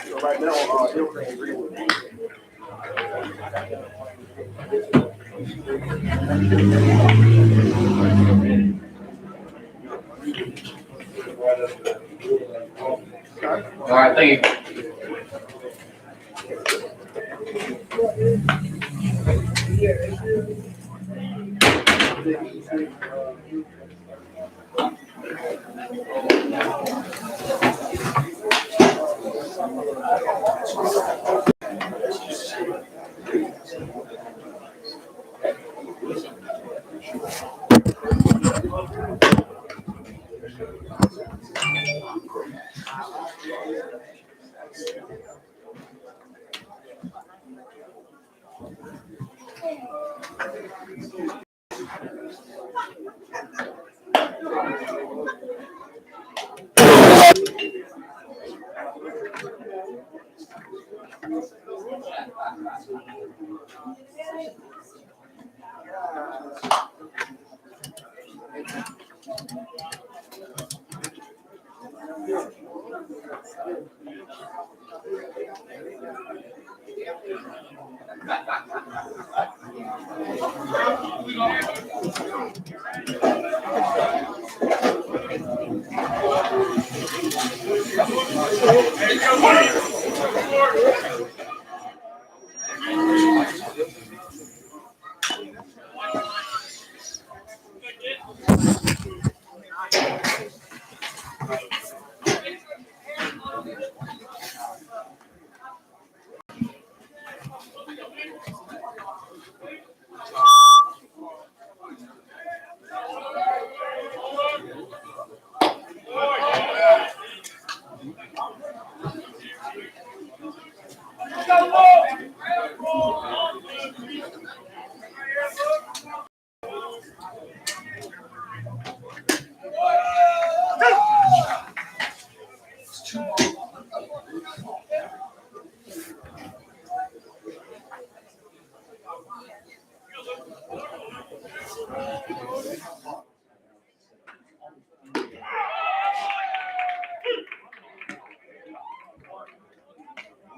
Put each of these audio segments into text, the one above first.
So right now, Hillcrest and Greenwood. All right, thank you.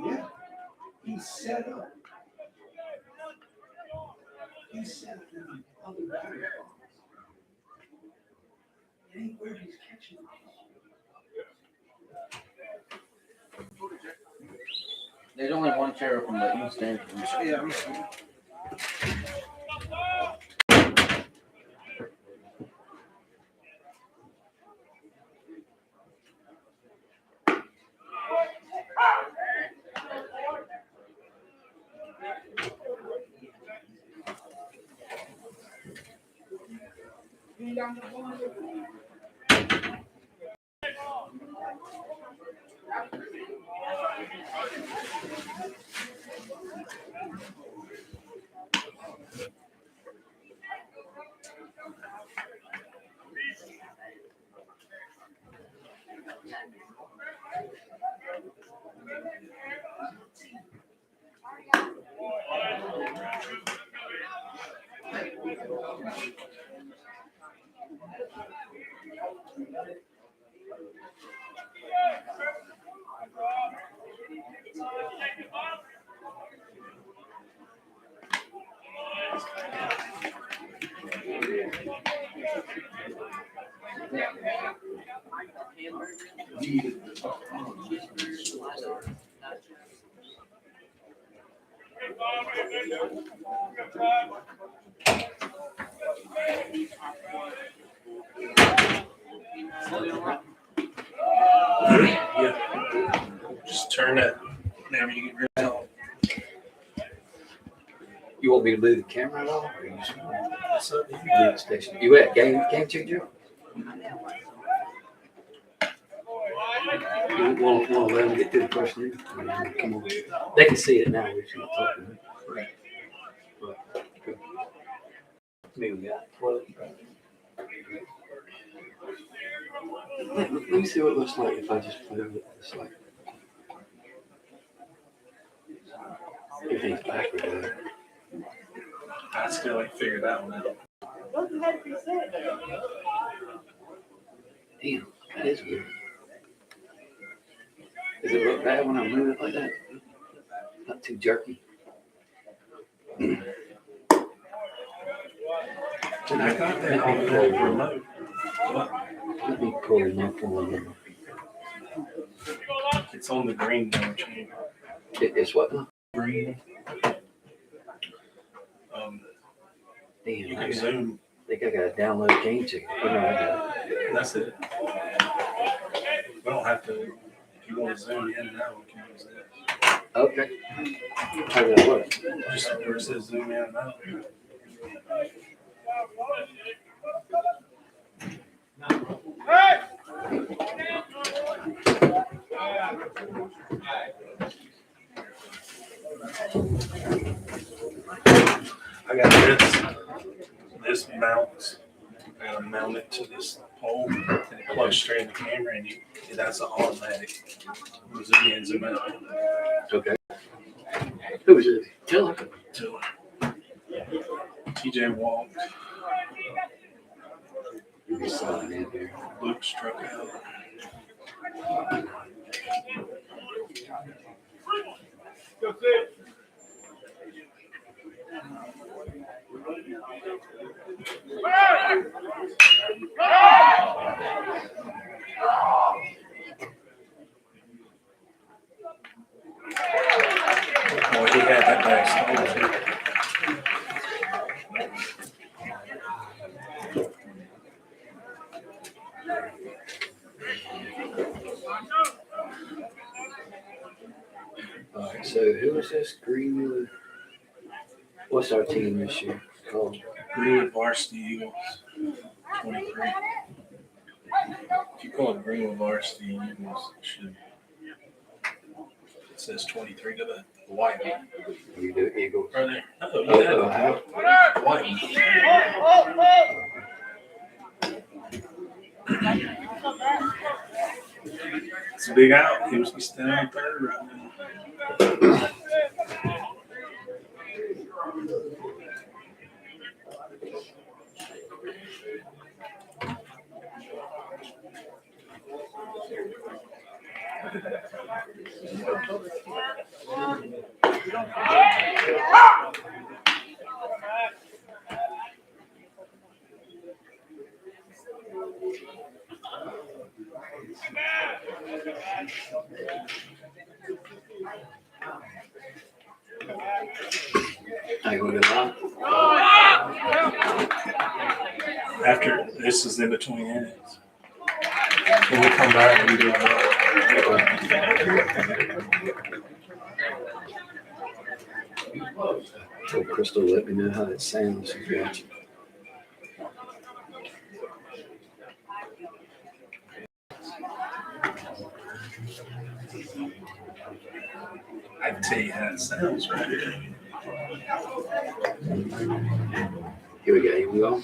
Yeah, he's set up. He's set up in the other battery. It ain't where he's catching it. There's only one chair from the east end. Yeah. Just turn that whenever you get rid of it. You want me to move the camera at all? Or you just That's up to you. leave the station? You at game changer? You want to let them get through the first inning? Come on. They can see it now. We're just not talking. Right. But, maybe we got 12. Let me see what it looks like if I just move it this way. Everything's backward there. I still ain't figured that one out. Damn, that is weird. Does it look bad when I move it like that? Not too jerky. And I got that on the remote. Let me pull it in for you. It's on the green now. It's what now? Green. Damn, You can zoom. I think I gotta download game ticket. Oh, no, I got it. That's it. We don't have to. If you want to zoom in now, we can use that. Okay. How does that work? Just where it says zoom in and out. I got this mounts. I gotta mount it to this pole and it plugs straight in the camera and that's an automatic zoom in, zoom out. Okay. Who was it? Tiller. TJ walked. Just sign in here. Luke struck out. Boy, he had that back stole too. All right, so who is this? Greenwood. What's our team this year called? Greenwood Varsity Eagles, 23. If you call it Greenwood Varsity Eagles, it says 23 to the white one. You do Eagles. Are there? Oh, Oh, yeah. how? White It's a big out. He was standing on third right now. I go to that. After this is in between innings. When we come back, we do Told Crystal let me know how it sounds. She's watching. I can tell you how it sounds right here. Here we go. Here we go.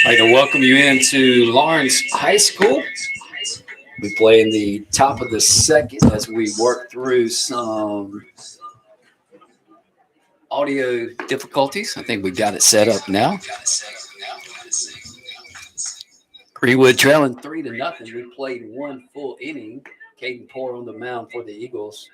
I'd like to welcome you into Lawrence High School. We play in the top of the second as we work through some audio difficulties. I think we got it set up now. Greenwood trailing 3-0. We played one full inning. Caden Poor on the mound for the Eagles.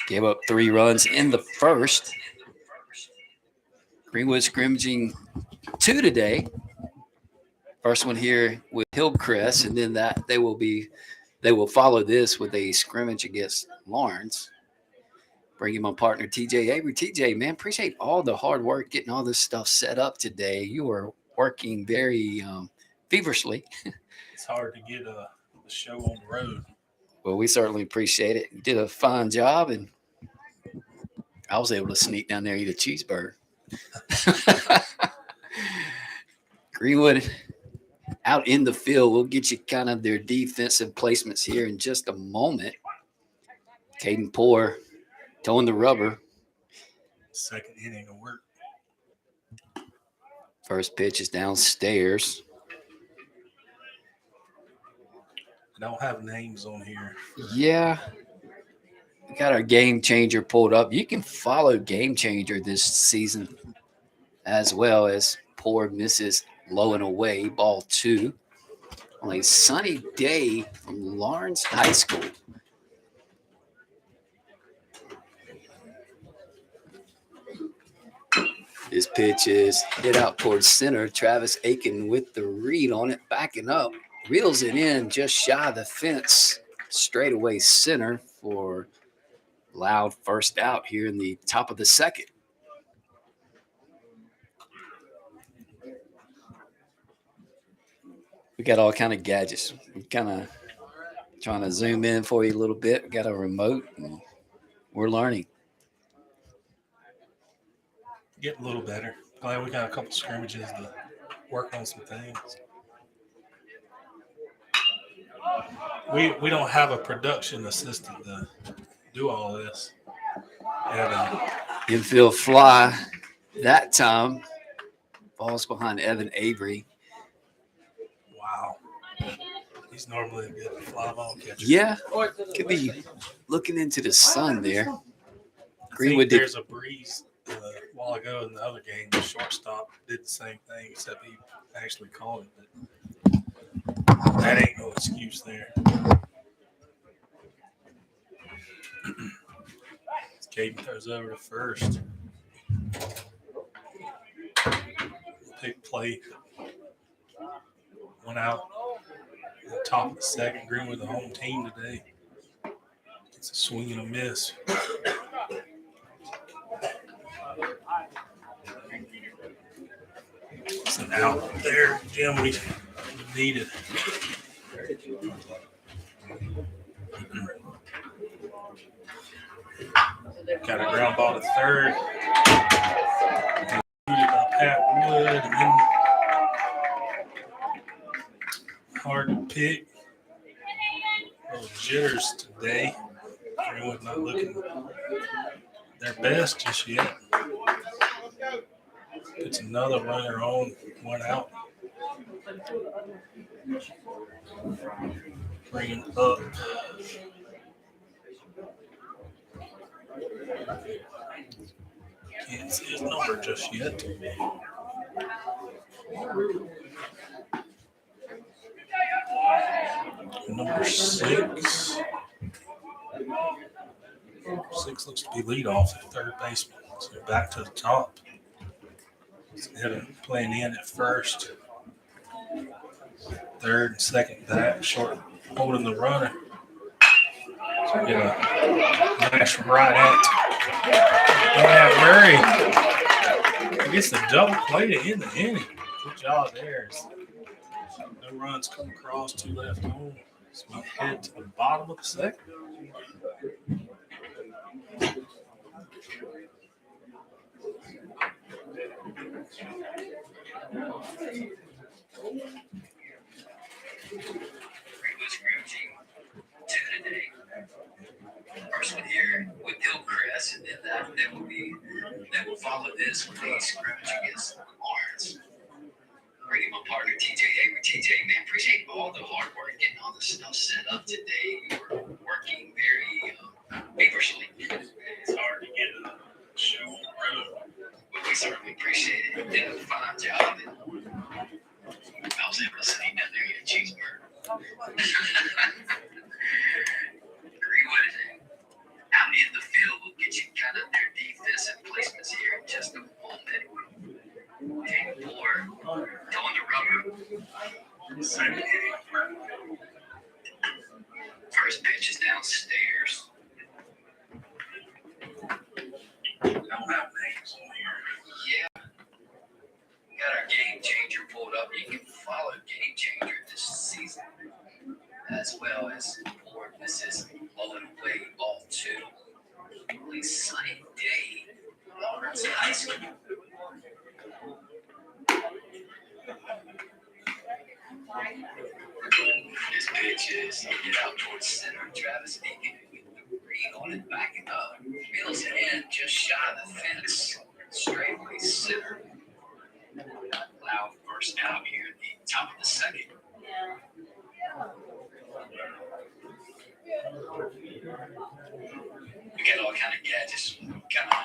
Gave up 3 runs in the first. Greenwood scrimmaging 2 today. First one here with Hillcrest, and then they will follow this with a scrimmage against Lawrence. Bringing my partner TJ Avery. TJ, man, appreciate all the hard work getting all this stuff set up today. You are working very feverishly. It's hard to get the show on the road. Well, we certainly appreciate it. You did a fine job, and I was able to sneak down there and eat a cheeseburger. Greenwood out in the field. We'll get you kind of their defensive placements here in just a moment. Caden Poor towing the rubber. Second inning of work. First pitch is downstairs. I don't have names on here. Yeah. We got our Game Changer pulled up. You can follow Game Changer this season as well as Poor misses low and away, ball 2. On a sunny day from Lawrence High School. This pitch is hit out towards center. Travis Aiken with the read on it, backing up. Reels it in just shy of the fence. Straightaway center for Loud first out here in the top of the second. We got all kind of gadgets. We're kind of trying to zoom in for you a little bit. We got a remote, and we're learning. Getting a little better. Glad we got a couple scrimmages to work on some things. We don't have a production assistant to do all this. Evan. Infield fly that time. Falls behind Evan Avery. Wow. He's normally a good fly ball catcher. Yeah, could be looking into the sun there. I Greenwood think did. there's a breeze a while ago in the other game. The shortstop did the same thing, except he actually called it. But that ain't no excuse there. Caden throws over to first. Big play. One out. At the top of the second. Greenwood, the home team today. It's a swing and a miss. It's an out there, Jim. We needed. Got a ground ball to third. Pat Wood. And then hard to pick. Little jitters today. Greenwood not looking their best just yet. Puts another runner on, one out. Bring it up. Can't see his number just yet. Number 6. 6 looks to be leadoff at third baseman. So back to the top. Evan playing in at first. Third and second back. Short holding the runner. So we get a nice right at Murray. He gets the double play to end the inning. Good job there. No runs come across, 2 left on. So we head to the bottom of the second. First one here with Hillcrest, and then they will follow this with a scrimmage against Lawrence. Bringing my partner TJ Avery. TJ, man, appreciate all the hard work getting all this stuff set up today. You were working very feverishly. It's hard to get a show on the road, but we certainly appreciate it. You did a fine job. I was able to sneak down there and get a cheeseburger. Greenwood out in the field will get you kind of their defensive placements here in just a moment. Take 4, throwing the rubber. Second inning. First pitch is downstairs. I don't have names on here. Yeah. We got our game changer pulled up. You can follow Game Changer this season, as well as for this is blowing away ball 2. Really sunny day, Lawrence High School. This pitch is get out towards center. Travis Deacon with the green on it, backing up. Mills in just shy of the fence. Straightaway center. Loud first out here at the top of the second. We got all kind of gadgets, kind of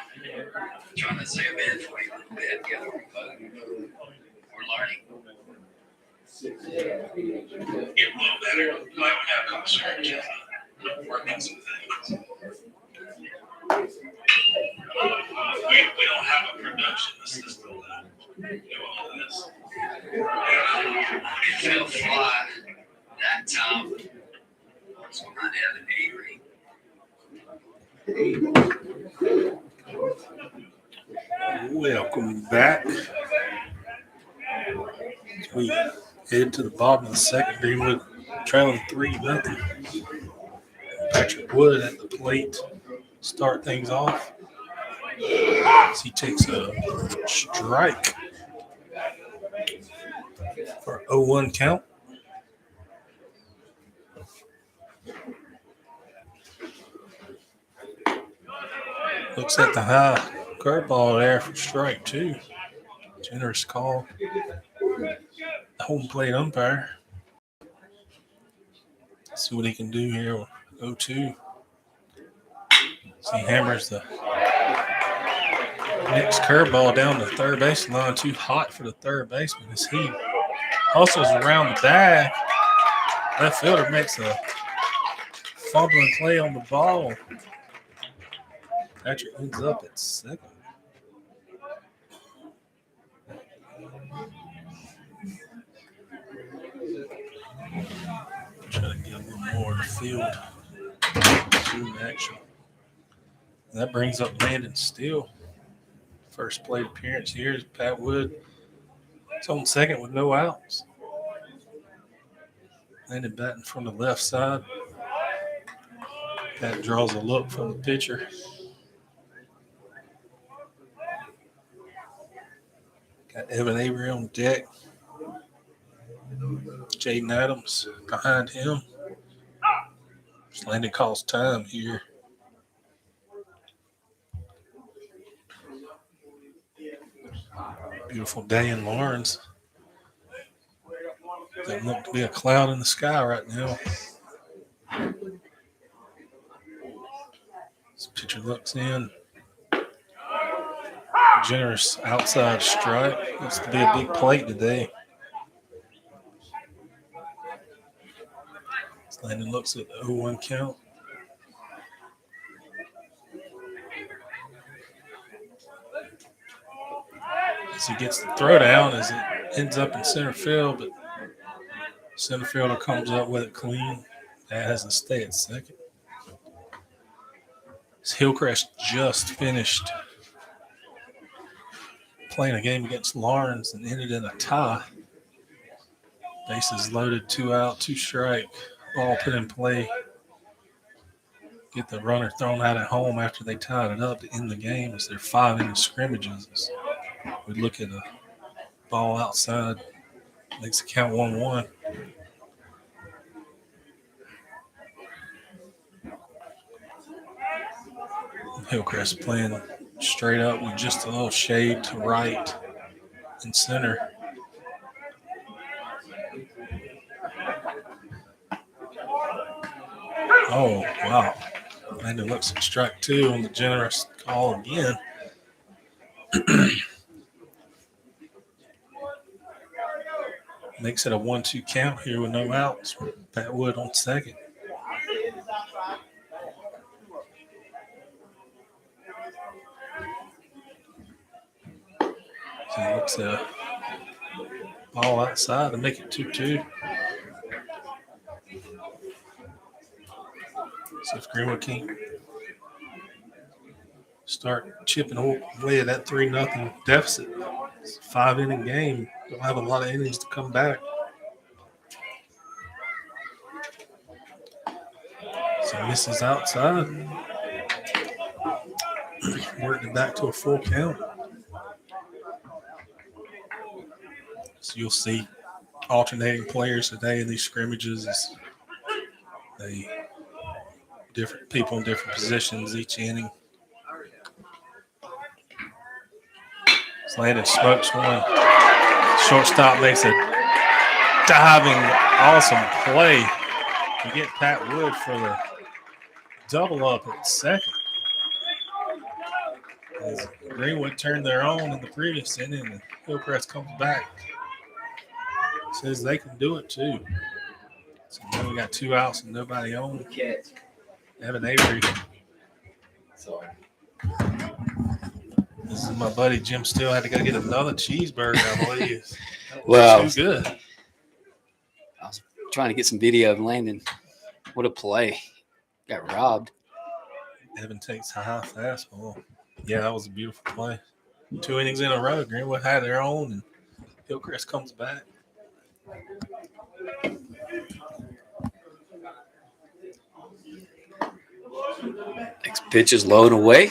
trying to zoom in for you a little bit, get a remote. We're learning. Get a little better. Like we have concerns, working some things. We don't have a production assistant that do all this. Infield fly that time. It's behind Evan Avery. Welcome back. We head to the bottom of the second. Greenwood trailing 3-0. Patrick Wood at the plate. Start things off. As he takes a strike for 0-1 count. Looks at the high curveball there for strike 2. Generous call. Home plate umpire. See what he can do here with 0-2. So he hammers the next curveball down the third base line. Too hot for the third baseman as he hustles around the bag. Left fielder makes a fumbling play on the ball. Patrick ends up at second. Try to get a little more of the field zoom action. And that brings up Landon Steele. First plate appearance here is Pat Wood. It's on second with no outs. Landon batting from the left side. Pat draws a look from the pitcher. Got Evan Avery on deck. Jaden Adams behind him. Landon calls time here. Beautiful day in Lawrence. Doesn't look to be a cloud in the sky right now. This pitcher looks in. Generous outside strike. Looks to be a big plate today. Landon looks at the 0-1 count. As he gets the throw down, as it ends up in center field, but center fielder comes up with it clean. That has to stay at second. Hillcrest just finished playing a game against Lawrence and ended in a tie. Bases loaded, 2 out, 2 strike. Ball put in play. Get the runner thrown out at home after they tied it up to end the game as they're 5 inning scrimmages. We look at a ball outside, makes it count 1-1. Hillcrest playing straight up with just a little shade to right and center. Oh, wow. Landon looks at strike 2 on the generous call again. Makes it a 1-2 count here with no outs. Pat Wood on second. So he looks at a ball outside to make it 2-2. So if Greenwood can't start chipping away at that 3-0 deficit, it's a 5-inning game. They'll have a lot of innings to come back. So misses outside. Working it back to a full count. So you'll see alternating players today in these scrimmages as different people in different positions each inning. Landon smokes one. Shortstop makes a diving, awesome play to get Pat Wood for the double up at second. As Greenwood turned their own in the previous inning, and Hillcrest comes back. Says they can do it too. So now we got 2 outs and nobody on. Evan Avery. Sorry. This is my buddy Jim Steele. Had to go get another cheeseburger, I believe. Well, too good. I was trying to get some video of Landon. What a play. Got robbed. Evan takes high fastball. Yeah, that was a beautiful play. 2 innings in a row. Greenwood had their own, and Hillcrest comes back. Next pitch is low and away.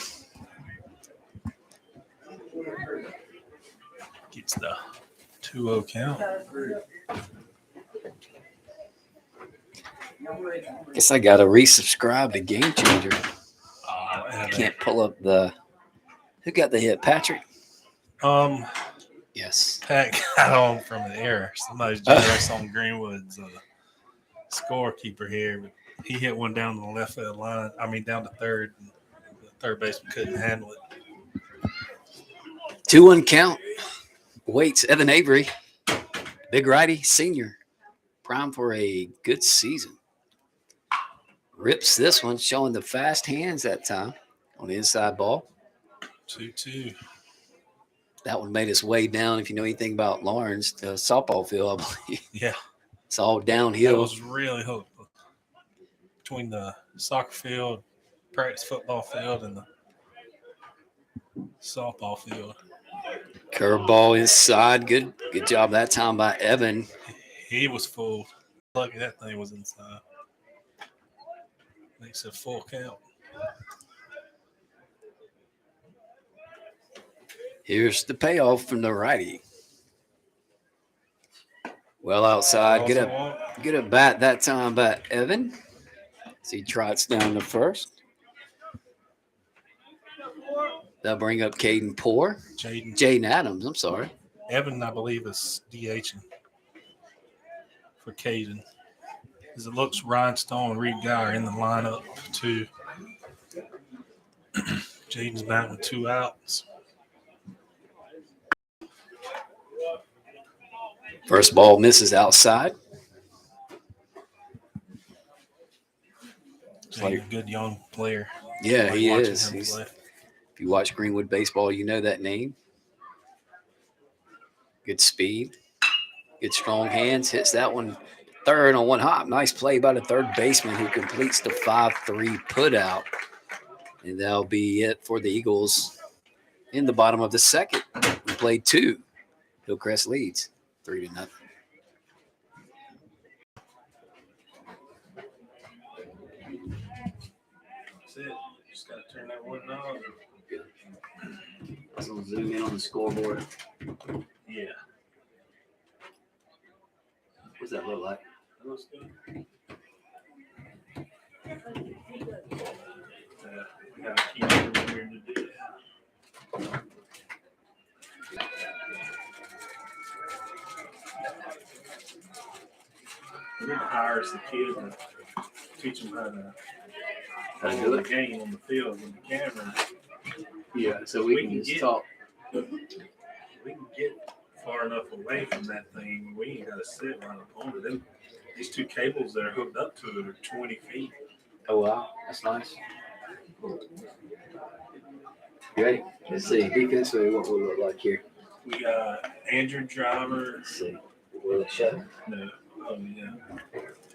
Gets the 2-0 count. Guess I got to resubscribe to Game Changer. Can't pull up the. Who got the hit? Patrick? Yes. Pat got on from an error. Somebody's generous on Greenwood's scorekeeper here, but he hit one down the left field line. I mean, down to third. And the third baseman couldn't handle it. 2-1 count. Waits Evan Avery, big righty, senior, prime for a good season. Rips this one, showing the fast hands that time on the inside ball. 2-2. That one made its way down. If you know anything about Lawrence, the softball field, I believe. Yeah. It's all That downhill. was really hopeful. Between the soccer field, practice football field, and the softball field. Curveball inside. Good job that time by Evan. He was full. Lucky that thing was inside. Makes it full count. Here's the payoff from the righty. Well outside. Get a bat that time by Evan. As he trots down to first. They'll bring up Caden Poor. Jaden Adams, I'm sorry. Evan, I believe, is DHing for Caden. As it looks, Ryan Stone and Reed Guy are in the lineup too. Jaden's back with 2 outs. First ball misses outside. Like a good young player. Yeah, Like he watching is. him play. If you watch Greenwood baseball, you know that name. Good speed. Good strong hands. Hits that one third on one hop. Nice play by the third baseman who completes the 5-3 put out. And that'll be it for the Eagles in the bottom of the second. We played 2. Hillcrest leads 3-0. That's it. Just got to turn that one knob. So zoom in on the scoreboard. Yeah. What's that look like? That looks good. We got to keep it here to do that. We're going to hire the kids and teach them how to do the it? game on the field with the camera. Yeah, so We we can can just get- talk. We can get far enough away from that thing. We ain't got to sit right up on it. These 2 cables that are hooked up to it are 20 feet. Oh, wow. That's nice. You ready? Let's see. Defensively, what will it look like here? We got Andrew Driver. Let's see. Will it shut? No. Oh, yeah.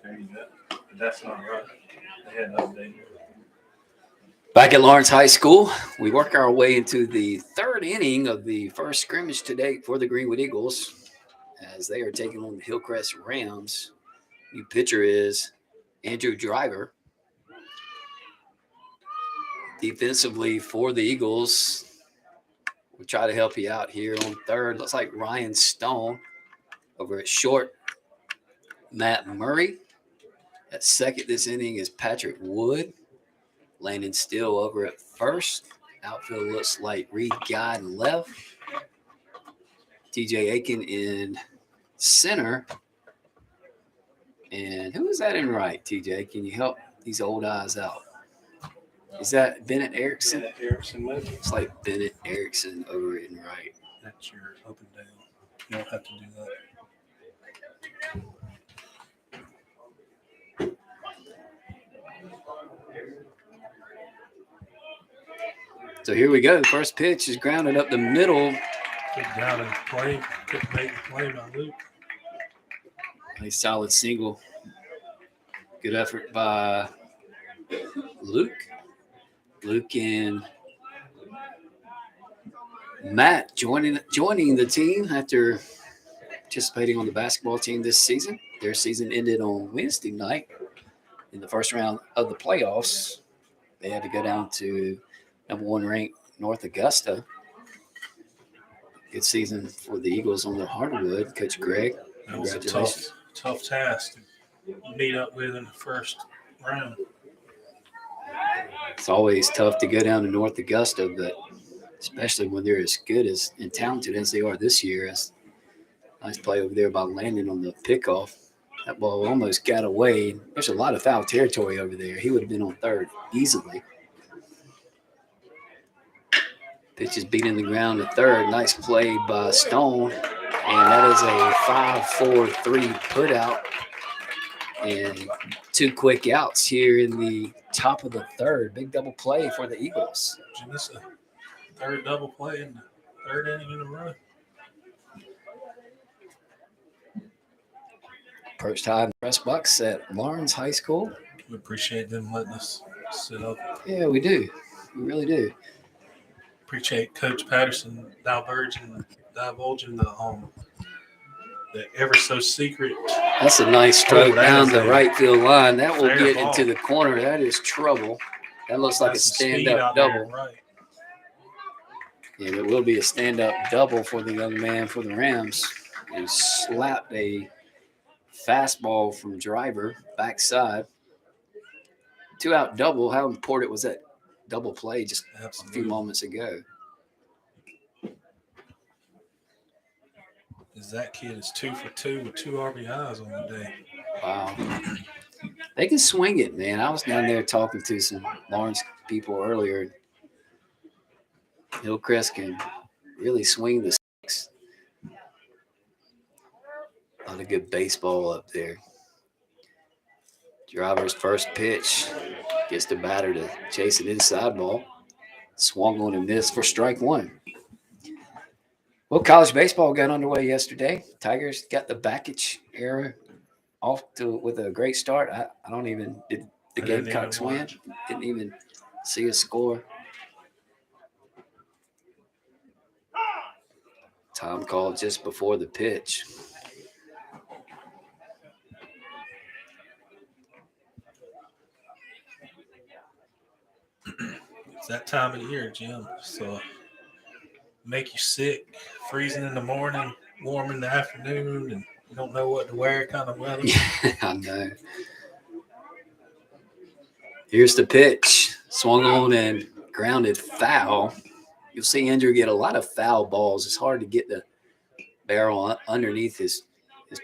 There you go. But that's not right. They had updated. Back at Lawrence High School, we work our way into the 3rd inning of the first scrimmage today for the Greenwood Eagles as they are taking on the Hillcrest Rams. New pitcher is Andrew Driver. Defensively for the Eagles, we'll try to help you out here on third. Looks like Ryan Stone. Over at short, Matt Murray. At second this inning is Patrick Wood. Landon Still over at first. Outfield looks like Reed Guy in left. TJ Aiken in center. And who is that in right, TJ? Can you help these old eyes out? Is that Bennett Erickson? Bennett Erickson, maybe. It's like Bennett Erickson over in right. That's your up and down. You don't have to do that. So here we go. The first pitch is grounded up the middle. Good down and play. Good make the play by Luke. Nice solid single. Good effort by Luke. Luke and Matt joining the team after participating on the basketball team this season. Their season ended on Wednesday night in the first round of the playoffs. They had to go down to number 1 ranked North Augusta. Good season for the Eagles on the hardwood. Coach Greg, That was a tough task to meet up with in the first round. It's always tough to go down to North Augusta, but especially when they're as good as and talented as they are this year. It's nice play over there by Landon on the pickoff. That ball almost got away. There's a lot of foul territory over there. He would have been on third easily. Pitch is beating the ground to third. Nice play by Stone. And that is a 5-4-3 put out. And 2 quick outs here in the top of the third. Big double play for the Eagles. And this is a third double play in the third inning in a row. Perched high in the press box at Lawrence High School. We appreciate them letting us sit up. Yeah, we do. We really do. Appreciate Coach Patterson divulging the ever so secret. That's a nice stroke that down is the a right field line. That will fair get ball. into the corner. That is trouble. That looks like a That's some speed stand-up out there, double. right? Yeah, it will be a stand-up double for the young man for the Rams. And slapped a fastball from driver backside. 2-out double. How important was that double play just a few Absolutely. moments ago? That kid is 2 for 2 with 2 RBIs on the day. Wow. They can swing it, man. I was down there talking to some Lawrence people earlier. Hillcrest can really swing the sticks. A lot of good baseball up there. Driver's first pitch gets the batter to chase an inside ball. Swung on and missed for strike one. Well, college baseball got underway yesterday. Tigers got the Bakich era off with a great start. I don't even – did the I didn't Gamecocks even win? watch. Didn't even see a score. Time called just before the pitch. It's that time of the year, Jim. So make you sick, freezing in the morning, warm in the afternoon, and you don't know what to wear kind of weather. Yeah, I know. Here's the pitch. Swung on and grounded foul. You'll see Andrew get a lot of foul balls. It's hard to get the barrel underneath his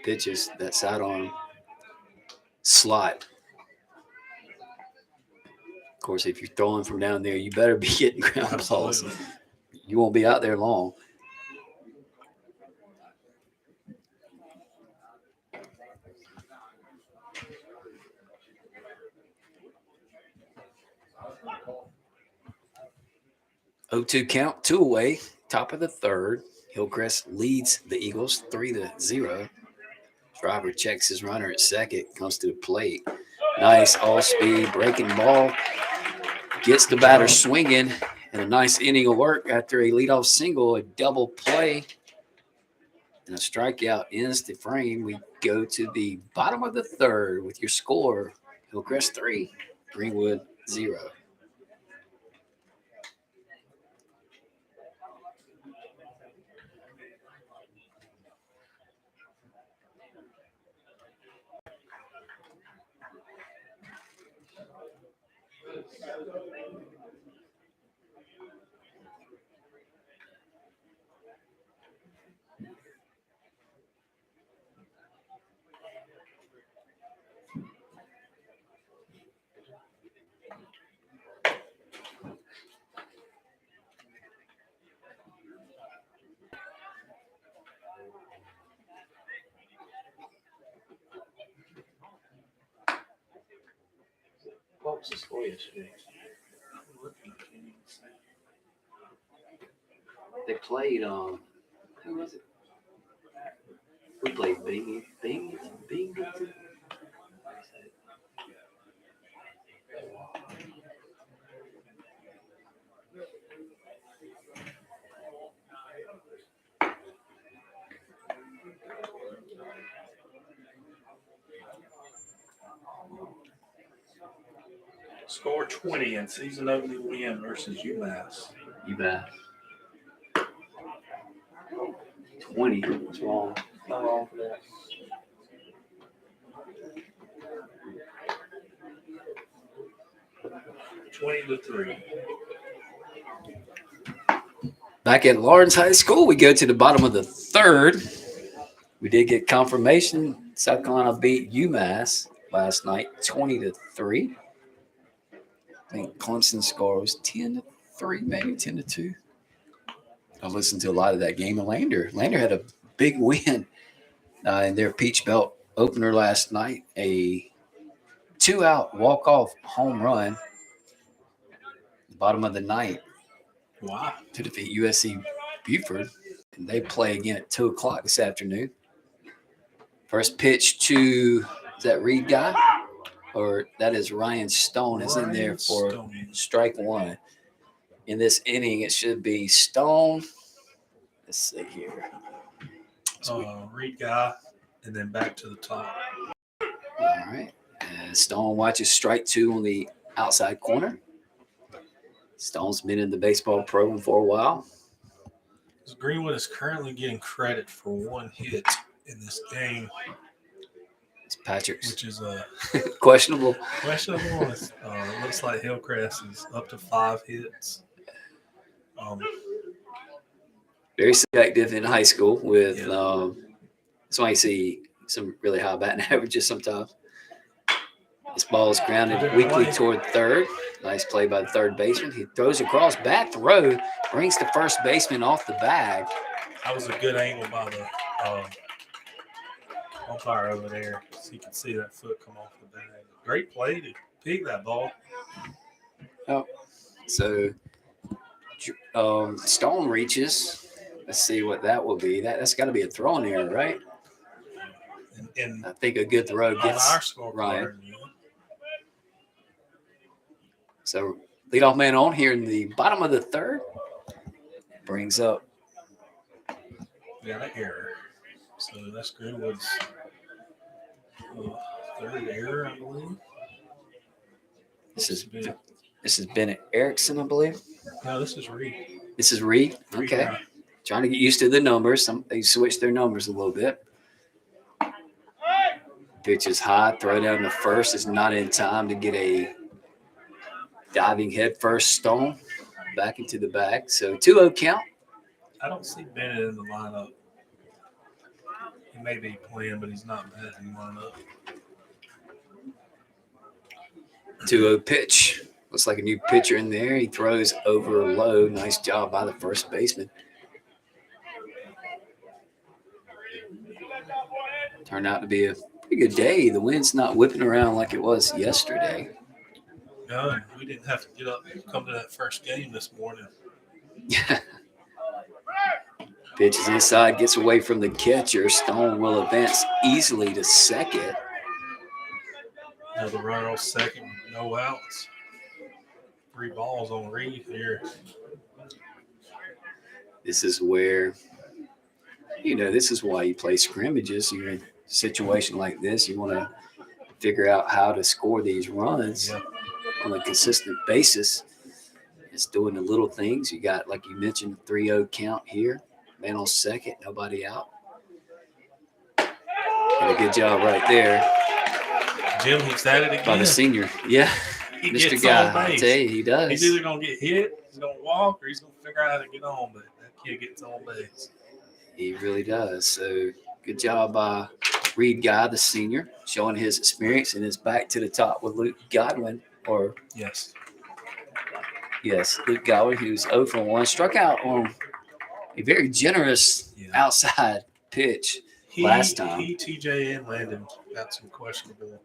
pitches, that sidearm slot. Of course, if you're throwing from down there, you better be getting ground balls. Absolutely. You won't be out there long. Oh, 2 count, 2 away, top of the third. Hillcrest leads the Eagles 3-0. Driver checks his runner at second, comes to the plate. Nice all-speed breaking ball. Gets the batter swinging, and a nice inning of work after a leadoff single, a double play, and a strikeout ends the frame. We go to the bottom of the third with your score: Hillcrest 3, Greenwood 0. What was the score yesterday? They played who was it? We played Binghamton. Score 20 in season opening win versus UMass. You bet. 20. What's wrong? Not wrong for that. 20-3. Back at Lawrence High School, we go to the bottom of the third. We did get confirmation. South Carolina beat UMass last night, 20-3. I think Clemson's score was 10-3, maybe 10-2. I listened to a lot of that game. And Lander had a big win in their Peach Belt opener last night. A 2-out walk-off home run, bottom of the ninth. Wow. To defeat USC Buford. And they play again at 2 o'clock this afternoon. First pitch to, is that Reed guy? Or that is Ryan Stone is in there for strike one. In this inning, it should be Stone. Let's see here. Reed guy, and then back to the top. All right. And Stone watches strike two on the outside corner. Stone's been in the baseball program for a while. Greenwood is currently getting credit for one hit in this game. It's Patrick's. Which is questionable. Questionable. It looks like Hillcrest is up to 5 hits. Very selective in high school with that's why you see some really high batting averages sometimes. This ball is grounded weakly toward third. Nice play by the third baseman. He throws across, bat throw, brings the first baseman off the bag. That was a good angle by the umpire over there, so you can see that foot come off the bag. Great play to pick that ball. Oh, so Stone reaches. Let's see what that will be. That's got to be a throwing error, right? And I think a good throw gets our scorecard, Ryan. So leadoff man on here in the bottom of the third. Brings up. Got an error. So that's Greenwood's third error, I believe. This is Bennett Erickson, I believe. No, this is Reed. This is Reed. Okay. Yeah. Trying to get used to the numbers. They switched their numbers a little bit. Pitch is high. Throw down to first is not in time to get a diving head first Stone back into the bag. So 2-0 count. I don't see Bennett in the lineup. He may be playing, but he's not in the lineup. 2-0 pitch. Looks like a new pitcher in there. He throws over low. Nice job by the first baseman. Turned out to be a pretty good day. The wind's not whipping around like it was yesterday. No, we didn't have to get up and come to that first game this morning. Pitch is inside, gets away from the catcher. Stone will advance easily to second. Another runner on second, no outs. 3 balls on Reed here. This is where, this is why you play scrimmages. You're in a situation like this. You want to figure out how to score these runs on a consistent basis. It's doing the little things. You got, like you mentioned, 3-0 count here. Man on second, nobody out. Did a good job right there. Jim, he's at it again. By the senior. Yeah. He Mr. gets Guy, on I base. tell you, he does. He's either going to get hit, he's going to walk, or he's going to figure out how to get on. But that kid gets on base. He really does. So good job by Reed Guy, the senior, showing his experience and is back to the top with Luke Godwin. Luke Godwin, who's 0 for 1, struck out on a very generous outside pitch last time. TJ and Landon got some questionable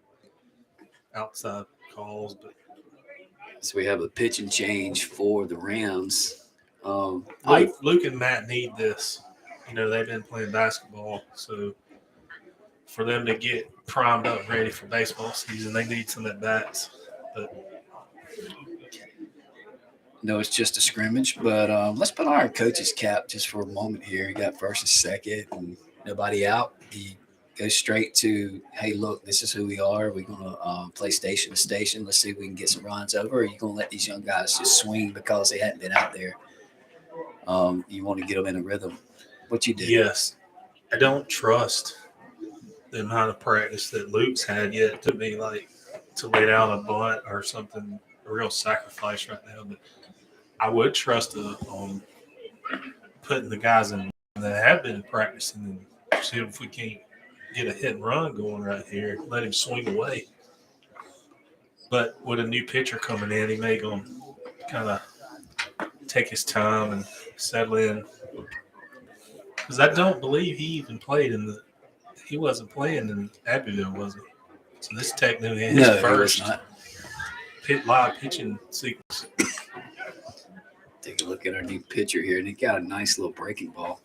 outside calls, but so we have a pitch and change for the Rams. Luke and Matt need this. They've been playing basketball, so for them to get primed up, ready for baseball season, they need some at bats. But no, it's just a scrimmage. But let's put on our coach's cap just for a moment here. You got first and second, and nobody out. He goes straight to, hey, look, this is who we are. We're going to play station to station. Let's see if we can get some runs over. Or are you going to let these young guys just swing because they hadn't been out there? You want to get them in a rhythm. What you do? Yes. I don't trust the amount of practice that Luke's had yet to be like to lay down a bunt or something a real sacrifice right now. But I would trust on putting the guys in that have been practicing and see if we can't get a hit and run going right here. Let him swing away. But with a new pitcher coming in, he may go kind of take his time and settle in. Because I don't believe he even played he wasn't playing in Abbeville, was he? So this technically his No, he was first not. live pitching sequence. Take a look at our new pitcher here, and he got a nice little breaking ball.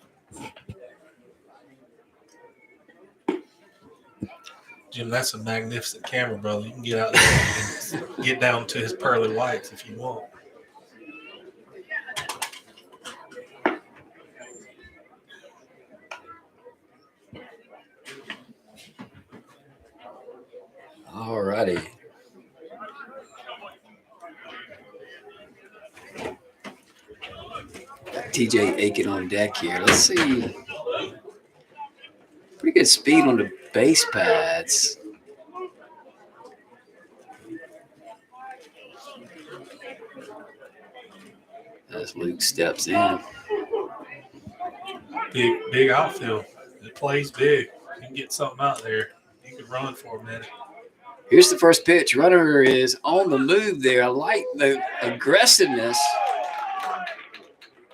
Jim, that's a magnificent camera, brother. You can get out there and get down to his pearly whites if you want. All righty. Got TJ Aiken on deck here. Let's see. Pretty good speed on the base pads. As Luke steps in. Big outfield. It plays big. You can get something out there. You can run for a minute. Here's the first pitch. Runner is on the move there. I like the aggressiveness.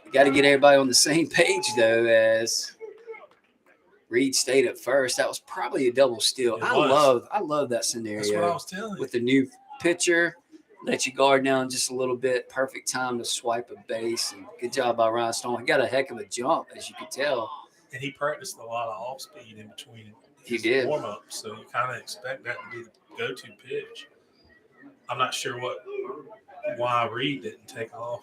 You got to get everybody on the same page, though, as Reed stayed at first. That was probably a double steal. I love that scenario. That's what I was telling you. With the new pitcher, let you guard down just a little bit. Perfect time to swipe a base. And good job by Ryan Stone. He got a heck of a jump, as you can tell. And he practiced a lot of off speed in between He did. warm up, so you kind of expect that to be the go-to pitch. I'm not sure why Reed didn't take off.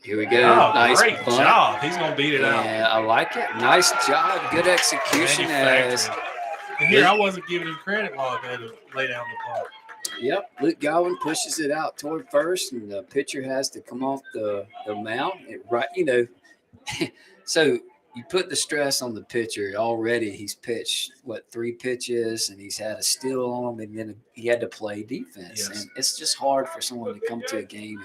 Here we go. Oh, Nice great bunt. job. He's going to beat it out. Yeah, I like it. Nice job. Good execution. As And here, I wasn't giving him credit while ago to lay down the ball. Yep, Luke Godwin pushes it out toward first, and the pitcher has to come off the mound. So you put the stress on the pitcher. Already he's pitched, 3 pitches, and he's had a steal on him, and then he had to play defense. Yes. And it's just hard for someone to come to a game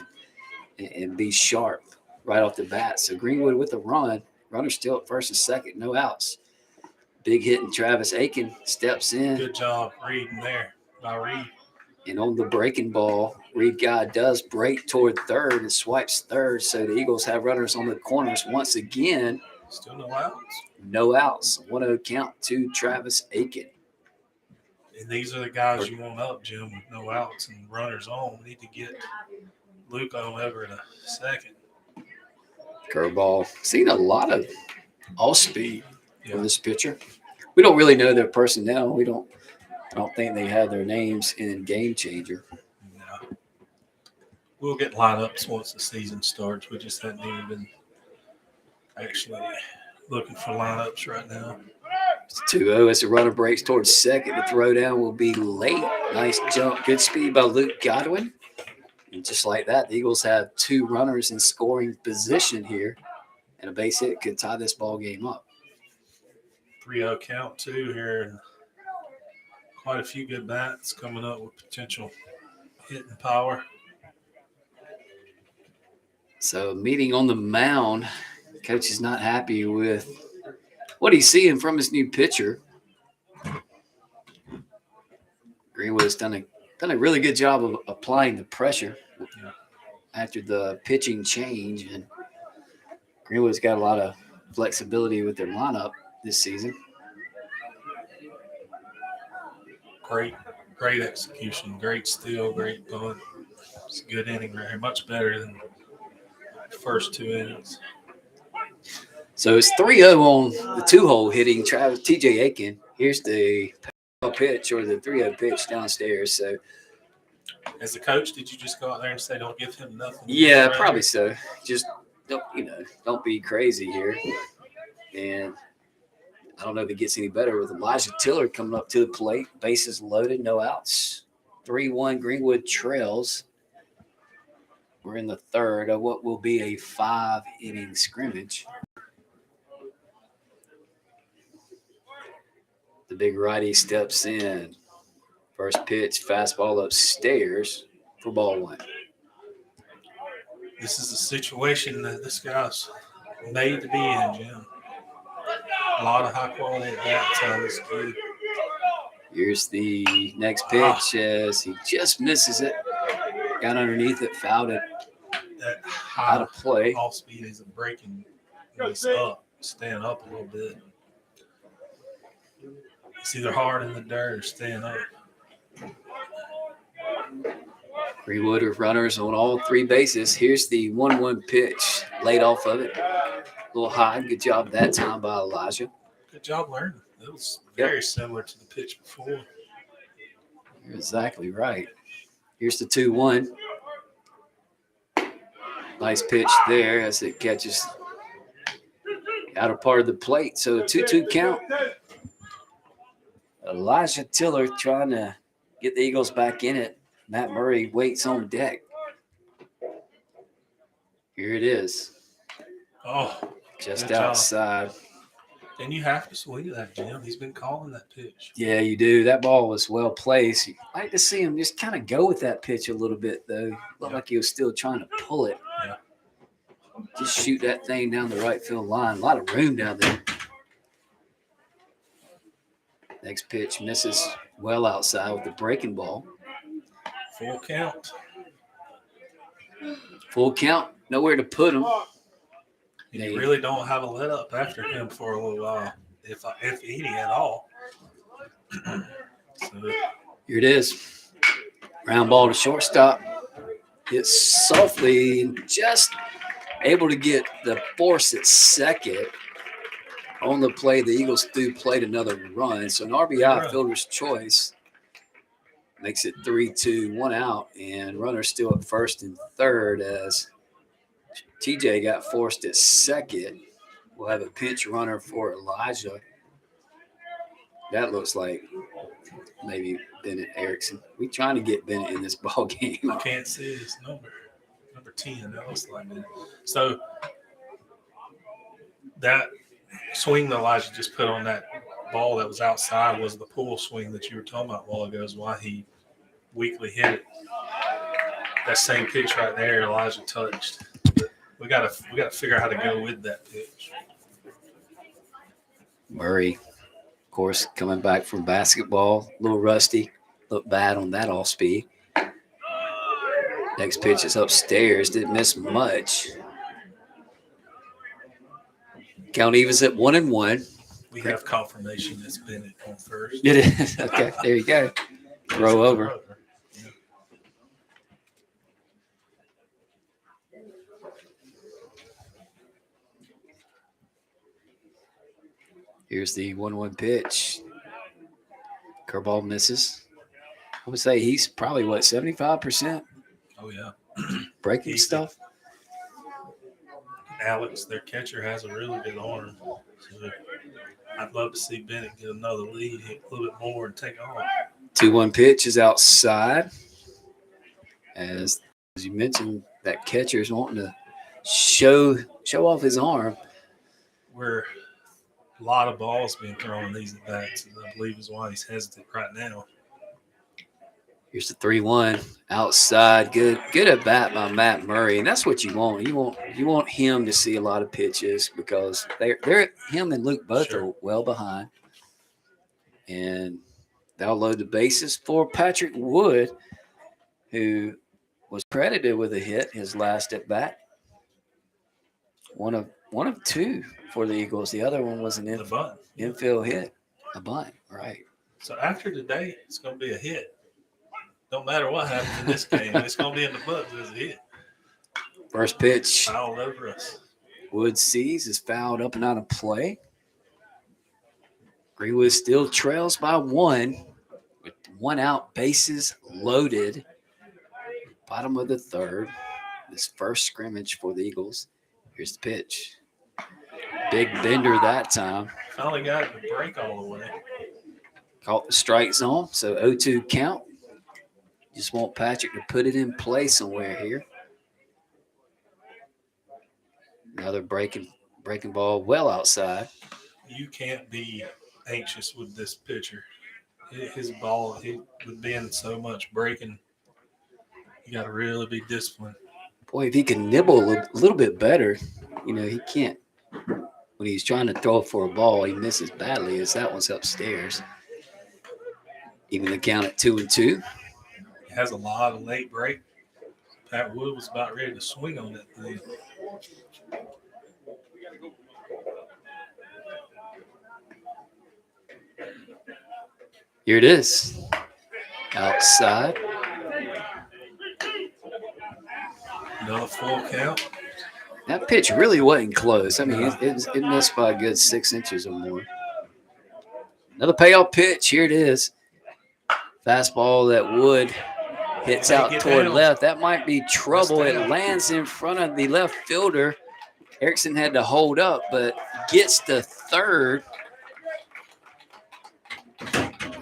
and be sharp right off the bat. So Greenwood with a runner still at first and second, no outs. Big hit, and Travis Aiken steps in. Good job reading there by Reed. And on the breaking ball, Reed Guy does break toward third and swipes third. So the Eagles have runners on the corners once again. Still no outs. No outs. 1-0 count to Travis Aiken. And these are the guys you want up, Jim, with no outs and runners on. We need to get Luke on over in a second. Curveball. Seen a lot of off speed from this pitcher. We don't really know their personnel. I don't think they have their names in Game Changer. No. We'll get lineups once the season starts. We just haven't even been actually looking for lineups right now. It's 2-0 as the runner breaks towards second. The throwdown will be late. Nice jump. Good speed by Luke Godwin. And just like that, the Eagles have 2 runners in scoring position here. And a base hit could tie this ball game up. 3-0 count, too, here. And quite a few good bats coming up with potential hitting power. So meeting on the mound, coach is not happy with what he's seeing from his new pitcher. Greenwood has done a really good job of applying the pressure after the pitching change, and Greenwood's got a lot of flexibility with their lineup this season. Great execution, great steal, great bunt. It's a good inning right here, much better than the first 2 innings. So it's 3-0 on the 2-hole hitting TJ Aiken. Here's the pitch or the 3-0 pitch downstairs. So as the coach, did you just go out there and say, don't give him nothing? Yeah, probably so. Just don't be crazy here. And I don't know if it gets any better with Elijah Tiller coming up to the plate. Bases loaded, no outs. 3-1 Greenwood trails. We're in the third of what will be a 5-inning scrimmage. The big righty steps in. First pitch, fastball upstairs. for ball one. This is a situation that this guy's made to be in, Jim. A lot of high quality at bats on this kid. Here's the next pitch as he just misses it. Got underneath it, fouled it That out high of play. off speed is breaking this up, staying up a little bit. It's either hard in the dirt or staying up. Greenwood with runners on all three bases. Here's the 1-1 pitch. Laid off of it. A little high. Good job that time by Elijah. Good job learning. It was very similar to the pitch before. You're exactly right. Here's the 2-1. Nice pitch there as it catches outer part of the plate. So a 2-2 count. Elijah Tiller trying to get the Eagles back in it. Matt Murray waits on deck. Here it is. Oh, Just good job. outside. And you have to swing at that, Jim. He's been calling that pitch. Yeah, you do. That ball was well placed. You like to see him just kind of go with that pitch a little bit, though. Looked like he was still trying to pull it. Yeah. Just shoot that thing down the right field line. A lot of room down there. Next pitch misses well outside with the breaking ball. Full count. Full count. Nowhere to put him. You really don't have a let up after him for a little while, if any at all. So, Here it is. Ground ball to shortstop. It's softly and just able to get the force at second. On the play, the Eagles played another run. So an RBI, fielder's choice, makes it 3-2, 1 out, and runners still at first and third as TJ got forced at second. We'll have a pinch runner for Elijah. That looks like maybe Bennett Erickson. We trying to get Bennett in this ball game. I can't see his number 10. That looks like that. So that swing that Elijah just put on that ball that was outside was the pull swing that you were talking about a while ago, is why he weakly hit it. That same pitch right there, Elijah touched. We gotta figure out how to go with that pitch. Murray, of course, coming back from basketball, a little rusty, looked bad on that off speed. Next pitch is upstairs, didn't miss much. Count evens at 1-1. We have confirmation that's Bennett on first. It is. Okay, there you go. Throw over. Yeah. Here's the 1-1 pitch. Curveball misses. I would say he's probably, 75% Oh, yeah. breaking Easy. stuff? Alex, their catcher, has a really good arm. So I'd love to see Bennett get another lead, hit a little bit more, and take off. 2-1 pitch is outside. As you mentioned, that catcher is wanting to show off his arm. Where a lot of balls being thrown in these at-bats, and I believe is why he's hesitant right now. Here's the 3-1 outside. Good at bat by Matt Murray, and that's what you want. You want him to see a lot of pitches because they're him and Luke both Sure. are well behind, and they'll load the bases for Patrick Wood, who was credited with a hit his last at bat. One of two for the Eagles. The other one was an The bunt. infield hit, a bunt, right? So after today, it's going to be a hit. Don't matter what happens in this game. It's going to be in the books as a hit. First pitch. All over us. Wood sees is fouled up and out of play. Greenwood still trails by 1 with 1 out, bases loaded. Bottom of the third. This first scrimmage for the Eagles. Here's the pitch. Big bender that time. Finally got it to break all the way. Caught the strike zone, so 0-2 count. Just want Patrick to put it in play somewhere here. Another breaking ball well outside. You can't be anxious with this pitcher. His ball, he would be in so much breaking You got to really be disciplined. Boy, if he can nibble a little bit better, he can't. When he's trying to throw for a ball, he misses badly as that one's upstairs. Even the count at 2-2. He has a lot of late break. Pat Wood was about ready to swing on that thing. Here it is. Outside. Another full count. That pitch really wasn't close. I mean, it missed by a good 6 inches or more. Another payoff pitch. Here it is. Fastball that Wood hits out toward left. That might be trouble. It lands in front of the left fielder. Erickson had to hold up, but gets to third.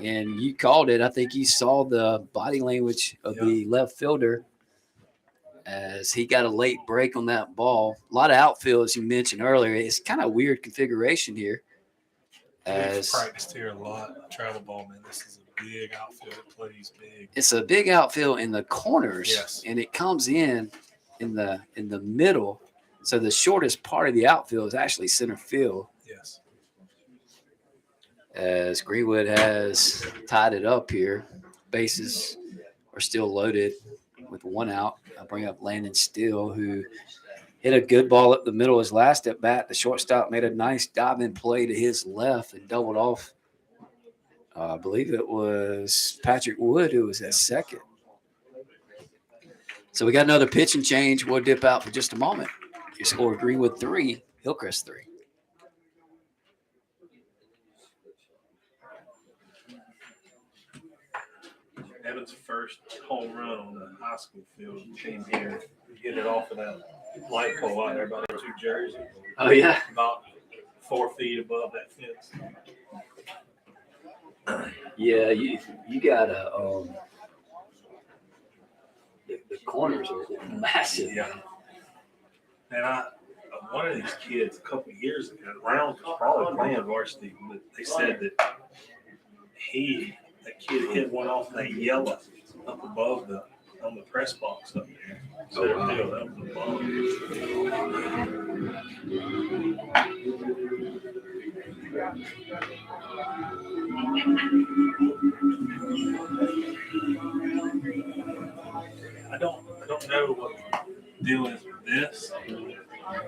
And you called it. I think you saw the body language of the left fielder as he got a late break on that ball. A lot of outfield, as you mentioned earlier. It's kind of weird configuration here. We've practiced here a lot. Travel ball, man. This is a big outfield. It plays big. It's a big outfield in the corners, yes. And it comes in the middle. So the shortest part of the outfield is actually center field. Yes. As Greenwood has tied it up here. Bases are still loaded with one out. I'll bring up Landon Steele, who hit a good ball up the middle his last at bat. The shortstop made a nice diving play to his left and doubled off. I believe it was Patrick Wood who was at second. So we got another pitch and change. We'll dip out for just a moment. Your score, Greenwood 3, Hillcrest 3. Evan's first home run on the high school field came here. Get it off of that light pole out there by the 2 jerseys. Oh, yeah. About 4 feet above that fence. Yeah, you got to the corners are massive. Yeah. And one of these kids a couple of years ago, Round was probably playing varsity, but they said that that kid hit one off that yellow up above on the press box up there. So that was a ball. I don't know what the deal is with this,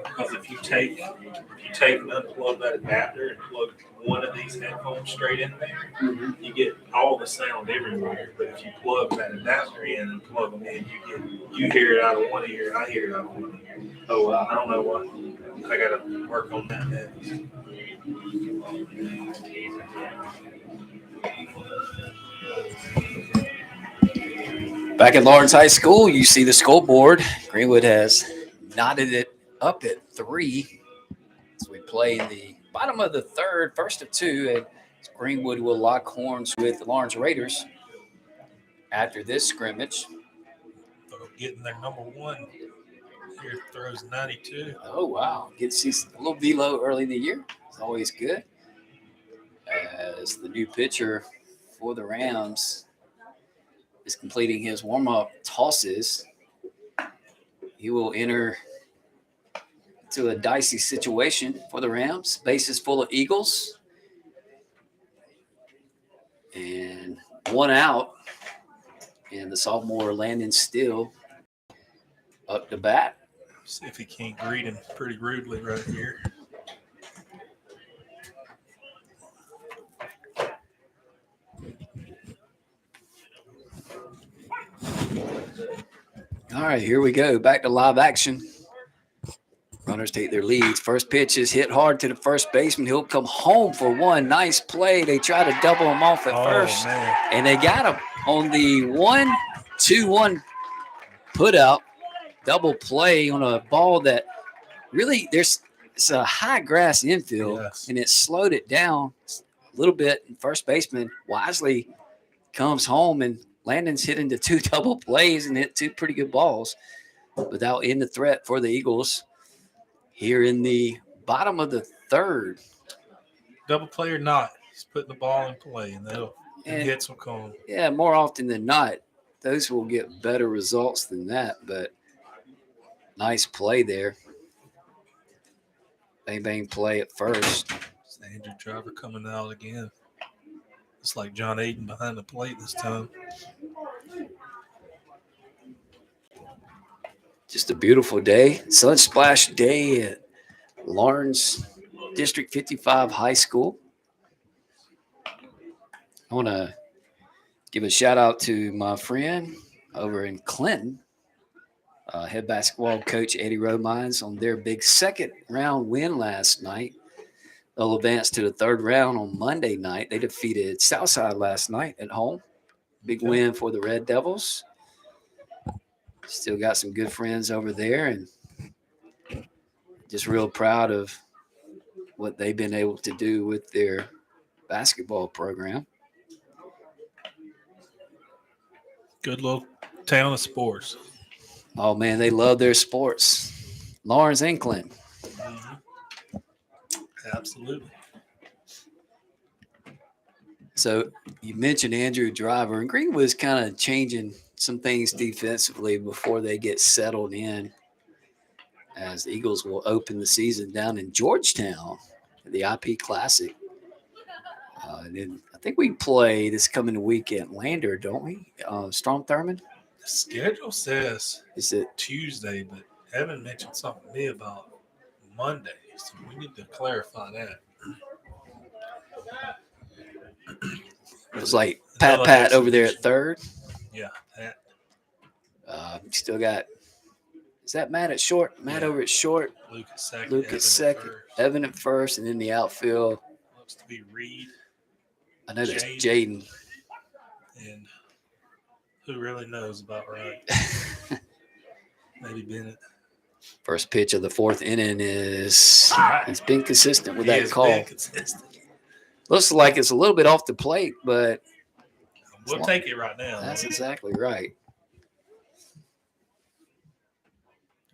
because if you take and unplug that adapter and plug one of these headphones straight in there, you get all the sound everywhere. But if you plug that adapter in and plug them in, you hear it out of one ear, I hear it out of one ear. Oh wow! I don't know what. I gotta work on that next. Back at Lawrence High School, you see the scoreboard. Greenwood has knotted it up at 3 as we play in the bottom of the third, first of 2, and Greenwood will lock horns with the Lawrence Raiders after this scrimmage. Getting their number 1 here, throws 92. Oh, wow. Gets a little velo early in the year. It's always good. As the new pitcher for the Rams is completing his warm-up tosses, he will enter to a dicey situation for the Rams. Bases full of Eagles. And 1 out. And the sophomore Landon Steele up to bat. See if he can't greet him pretty rudely right here. All right, here we go. Back to live action. Runners take their leads. First pitch is hit hard to the first baseman. He'll come home for one. Nice play. They try to double him off at first. Man. And they got him on the 1-2-1 put out. Double play on a ball that really it's a high grass infield, yes. And it slowed it down a little bit. And first baseman wisely comes home, and Landon's hit into 2 double plays and hit 2 pretty good balls without ending the threat for the Eagles here in the bottom of the third. Double play or not, he's putting the ball in play, and hits will come. Yeah, more often than not, those will get better results than that, but nice play there. Bang bang play at first. It's the Andrew Driver coming out again. It's like John Aiden behind the plate this time. Just a beautiful day. Sun splash day at Lawrence District 55 High School. I want to give a shout out to my friend over in Clinton, head basketball coach Eddie Romines, on their big second round win last night. They'll advance to the third round on Monday night. They defeated Southside last night at home. Big win for the Red Devils. Still got some good friends over there, and just real proud of what they've been able to do with their basketball program. Good little town of sports. Oh, man, they love their sports. Lawrence and Clinton. Mm-hmm. Absolutely. So you mentioned Andrew Driver, and Greenwood's kind of changing some things defensively before they get settled in, as the Eagles will open the season down in Georgetown at the IP Classic. And then I think we play this coming weekend, Lander, don't we? Strom Thurmond? The schedule says Is it Tuesday, but Evan mentioned something to me about Monday, so we need to clarify that. It was like Pat over there at third. Yeah, Pat. Still got, is that Matt at short? Matt over at short. Lucas second. Lucas second. Evan at first, and then the outfield. Looks to be Reed. I know there's Jaden. And who really knows about right? Maybe Bennett. First pitch of the fourth inning is, he's been consistent with that call. Been consistent. Looks like it's a little bit off the plate, but we'll take it right now. That's exactly right.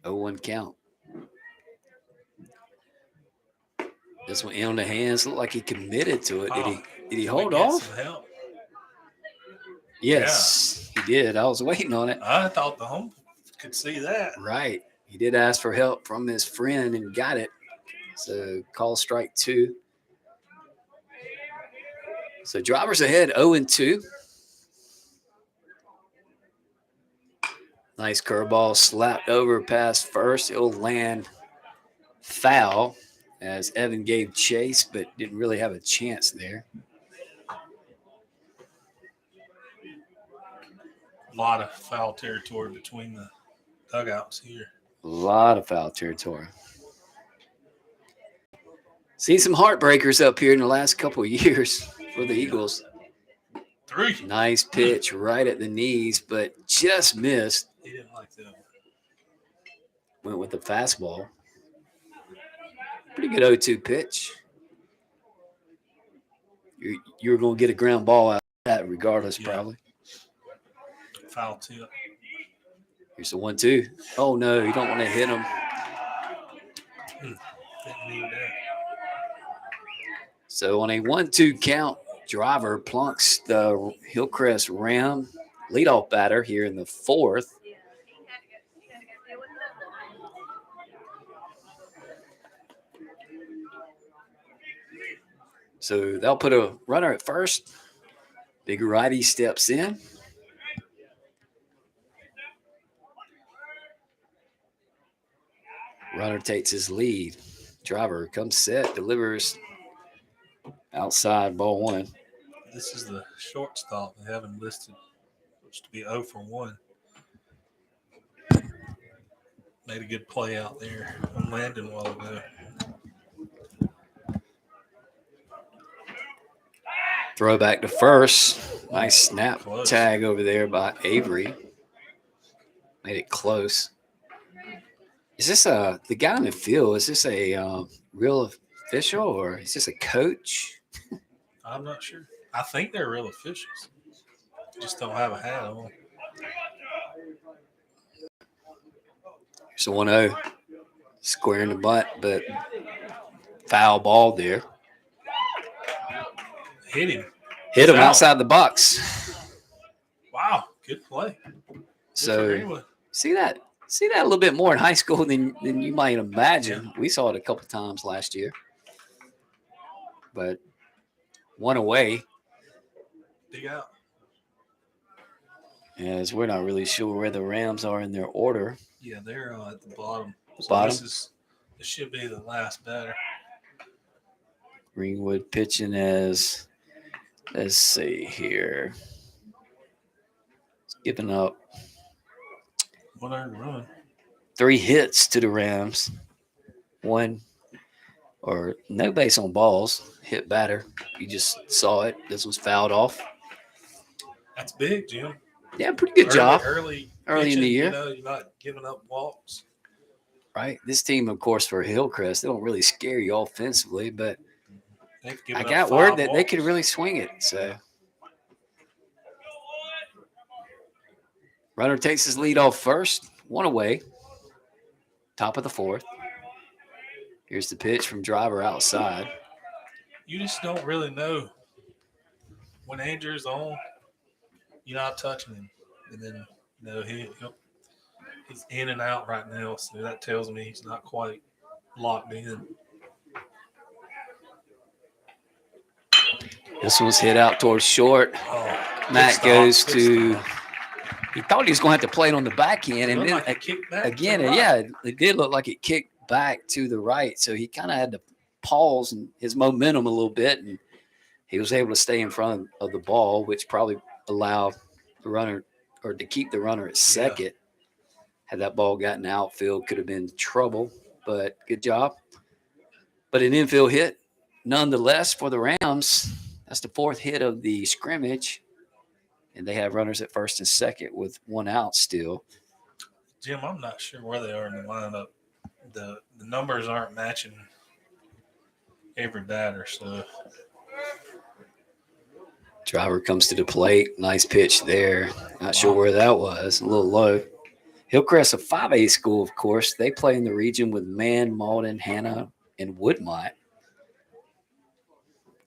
0-1 count. This one in on the hands. Looked like he committed to it. Did he hold off? Some help? Yes, he did. I was waiting on it. I thought the home could see that. Right. He did ask for help from his friend and got it. So call strike 2. So Driver's ahead 0-2. Nice curveball slapped over past first. It'll land foul as Evan gave chase, but didn't really have a chance there. A lot of foul territory between the dugouts here. A lot of foul territory. Seen some heartbreakers up here in the last couple of years for the Eagles. 3. Nice pitch right at the knees, but just missed. He didn't like that one. Went with the fastball. Pretty good 0-2 pitch. You were going to get a ground ball out of that regardless, probably. Foul tip. Here's the 1-2. Oh, no, you don't want to hit him. Didn't need that. So on a 1-2 count, Driver plunks the Hillcrest Ram leadoff batter here in the 4th. So they'll put a runner at first. Big righty steps in. Runner takes his lead. Driver comes set, delivers outside, ball 1. This is the shortstop. They have him listed. Looks to be 0 for 1. Made a good play out there on Landon a while ago. Throw back to first. Nice snap Close. tag over there by Avery. Made it close. Is this the guy in the field? Is this a real official or is this a coach? I'm not sure. I think they're real officials. Just don't have a hat on. Here's a 1-0. Square in the butt, but foul ball there. Hit him. Hit him Foul. outside the box. Wow. Good play. So Greenwood. see that a little bit more in high school than you might imagine. Yeah. We saw it a couple times last year, but one away. Dig out. As we're not really sure where the Rams are in their order. Yeah, they're at the bottom. Bottom. This should be the last batter. Greenwood pitching as, let's see here, giving up 1 earned run. 3 hits to the Rams. No base on balls. Hit batter. You just saw it. This was fouled off. That's big, Jim. Yeah, pretty good job. Early pitching, in the year. You're not giving up walks. Right. This team, of course, for Hillcrest, they don't really scare you offensively, but I got word that they could really swing it. So runner takes his lead off first, 1 away. Top of the 4th. Here's the pitch from Driver outside. You just don't really know when Andrew's on. You're not touching him, and then he's in and out right now. So that tells me he's not quite locked in. This one's hit out towards short. Matt goes to. He thought he was going to have to play it on the back end, and then again, it did look like it kicked back to the right. So he kind of had to pause and his momentum a little bit, and he was able to stay in front of the ball, which probably allowed the runner or to keep the runner at second. Yeah. Had that ball gotten outfield, could have been trouble, but good job. But an infield hit, nonetheless, for the Rams. That's the 4th hit of the scrimmage. And they have runners at first and second with 1 out still. Jim, I'm not sure where they are in the lineup. The numbers aren't matching every batter. So Driver comes to the plate. Nice pitch there. Not sure where that was. A little low. Hillcrest, a 5A school, of course. They play in the region with Mann, Malden, Hannah, and Woodmont.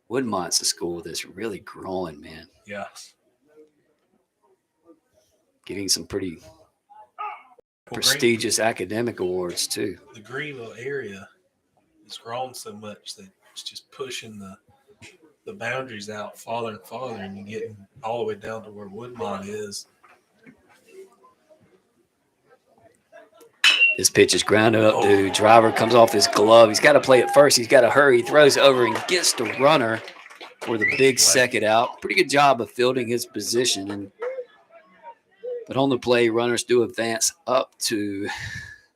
Woodmont's a school that's really growing, man. Yeah. Getting some pretty prestigious academic awards, too. The Greenville area has grown so much that it's just pushing the boundaries out farther and farther, and you're getting all the way down to where Woodmont is. This pitch is grounded up, dude. Driver comes off his glove. He's got to play it first. He's got to hurry. He throws over and gets the runner for the big second out. Pretty good job of fielding his position. But on the play, runners do advance up to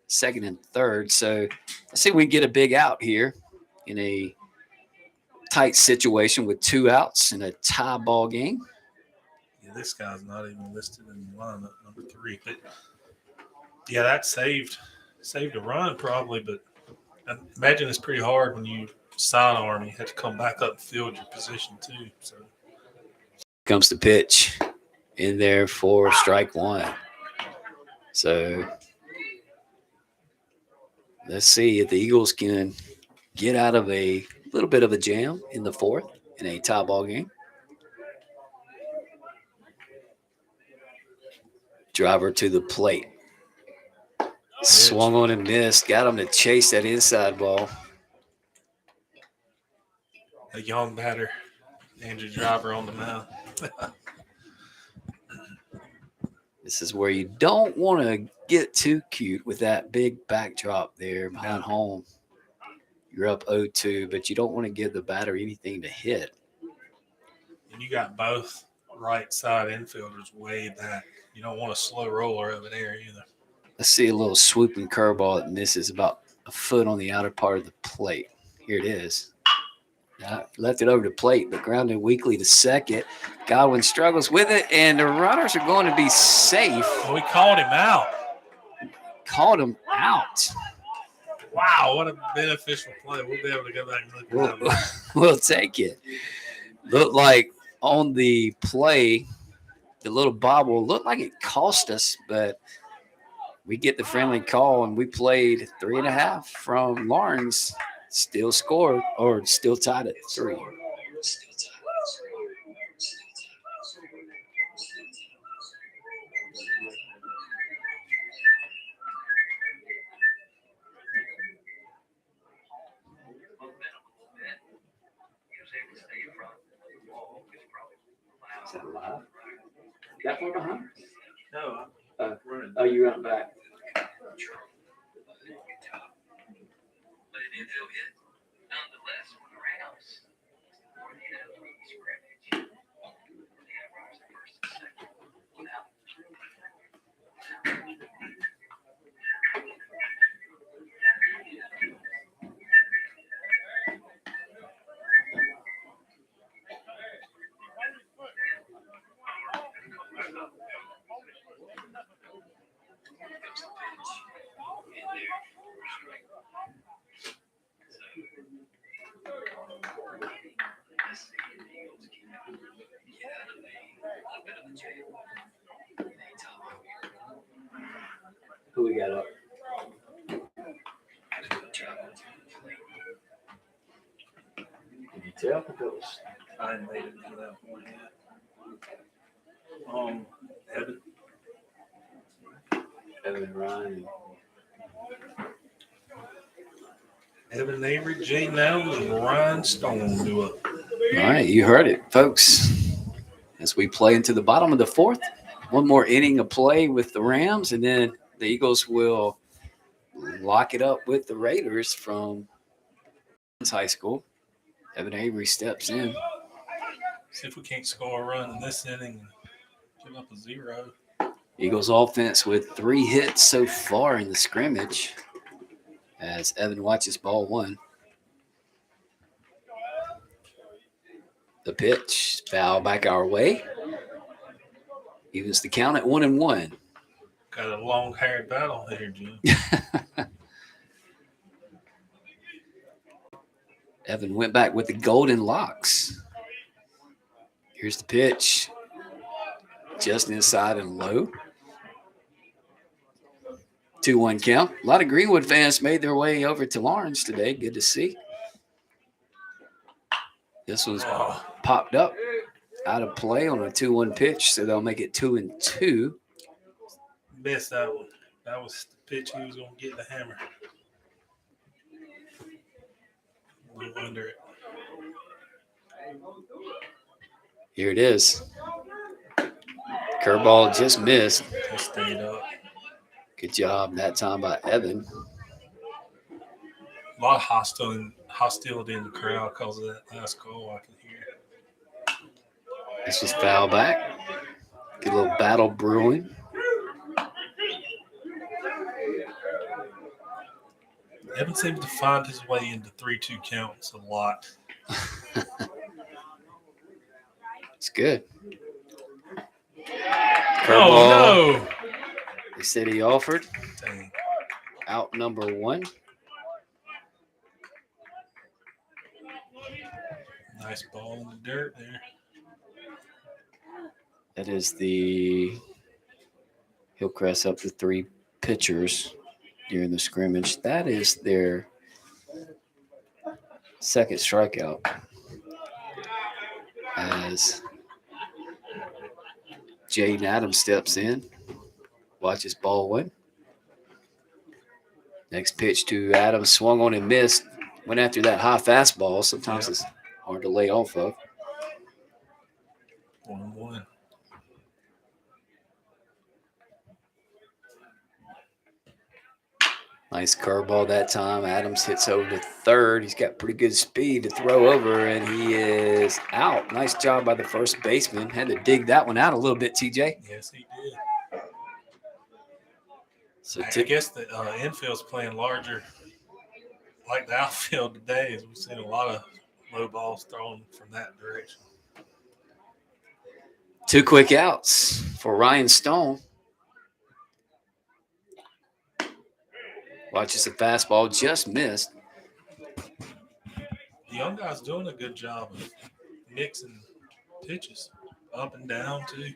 second and third. So let's see if we can get a big out here in a tight situation with 2 outs in a tie ball game. Yeah, this guy's not even listed in the lineup, number 3. But yeah, that saved a run probably, but I imagine it's pretty hard when you sidearm. You have to come back up and field your position too. So comes the pitch in there for strike 1. So let's see if the Eagles can get out of a little bit of a jam in the 4th in a tie ball game. Driver to the plate. Swung on and missed. Got him to chase that inside ball. A young batter, Andrew Driver on the mound. This is where you don't want to get too cute with that big backdrop there behind home. You're up 0-2, but you don't want to give the batter anything to hit. And you got both right side infielders way back. You don't want a slow roller over there either. Let's see a little swooping curveball that misses about a foot on the outer part of the plate. Here it is. Left it over the plate, but grounded weakly to second. Godwin struggles with it, and the runners are going to be safe. We called him out. Called him out. Wow, what a beneficial play. We'll be able to go back and look at that. We'll take it. Looked like on the play, the little bobble looked like it cost us, but we get the friendly call, and we played 3.5 from Lawrence. Still scored, or still tied at 3. That far behind? No, Uh, running. Oh, you run back. Who we got up? Can you tell if it was I ain't made it to that point yet. Evan, Evan and Ryan? Evan Avery, Jaden Allen, and Ryan Stone do it. All right, you heard it, folks. As we play into the bottom of the fourth, one more inning of play with the Rams, and then the Eagles will lock it up with the Raiders from high school. Evan Avery steps in. See if we can't score a run in this inning and give up a 0. Eagles offense with 3 hits so far in the scrimmage as Evan watches ball 1. The pitch, foul back our way. Evens the count at 1-1. Got a long-haired battle here, Jim. Evan went back with the golden locks. Here's the pitch. Just inside and low. 2-1 count. A lot of Greenwood fans made their way over to Lawrence today. Good to see. This one's popped up out of play on a 2-1 pitch, so they'll make it 2-2. Missed that one. That was the pitch he was going to get the hammer. Went under it. Here it is. Curveball just missed. Just stayed up. Good job that time by Evan. A lot of hostility in the crowd because of that last goal I can hear. This was foul back. Good little battle brewing. Evan seems to find his way into 3-2 counts a lot. It's good. Oh, Curveball. no. They said he offered. Dang. Out number 1. Nice ball in the dirt there. That is the Hillcrest up to 3 pitchers during the scrimmage. That is their second strikeout. As Jaden Adams steps in, watches ball 1. Next pitch to Adams, swung on and missed. Went after that high fastball. Sometimes it's hard to lay off of. 1-1. Nice curveball that time. Adams hits over to third. He's got pretty good speed to throw over, and he is out. Nice job by the first baseman. Had to dig that one out a little bit, TJ. Yes, he did. So I guess the infield's playing larger, like the outfield today. We've seen a lot of low balls thrown from that direction. 2 quick outs for Ryan Stone. Watches the fastball, just missed. The young guy's doing a good job of mixing pitches up and down, too.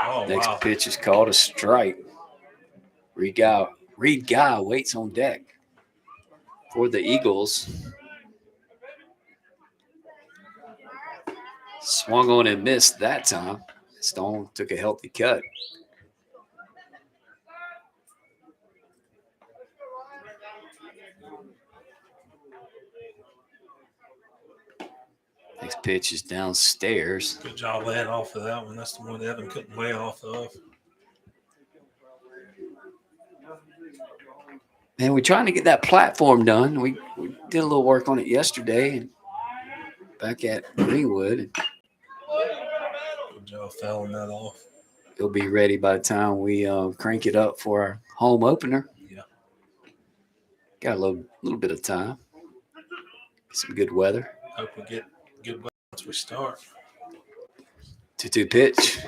Oh, Next wow. pitch is called a strike. Reed Guy waits on deck for the Eagles. Swung on and missed that time. Stone took a healthy cut. Next pitch is downstairs. Good job laying off of that one. That's the one Evan couldn't lay off of. And we're trying to get that platform done. We did a little work on it yesterday back at Greenwood. Good job fouling that off. It'll be ready by the time we crank it up for our home opener. Yeah. Got a little bit of time. Some good weather. Hope we get good weather once we start. 2-2 pitch.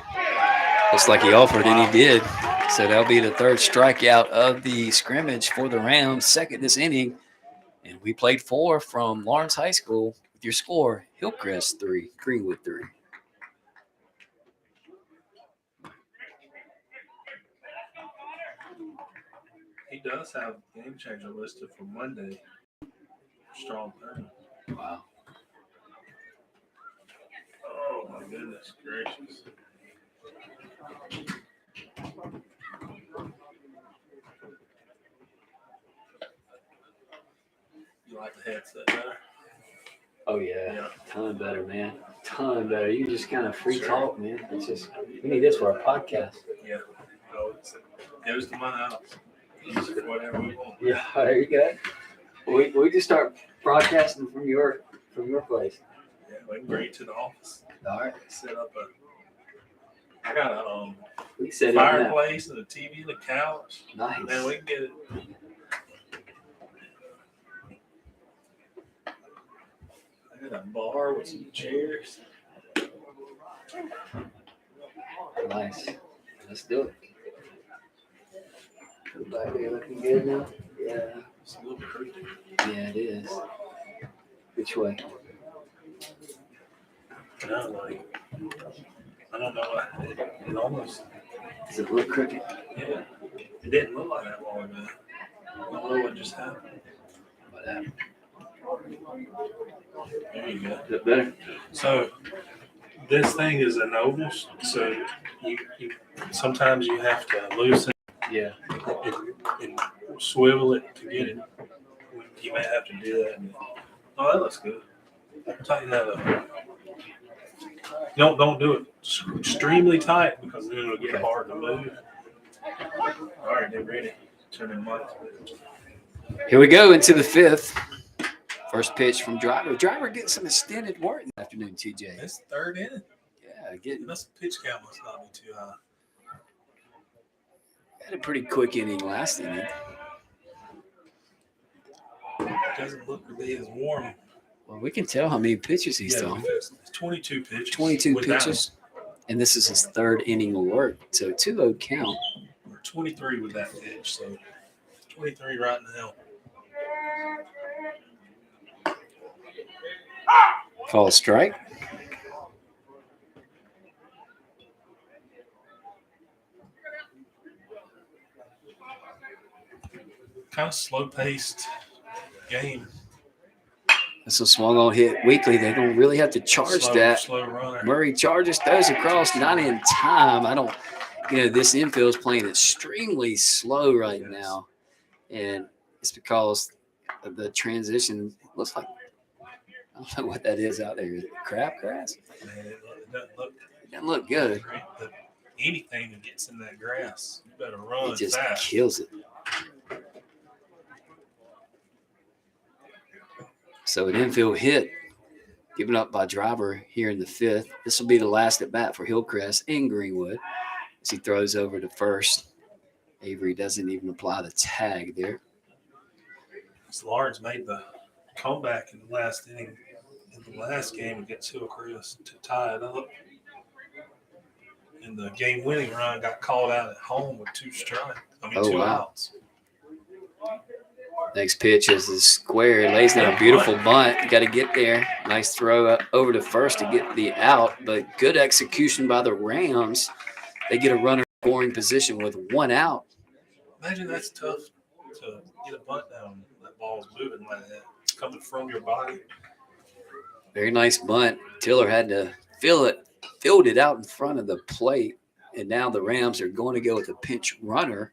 Looks like he offered and he did. So that'll be the third strikeout of the scrimmage for the Rams, second this inning. And we played 4 from Lawrence High School with your score, Hillcrest 3, Greenwood 3. He does have game changer listed for Monday. Strong thing. Wow. Oh my goodness gracious. You like the headset better? Oh, yeah. Ton better, man. Ton better. You just kind of free Sure. talk, man. It's just, we need this for our podcast. Yeah. Oh, it goes to my house. Use it for whatever we want. Yeah, there you go. We just start broadcasting from your place. Yeah, we can bring it to the office. All right. Set up I got a We set it up now. fireplace and a TV and a couch. Nice. Man, we can get it. I got a bar with some chairs. Nice. Let's do it. Everybody looking good now? Yeah. It's a little creepy. Yeah, it is. Which way? No, like, I don't know. It almost, Is it a little crooked? yeah. It didn't look like that long ago. I don't know what just happened. What happened? There you go. Is it better? So this thing is an oval, so you sometimes you have to loosen Yeah. and swivel it to get it. You may have to do that. Oh, that looks good. Tighten that up. Don't do it extremely tight because then it'll get Okay. hard to move. All right, they're ready. Turn in lights. Here we go into the 5th. First pitch from Driver. Driver getting some extended work this afternoon, TJ. It's third inning. Yeah, getting This pitch count must not be too high. had a pretty quick inning last inning. It doesn't look to be as warm. Well, we can tell how many pitches he's thrown. It's 22 pitches. 22 with that pitches. And this is his third inning of work. So 2-0 count. one. Or 23 with that pitch. So 23 right now. Call a strike. Kind of slow-paced game. That's a swung on hit weekly. They don't really have to charge that. Slow runner. Murray charges, throws across, not in time. This infield is playing extremely slow right now. And it's because of the transition. It looks like, I don't know what that is out there. Is it crabgrass? Man, it Doesn't look good. great, but anything that gets in that grass, you better run It just fast. kills it. So an infield hit given up by Driver here in the 5th. This will be the last at bat for Hillcrest in Greenwood as he throws over to first. Avery doesn't even apply the tag there. Lawrence made the comeback in the last inning in the last game against Hillcrest to tie it up. And the game-winning run got called out at home with two Oh, wow. outs. Next pitch is the square. Lays down a beautiful bunt. Got to get there. Nice throw up over to first to get the out, but good execution by the Rams. They get a runner in scoring position with 1 out. Imagine that's tough to get a bunt down. That ball's moving like that. It's coming from your body. Very nice bunt. Tiller had to field it out in front of the plate, and now the Rams are going to go with a pinch runner,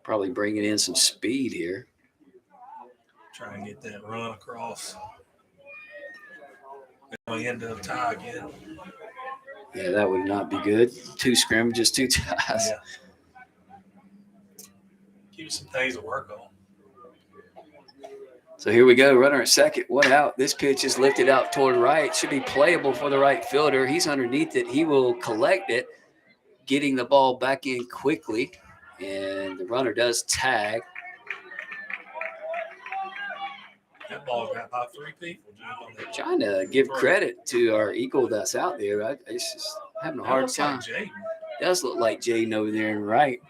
probably bringing in some speed here. Try and get that run across. We end up tie again. Yeah, that would not be good. 2 scrimmages, 2 ties. Yeah. Give you some things to work on. So here we go. Runner at second. 1 out. This pitch is lifted out toward right. Should be playable for the right fielder. He's underneath it. He will collect it, getting the ball back in quickly. And the runner does tag. That ball got about 3 people. Trying to give credit to our eagle that's out there. It's just having a hard time. Like Jaden. Does look like Jaden over there and right.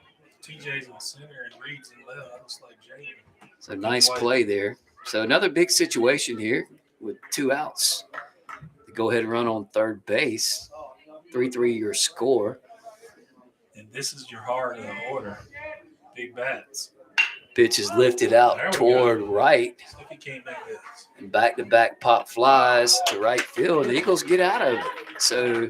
TJ's in center and Reed's in left. Looks like Jaden. So nice play there. So another big situation here with 2 outs. Go ahead and run on third base. 3-3 your score. And this is your heart of the order. Big bats. Pitch is lifted out toward right. Look, he came back with us. And back-to-back pop flies to right field. The Eagles get out of it. So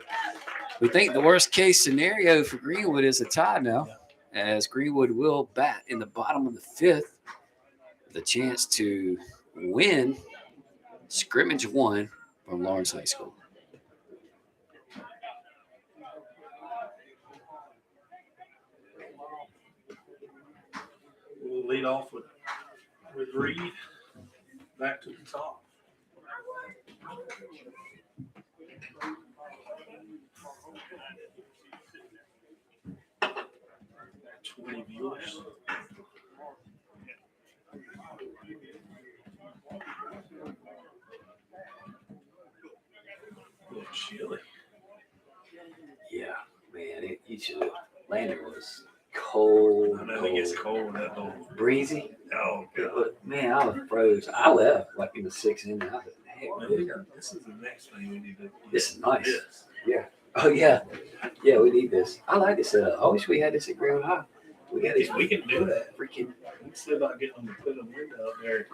we think the worst-case scenario for Greenwood is a tie now, as Greenwood will bat in the bottom of the 5th. The chance to win scrimmage 1 from Lawrence High School. We'll lead off with Reed. Back to the top. Viewers. A little chilly. Yeah, man. Lander was cold. I know it gets cold in that little breezy. Oh, God. But, man, I was froze. I left like in the 6th inning. I was like, hey, this is the next thing we need to. This is nice. Yeah. Oh, yeah. Yeah, we need this. I like this setup. I wish we had this at Greenwood High. We can do that. Freaking. We can see about getting them to put a window up there.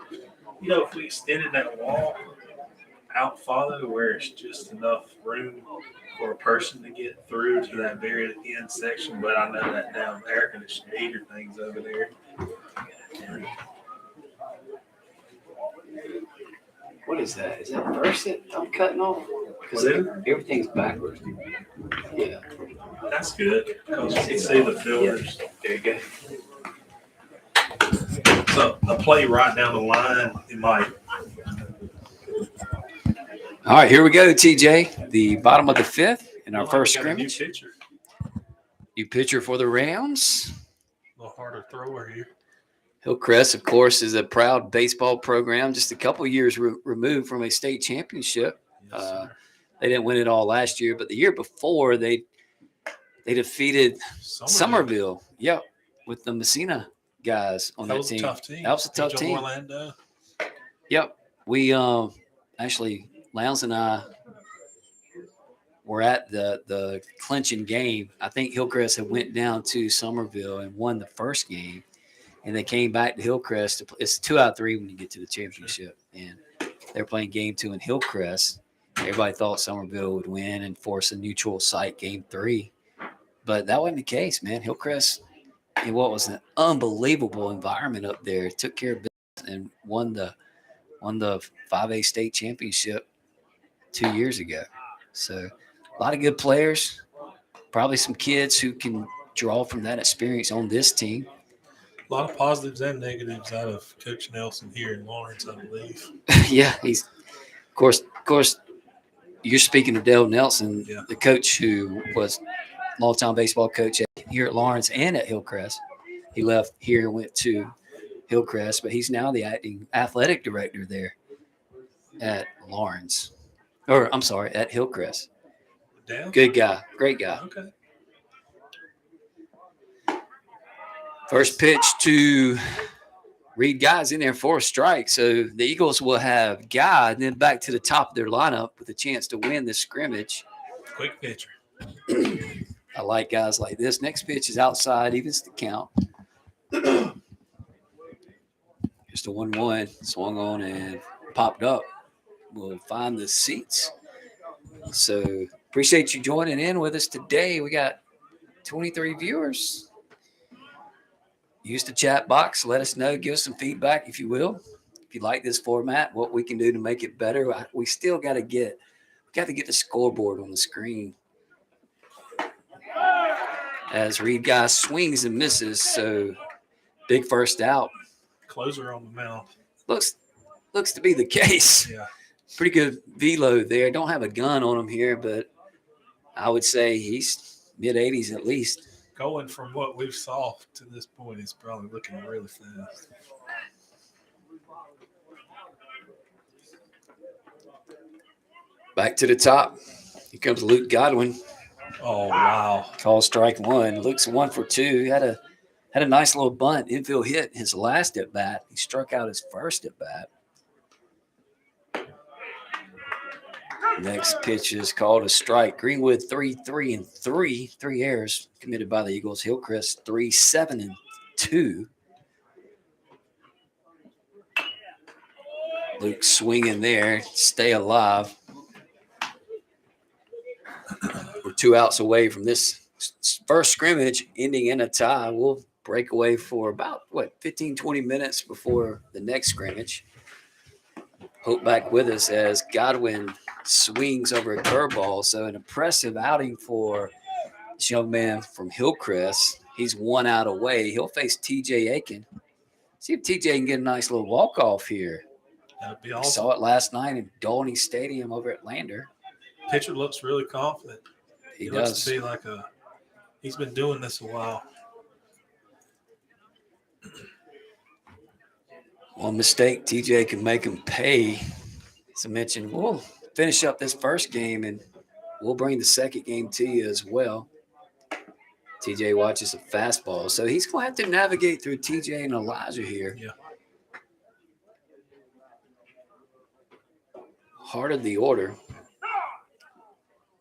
You know, if we extended that wall out farther to where it's just enough room for a person to get through to that very end section, but I know that down there can shader things over there. What is that? Is that first that I'm cutting off? Because everything's backwards. Yeah. That's good because you can see the fielders. There you go. So a play right down the line, it might. All right, here we go, TJ. The bottom of the 5th in our first scrimmage. New pitcher for the Rams. A little harder thrower here. Hillcrest, of course, is a proud baseball program, just a couple years removed from a state championship. Yes, they didn't win it all last year, but the year before they defeated Somerville. Yep, with the Messina guys on that team. That was a tough team. That was a tough team. Orlando. Yep. We actually, Lowndes and I were at the clinching game. I think Hillcrest had went down to Somerville and won the first game, and they came back to Hillcrest. It's 2 out of 3 when you get to the championship, and they're playing game 2 in Hillcrest. Everybody thought Somerville would win and force a neutral site game 3, but that wasn't the case, man. Hillcrest, in what was an unbelievable environment up there, took care of business and won the 5A state championship 2 years ago. So a lot of good players, probably some kids who can draw from that experience on this team. A lot of positives and negatives out of Coach Nelson here in Lawrence, I believe. Yeah, he's of course. You're speaking of Dale Nelson, the coach who was longtime baseball coach here at Lawrence and at Hillcrest. He left here and went to Hillcrest, but he's now the acting athletic director there at Lawrence. Or, I'm sorry, at Hillcrest. Dale? Good guy. Great guy. Okay. First pitch to Reed Guy's in there for a strike. So the Eagles will have Guy and then back to the top of their lineup with a chance to win this scrimmage. Quick pitcher. I like guys like this. Next pitch is outside, evens the count. Just a 1-1, swung on and popped up. We'll find the seats. So appreciate you joining in with us today. We got 23 viewers. Use the chat box. Let us know. Give us some feedback, if you will. If you like this format, what we can do to make it better. We still got to get Got to get the scoreboard on the screen. As Reed guy swings and misses, so big first out. Closer on the mound. Looks to be the case. Yeah. Pretty good velo there. Don't have a gun on him here, but I would say he's mid-80s at least. Going from what we've saw to this point, he's probably looking really fast. Back to the top. Here comes Luke Godwin. Oh, wow. Call strike one. Luke's 1 for 2. He had a nice little bunt, infield hit his last at bat. He struck out his first at bat. Next pitch is called a strike. Greenwood 3-3 3. 3 errors committed by the Eagles. Hillcrest 3-7 2. Luke swinging there. Stay alive. We're 2 outs away from this first scrimmage ending in a tie. We'll break away for about, 15, 20 minutes before the next scrimmage. Hope back with us as Godwin swings over a curveball. So an impressive outing for this young man from Hillcrest. He's 1 out away. He'll face TJ Aiken. See if TJ can get a nice little walk-off here. That'd be We awesome. saw it last night in Dolney Stadium over at Lander. Pitcher looks really confident. He looks does. to be like he's been doing this a while. One mistake, TJ can make him pay. As I mentioned, we'll finish up this first game and we'll bring the second game to you as well. TJ watches a fastball. So he's going to have to navigate through TJ and Elijah here. Yeah. Heart of the order.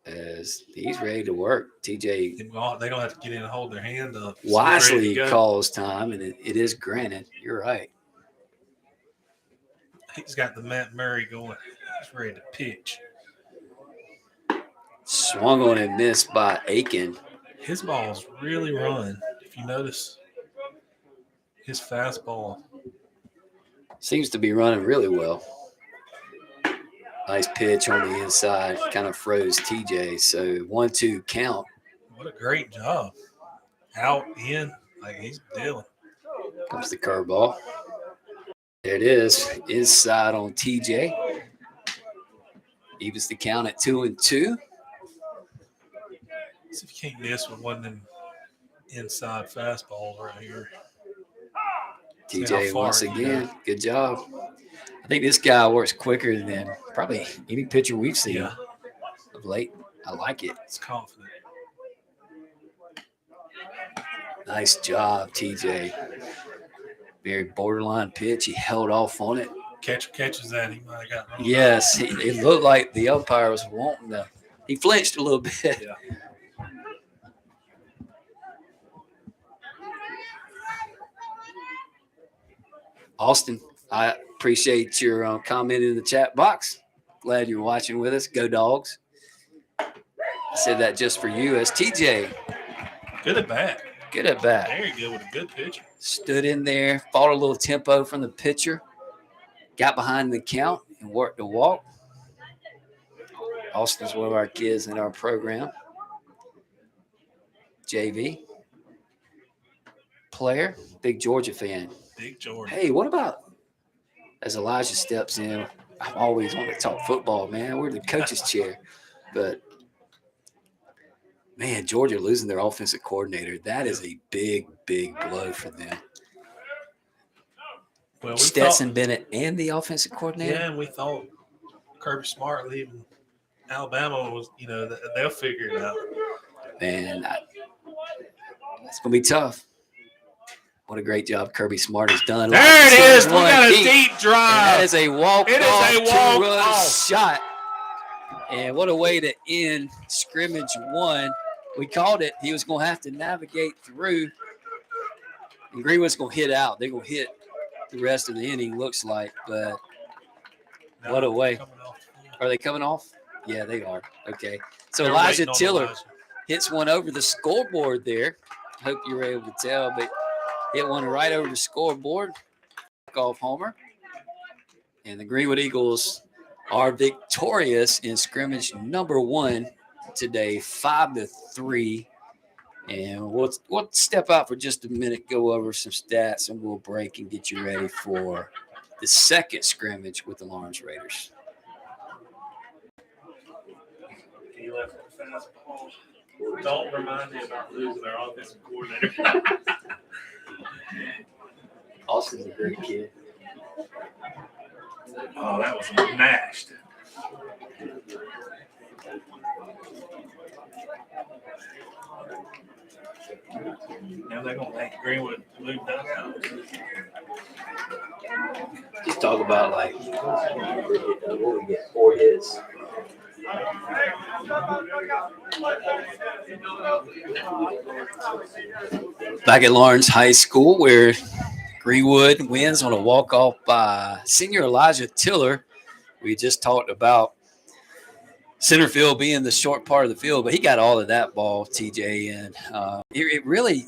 As he's ready to work. TJ They're going to have to get in and hold their hand up. So they're ready wisely to go. calls time, and it is granted. You're right. He's got the Matt Murray going. He's ready to pitch. Swung on and missed by Aiken. His ball's really run. If you notice his fastball. Seems to be running really well. Nice pitch on the inside. Kind of froze TJ. So 1-2 count. What a great job. Out, in, like he's dealing. Comes the curveball. There it is. Inside on TJ. Evens the count at 2-2. See if you can't miss with one of them inside fastballs right here. See how TJ far once he again. Good job. I think this guy works quicker than probably any pitcher we've seen Yeah. of late. I like it. It's confident. Nice job, TJ. Very borderline pitch. He held off on it. Catcher catches that. He might have got run. Yes, it looked like the umpire was wanting to. He flinched a little bit. Yeah. Austin, I appreciate your comment in the chat box. Glad you're watching with us. Go Dogs. I said that just for you as TJ. Good at bat. Good at bat. Very good with a good pitcher. Stood in there, fought a little tempo from the pitcher, got behind the count, and worked the walk. Austin's one of our kids in our program. JV player, big Georgia fan. Big Jordan. Hey, what about as Elijah steps in? I always want to talk football, man. We're the coach's chair. But, man, Georgia losing their offensive coordinator, that is a big, big blow for them. Well, we Stetson Bennett and the offensive coordinator? Yeah, and we thought Kirby Smart leaving Alabama was, they'll figure it out. Man, it's going to be tough. What a great job Kirby Smart has done. There it is. We got a deep. deep And drive. that is a walk-off, It is a walk-off. two-run shot. And what a way to end scrimmage one. We called it. He was going to have to navigate through. And Greenwood's going to hit out. They're going to hit the rest of the inning, looks like. But No, what a way. coming off. Are they coming off? Yeah, they are. Okay. So They're Elijah waiting on Tiller Elijah. hits one over the scoreboard there. Hope you were able to tell, but hit one right over the scoreboard. Off homer. And the Greenwood Eagles are victorious in scrimmage number 1 today, 5-3. And we'll step out for just a minute, go over some stats, and we'll break and get you ready for the second scrimmage with the Lawrence Raiders. He left the fastball. Don't remind me about losing our offensive coordinator. Austin's a great kid. Oh, that was mashed. Now they're going to make Greenwood move dugout. Just talk about like what we get 4 hits. Back at Lawrence High School, where Greenwood wins on a walk-off by senior Elijah Tiller. We just talked about center field being the short part of the field, but he got all of that ball, TJ. And it really,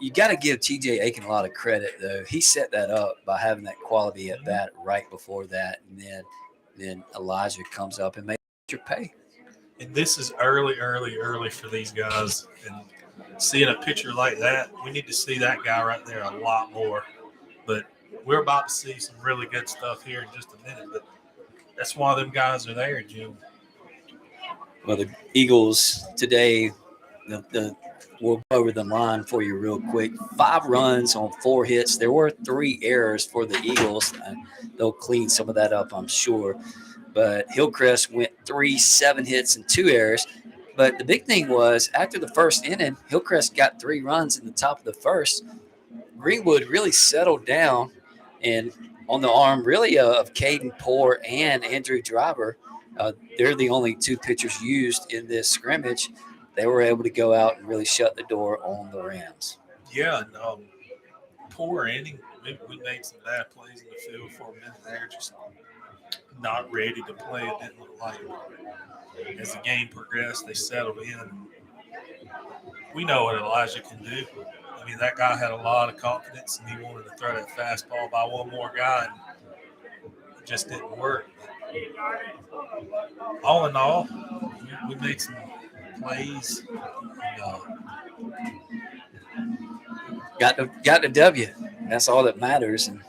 you got to give TJ Aiken a lot of credit, though. He set that up by having that quality at bat right before that. And then Elijah comes up and makes your pay. And this is early for these guys. And seeing a pitcher like that, we need to see that guy right there a lot more. But we're about to see some really good stuff here in just a minute. But that's why them guys are there, Jim. Well, the Eagles today, we'll go over the line for you real quick. 5 runs on 4 hits. There were 3 errors for the Eagles. They'll clean some of that up, I'm sure. But Hillcrest went 3, 7 hits and 2 errors. But the big thing was after the first inning, Hillcrest got 3 runs in the top of the first. Greenwood really settled down, and on the arm really of Caden Poore and Andrew Driver, they're the only 2 pitchers used in this scrimmage. They were able to go out and really shut the door on the Rams. Yeah, and poor inning. We made some bad plays in the field for a minute there, just not ready to play. It didn't look like it. As the game progressed, they settled in. We know what Elijah can do. I mean, that guy had a lot of confidence, and he wanted to throw that fastball by one more guy, and it just didn't work. All in all, we made some plays. Got the W. That's all that matters. And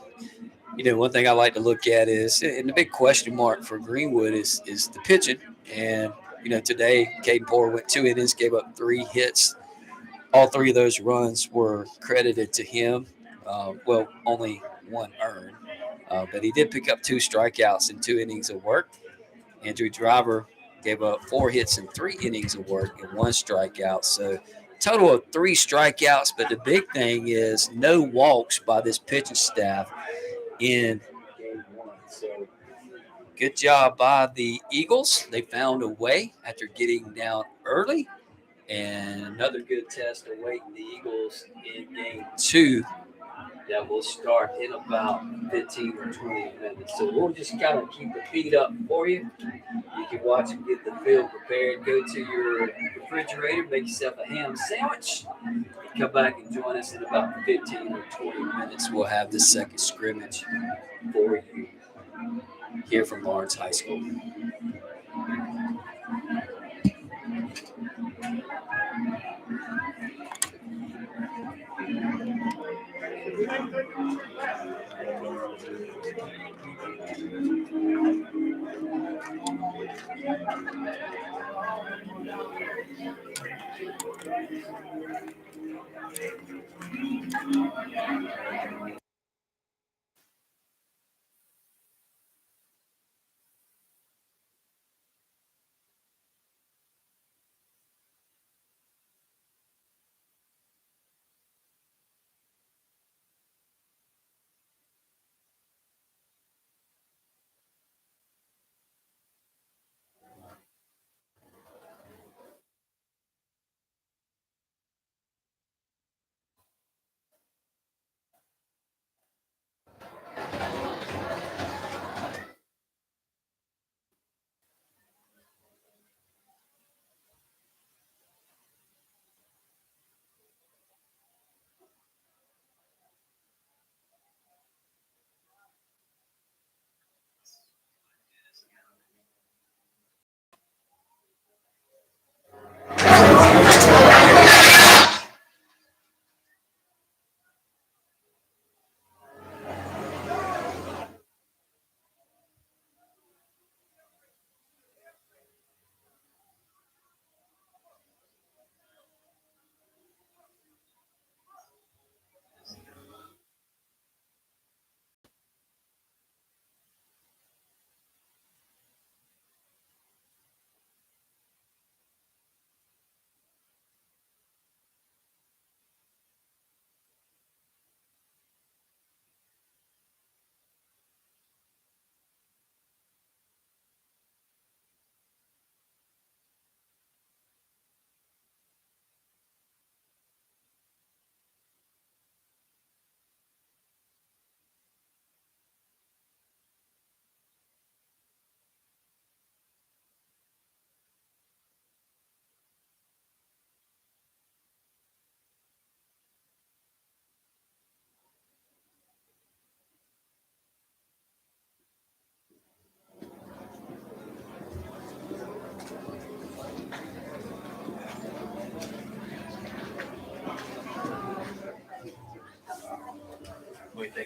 one thing I like to look at is, and the big question mark for Greenwood is the pitching. And today Caden Poore went 2 innings, gave up 3 hits. All 3 of those runs were credited to him. Well, only 1 earned, but he did pick up 2 strikeouts in 2 innings of work. Andrew Driver gave up 4 hits in 3 innings of work and 1 strikeout. So total of 3 strikeouts. But the big thing is no walks by this pitching staff in game 1. So good job by the Eagles. They found a way after getting down early. And another good test awaiting the Eagles in game 2 that will start in about 15 or 20 minutes. So we'll just kind of keep the feed up for you. You can watch and get the field prepared. Go to your refrigerator, make yourself a ham sandwich, and come back and join us in about 15 or 20 minutes. We'll have the second scrimmage for you here from Lawrence High School.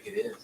it is.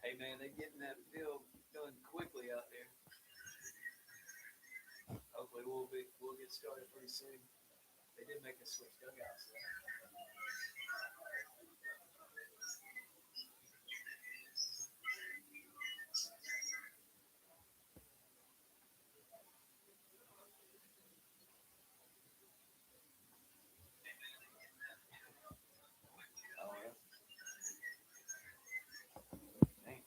Hey man, they're getting that field done quickly out there. Hopefully we'll get started pretty soon. They did make us switch dugouts though. Oh yeah. Dang.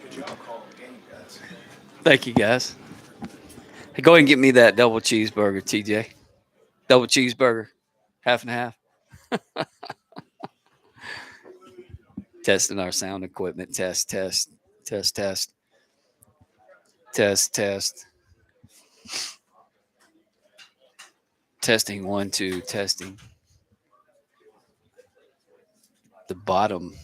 Good job calling the game, guys. Thank you, guys. Hey, go ahead and get me that double cheeseburger, TJ. Double cheeseburger, half and half. Testing our sound equipment. Test, test, test, test, test, test. Testing 1, 2, testing. The bottom.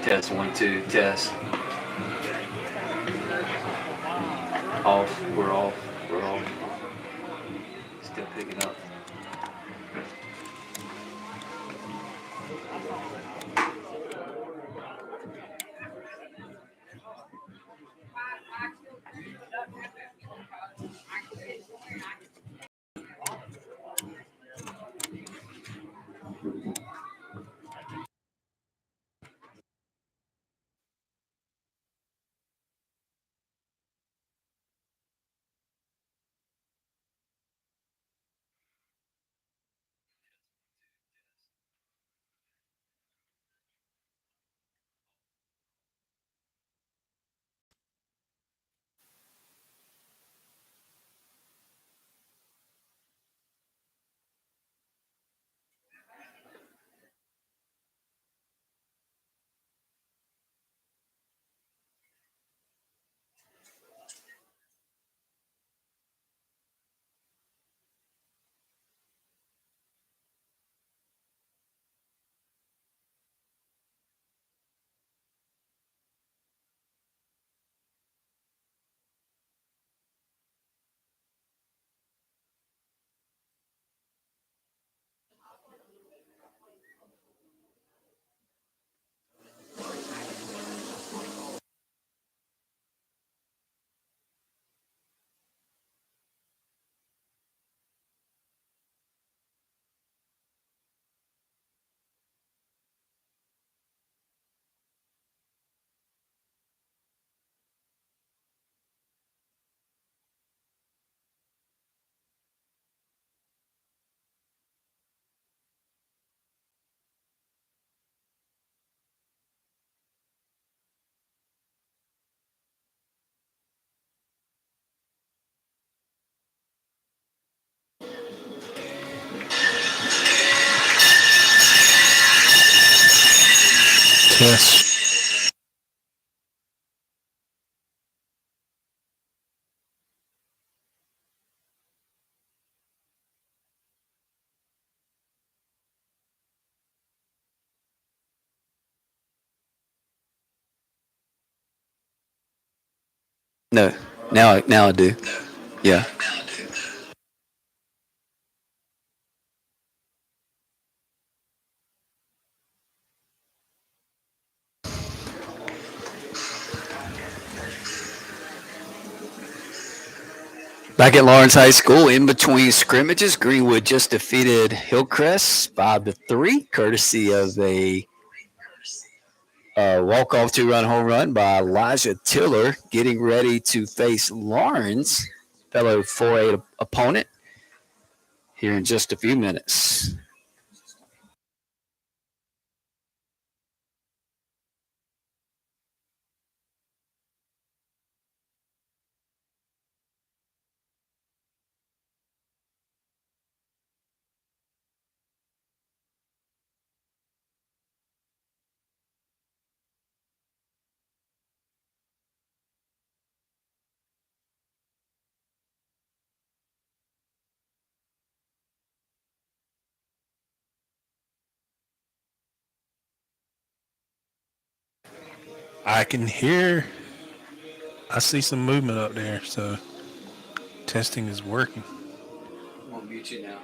Test 1, 2, test. Off. We're off. We're off. Still picking up. Test. No. Now I do. Yeah. Back at Lawrence High School, in between scrimmages, Greenwood just defeated Hillcrest 5-3, courtesy of a walk-off two-run home run by Elijah Tiller, getting ready to face Lawrence, fellow 4A opponent, here in just a few minutes. I can hear. I see some movement up there, so testing is working. I'm going to mute you now.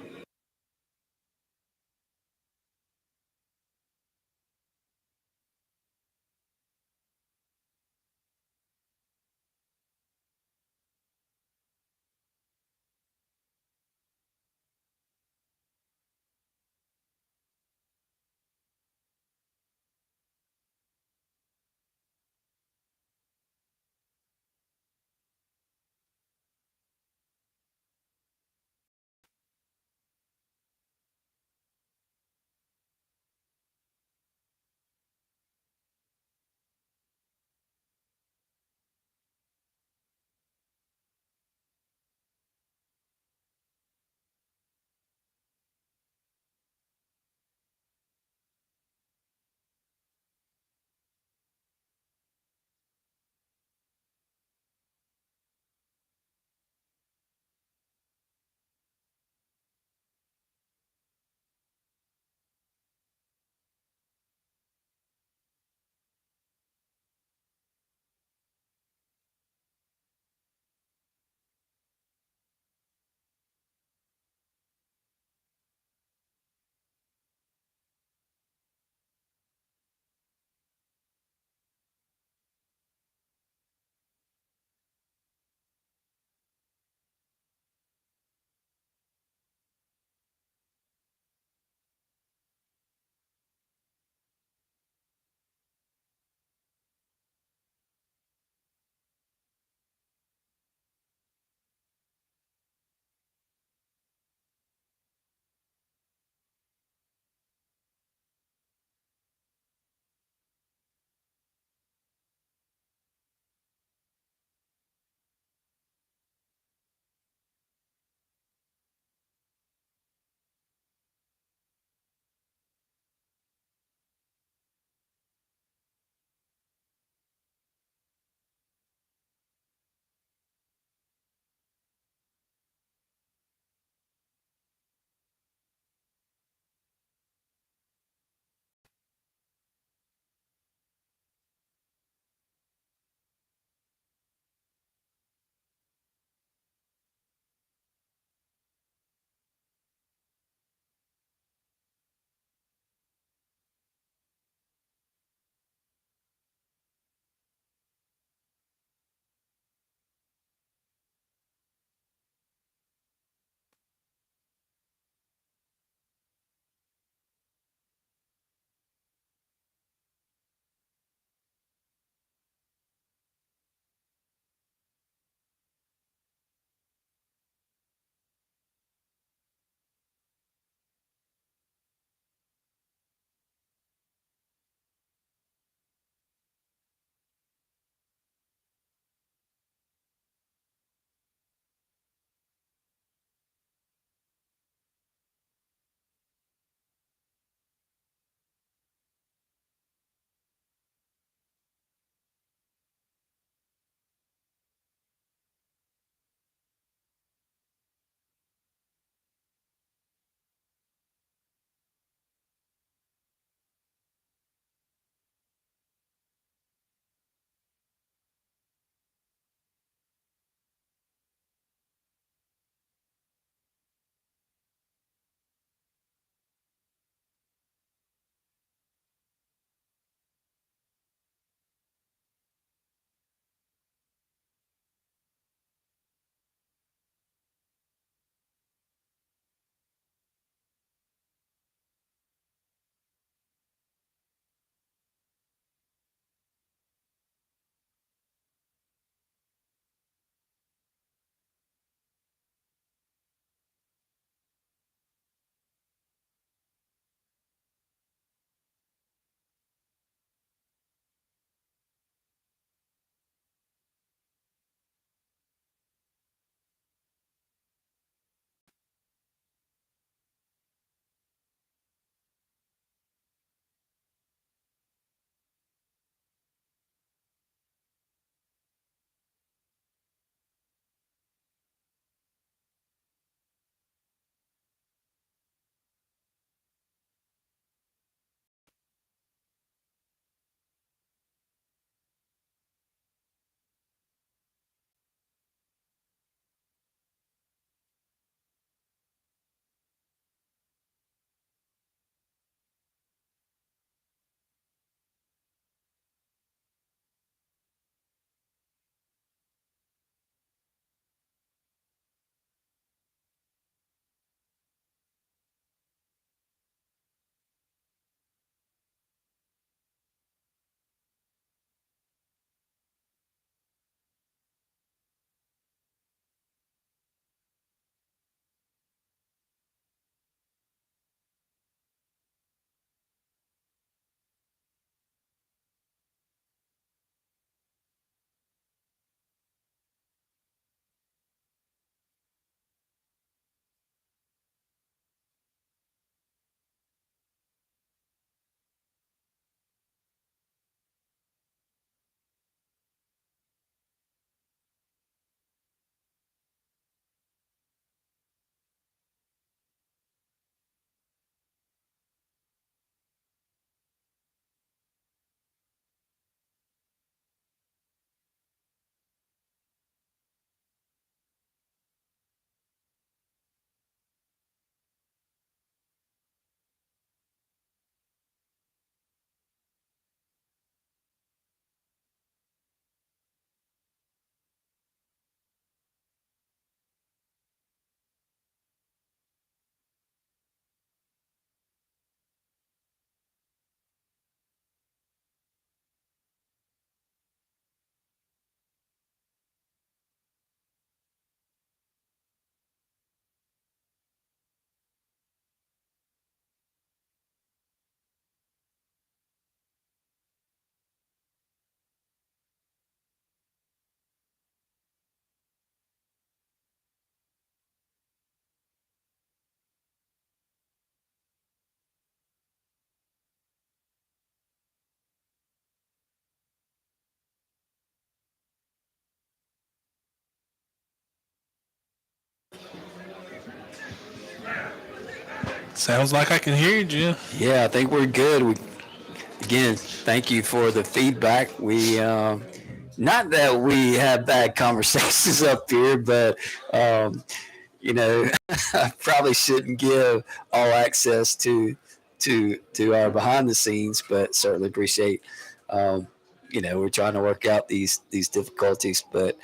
Sounds like I can hear you, Jim. Yeah, I think we're good. Again, thank you for the feedback. We not that we have bad conversations up here, but I probably shouldn't give all access to our behind the scenes, but certainly appreciate. We're trying to work out these difficulties, but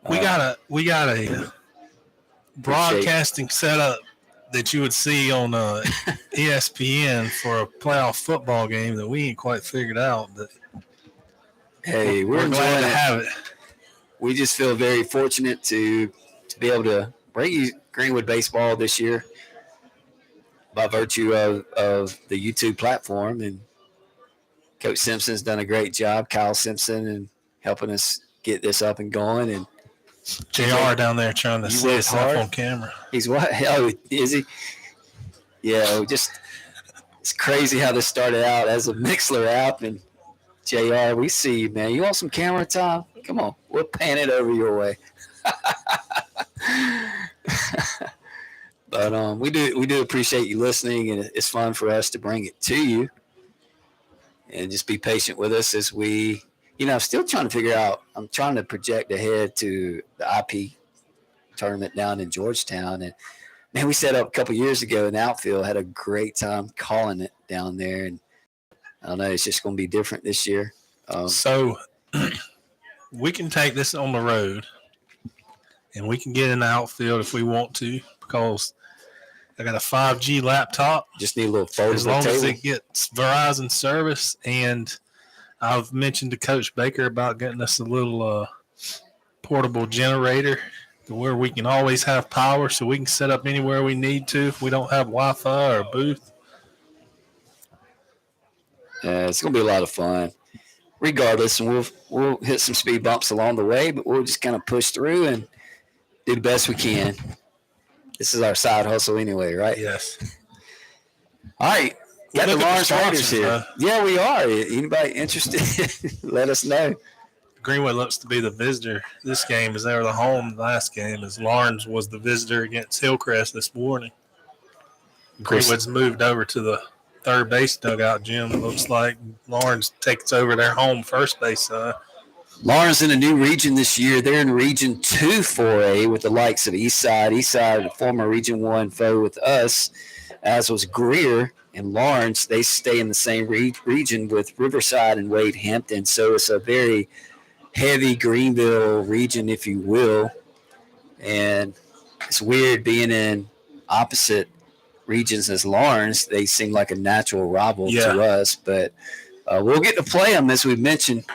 We got a broadcasting setup that you would see on ESPN for a playoff football game that we ain't quite figured out. But hey, we're glad to have it. We just feel very fortunate to be able to bring you Greenwood baseball this year by virtue of the YouTube platform. And Coach Simpson's done a great job, Kyle Simpson, and helping us get this up and going. And JR down there trying to see himself on camera. He's what? Oh, is he? Yeah, it's crazy how this started out as a Mixler app. And JR, we see you, man. You want some camera time? Come on, we'll pan it over your way. But we do appreciate you listening, and it's fun for us to bring it to you. And just be patient with us as we. I'm still trying to figure out. I'm trying to project ahead to the IP tournament down in Georgetown, and man, we set up a couple years ago in the outfield. Had a great time calling it down there, and I don't know. It's just going to be different this year. So we can take this on the road, and we can get in the outfield if we want to, because I got a 5G laptop. Just need a little foldable as long table. as it gets Verizon service, and I've mentioned to Coach Baker about getting us a little portable generator where we can always have power so we can set up anywhere we need to if we don't have Wi-Fi or a booth. Yeah, it's going to be a lot of fun. Regardless, and we'll hit some speed bumps along the way, but we'll just kind of push through and do the best we can. This is our side hustle anyway, right? Yes. All right. Got the Lawrence Raiders here. Huh? Yeah, we are. Anybody interested? Let us know. Greenwood looks to be the visitor this game, as they were the home last game, as Lawrence was the visitor against Hillcrest this morning. Greenwood's moved over to the third base dugout, Jim. It looks like Lawrence takes over their home first base side. Lawrence in a new region this year. They're in Region 2 4A with the likes of Eastside. Eastside, a former Region 1 foe with us, as was Greer. And Lawrence, they stay in the same region with Riverside and Wade Hampton. So it's a very heavy Greenville region, if you will. And it's weird being in opposite regions as Lawrence. They seem like a natural rival to us. But we'll get to play them, as we mentioned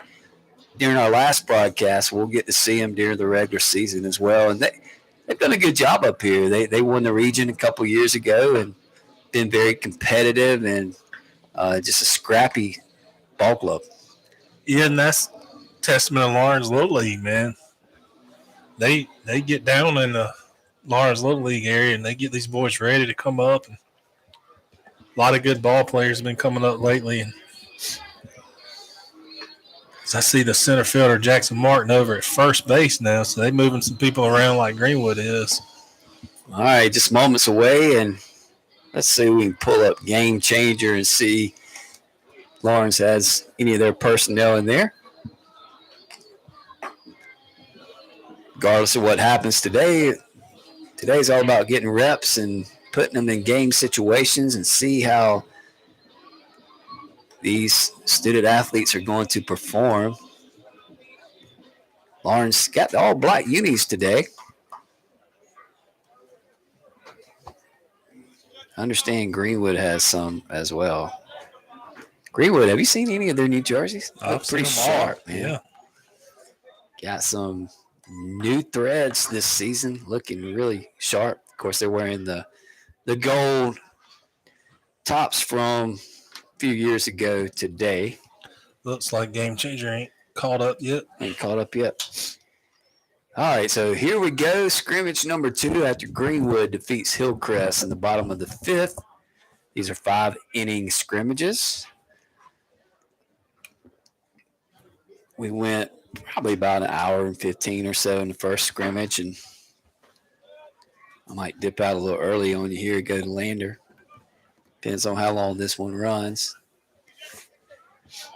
during our last broadcast. We'll get to see them during the regular season as well. And they've done a good job up here. They won the region a couple years ago and been very competitive and just a scrappy ball club. Yeah, and that's testament of Lawrence Little League, man. They get down in the Lawrence Little League area, and they get these boys ready to come up. And a lot of good ball players have been coming up lately. And as I see the center fielder, Jackson Martin, over at first base now, so they're moving some people around like Greenwood is. All right, just moments away, and let's see if we can pull up Game Changer and see if Lawrence has any of their personnel in there. Regardless of what happens today's all about getting reps and putting them in game situations and see how these student athletes are going to perform. Lawrence got the all-black unis today. I understand Greenwood has some as well. Greenwood, have you seen any of their new jerseys? I've pretty seen them all. sharp, man. Yeah. Got some new threads this season, looking really sharp. Of course, they're wearing the gold tops from a few years ago today. Looks like Game Changer ain't caught up yet. All right, so here we go. Scrimmage number 2 after Greenwood defeats Hillcrest in the bottom of the 5th. These are 5-inning scrimmages. We went probably about an hour and 15 or so in the first scrimmage, and I might dip out a little early on you here, go to Lander. Depends on how long this one runs.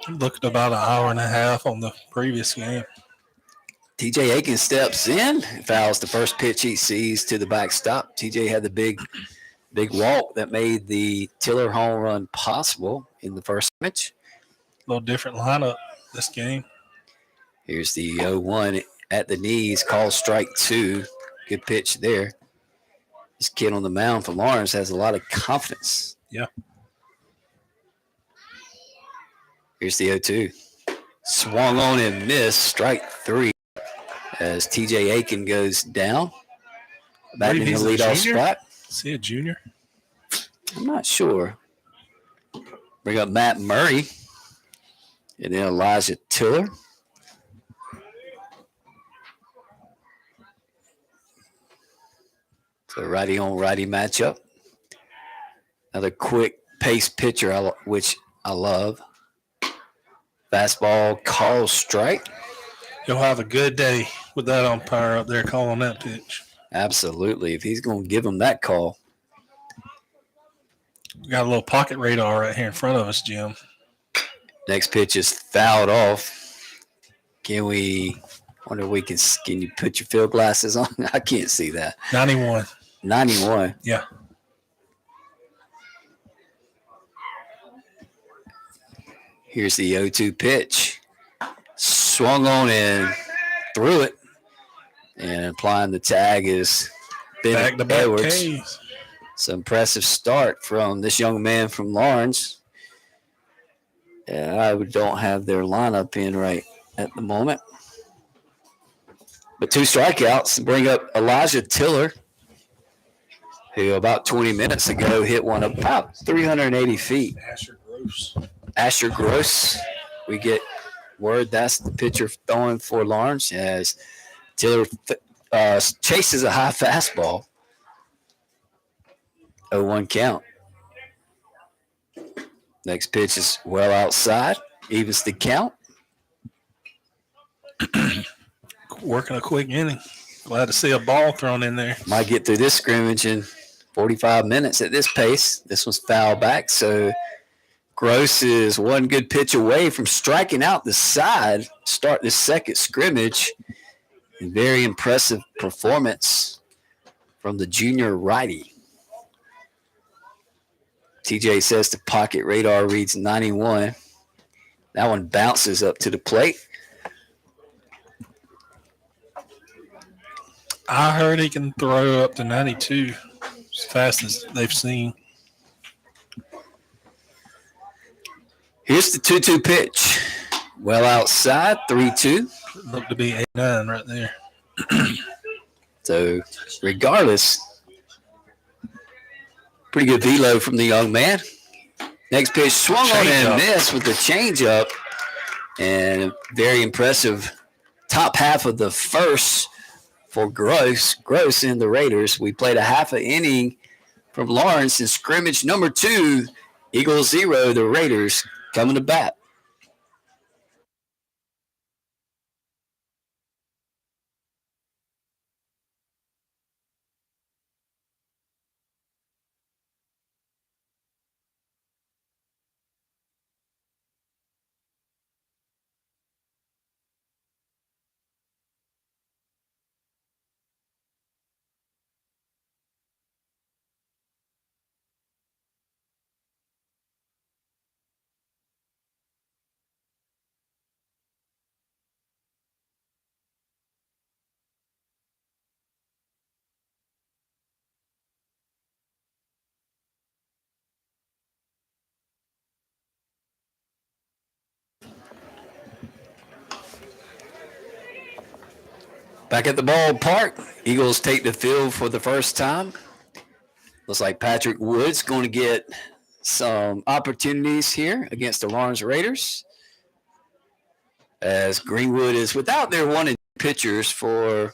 I'm looking about an hour and a half on the previous game. TJ Aiken steps in, fouls the first pitch he sees to the backstop. TJ had the big walk that made the Tiller home run possible in the first pitch. A little different lineup this game. Here's the 0-1 at the knees, calls strike 2. Good pitch there. This kid on the mound for Lawrence has a lot of confidence. Yeah. Here's the 0-2. Swung on and missed, strike 3 as TJ Aiken goes down. Back in the leadoff spot. Is he a junior? I'm not sure. Bring up Matt Murray. And then Elijah Tiller. So righty on righty matchup. Another quick pace pitcher, which I love. Fastball, call strike. He'll have a good day with that umpire up there calling that pitch. Absolutely. If he's going to give him that call. We got a little pocket radar right here in front of us, Jim. Next pitch is fouled off. Can you put your field glasses on? I can't see that. 91. 91. Yeah. Here's the 0-2 pitch. Swung on and threw it. And applying the tag is Bennett Back-to-back Edwards. Ks. It's an impressive start from this young man from Lawrence. I don't have their lineup in right at the moment. But 2 strikeouts bring up Elijah Tiller, who about 20 minutes ago hit one about 380 feet. Asher Gross. We get word that's the pitcher throwing for Lawrence as Tiller chases a high fastball. 0-1 count. Next pitch is well outside. Evens the count. Working a quick inning. Glad to see a ball thrown in there. Might get through this scrimmage in 45 minutes at this pace. This one's foul back, so Gross is one good pitch away from striking out the side. Start this second scrimmage. And very impressive performance from the junior righty. TJ says the pocket radar reads 91. That one bounces up to the plate. I heard he can throw up to 92 as fast as they've seen. Here's the 2-2 pitch. Well outside, 3-2. Looked to be 8-9 right there. So regardless, pretty good velo from the young man. Next pitch swung on and missed with the changeup. And very impressive top half of the first for Gross and the Raiders. We played a half an inning from Lawrence in scrimmage number 2. Eagles 0, the Raiders coming to bat. Back at the ballpark, Eagles take the field for the first time. Looks like Patrick Wood's going to get some opportunities here against the Lawrence Raiders, as Greenwood is without their one pitchers for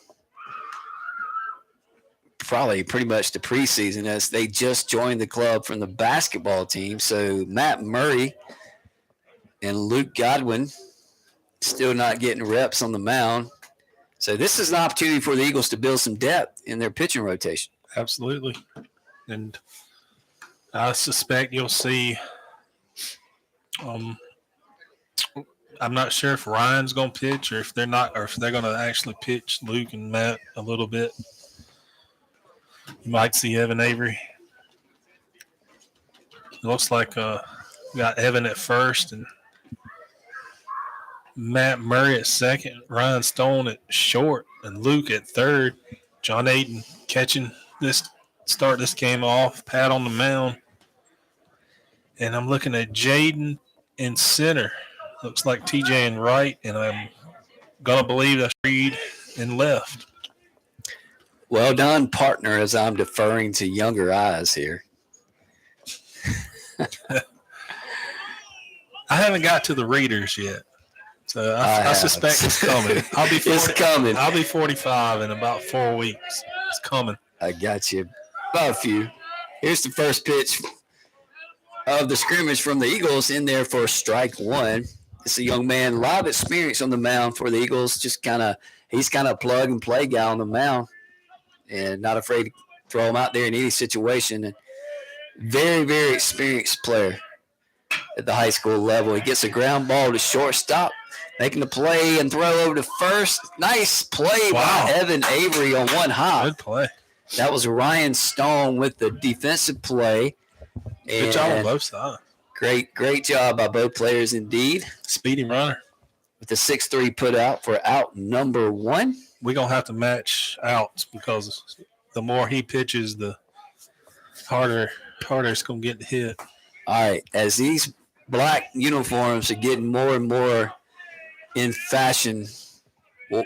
probably pretty much the preseason, as they just joined the club from the basketball team. So Matt Murray and Luke Godwin still not getting reps on the mound. So this is an opportunity for the Eagles to build some depth in their pitching rotation. Absolutely. And I suspect you'll see. I'm not sure if Ryan's going to pitch or if they're not, or if they're going to actually pitch Luke and Matt a little bit. You might see Evan Avery. It looks like we got Evan at first and Matt Murray at second, Ryan Stone at short, and Luke at third. John Aiden catching start this game off, Pat on the mound. And I'm looking at Jaden in center. Looks like TJ in right, and I'm going to believe that's Reed in left. Well done, partner, as I'm deferring to younger eyes here. I haven't got to the readers yet, so I suspect it's coming. I'll be 40, It's coming. I'll be 45 in about 4 weeks. It's coming. I got you. About a few. Here's the first pitch of the scrimmage from the Eagles in there for strike one. It's a young man, a lot of experience on the mound for the Eagles. He's kind of a plug and play guy on the mound and not afraid to throw him out there in any situation. And very, very experienced player at the high school level. He gets a ground ball to shortstop, making the play and throw over to first. Nice play by Evan Avery on one hop. Good play. That was Ryan Stone with the defensive play. Good job on both sides. Great job by both players indeed. Speedy runner. With the 6-3 put out for out number one. We're going to have to match outs because the more he pitches, the harder it's going to get hit. All right. As these black uniforms are getting more and more in fashion, well,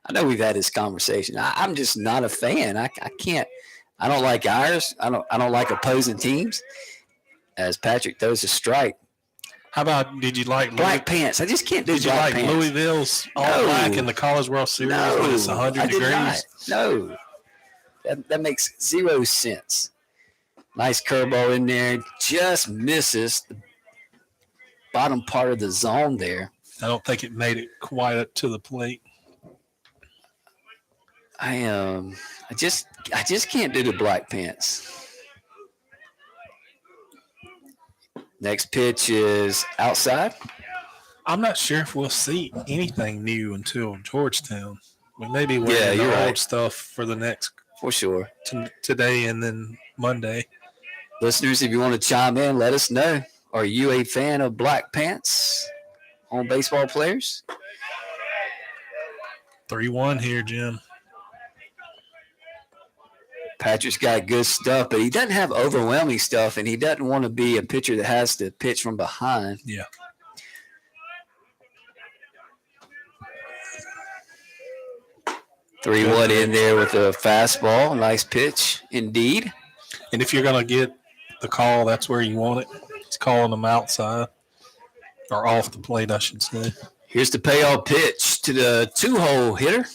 I know we've had this conversation. I'm just not a fan. I can't. I don't like ours. I don't like opposing teams. As Patrick throws a strike. How about, did you like black pants? I just can't do Did you black like pants. Louisville's all black in the College World Series when it's 100 degrees? Not. No. That makes zero sense. Nice curveball in there. Just misses the bottom part of the zone there. I don't think it made it quite up to the plate. I just can't do the black pants. Next pitch is outside. I'm not sure if we'll see anything new until Georgetown. We may be wearing the old stuff for the next, for sure, today and then Monday. Listeners, if you want to chime in, let us know. Are you a fan of black pants on baseball players? 3-1 here, Jim. Patrick's got good stuff, but he doesn't have overwhelming stuff, and he doesn't want to be a pitcher that has to pitch from behind. Yeah. Three one in there with a fastball. Nice pitch, indeed. And if you're going to get the call, that's where you want it. It's calling them outside or off the plate, I should say. Here's the payoff pitch to the two-hole hitter.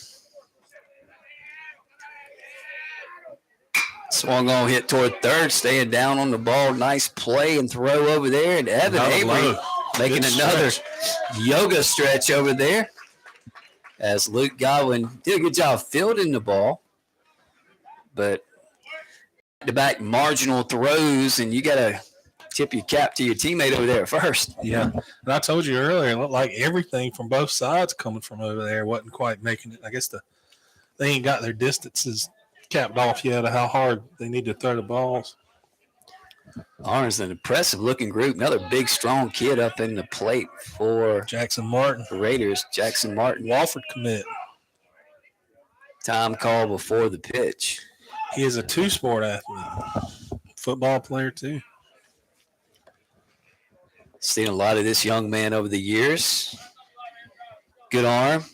Swung on, hit toward third, staying down on the ball. Nice play and throw over there. And Evan Avery making another yoga stretch over there. As Luke Godwin did a good job fielding the ball. But back-to-back marginal throws, and you got to tip your cap to your teammate over there first. Yeah. And I told you earlier, it looked like everything from both sides coming from over there wasn't quite making it. I guess they ain't got their distances capped off yet of how hard they need to throw the balls. Orange, an impressive-looking group. Another big, strong kid up in the plate for Jackson Martin. The Raiders. Jackson Martin. Wofford commit. Time call before the pitch. He is a two-sport athlete. Football player, too. Seen a lot of this young man over the years. Good arm,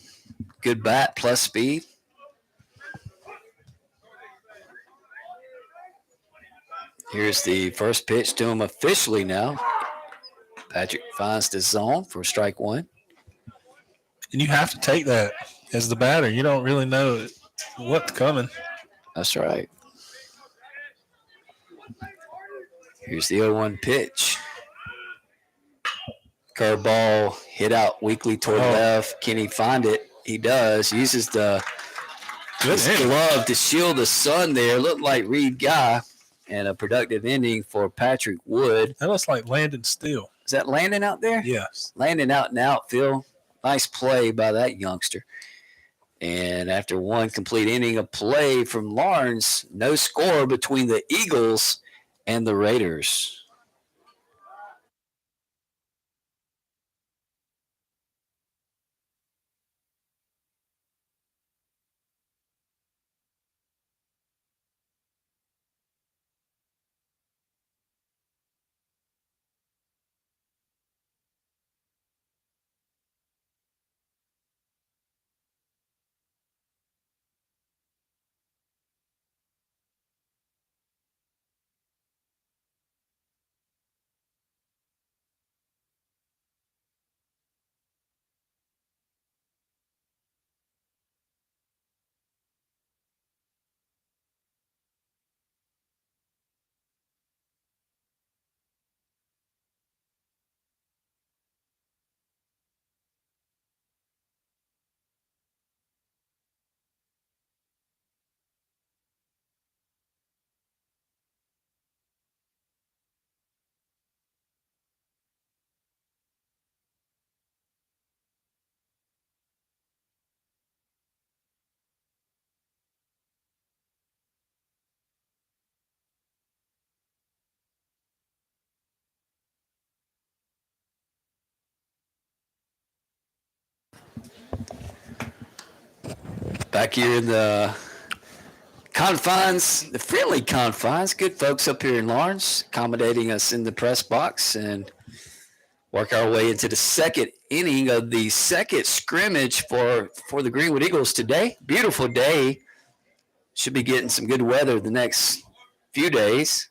good bat, plus speed. Here's the first pitch to him officially now. Patrick finds the zone for strike one. And you have to take that as the batter. You don't really know what's coming. That's right. Here's the 0-1 pitch. Curveball hit out weakly toward left. Can he find it? He does. Uses his glove to shield the sun there. Looked like Reed Guy. and a productive inning for Patrick Wood. That looks like Landon Steele. Is that Landon out there? Yes. Landon out and out, Phil. Nice play by that youngster. And after one complete inning of play from Lawrence, no score between the Eagles and the Raiders. Back here in the confines, the friendly confines, good folks up here in Lawrence accommodating us in the press box, and work our way into the second inning of the second scrimmage for the Greenwood Eagles today. Beautiful day. Should be getting some good weather the next few days.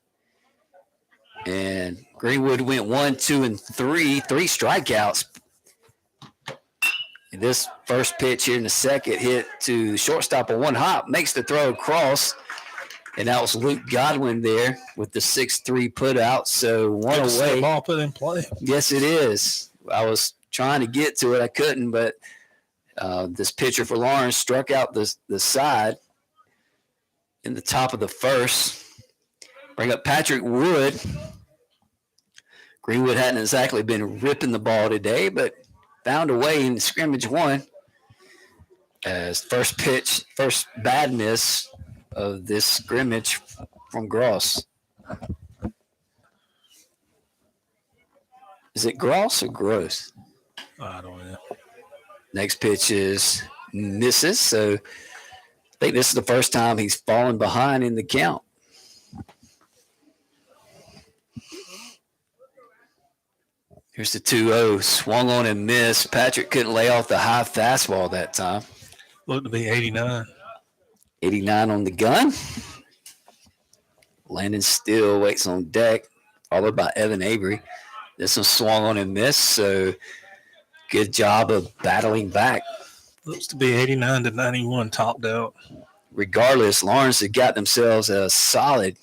And Greenwood went 1, 2, and 3 strikeouts. And this first pitch here in the second hit to the shortstop on one hop, makes the throw across. And that was Luke Godwin there with the 6-3 put out. So one away. Ball put in play. Yes, it is. I was trying to get to it. I couldn't, but this pitcher for Lawrence struck out the side in the top of the first. Bring up Patrick Wood. Greenwood hadn't exactly been ripping the ball today, but found a way in scrimmage one. As first pitch, first bad miss of this scrimmage from Gross. Is it Gross or Gross? I don't know. Next pitch is misses. So I think this is the first time he's fallen behind in the count. Here's the 2-0. Swung on and missed. Patrick couldn't lay off the high fastball that time. Looked to be 89. 89 on the gun. Landon Steele waits on deck, followed by Evan Avery. This one swung on and missed, so good job of battling back. Looks to be 89 to 91 topped out. Regardless, Lawrence had got themselves a solid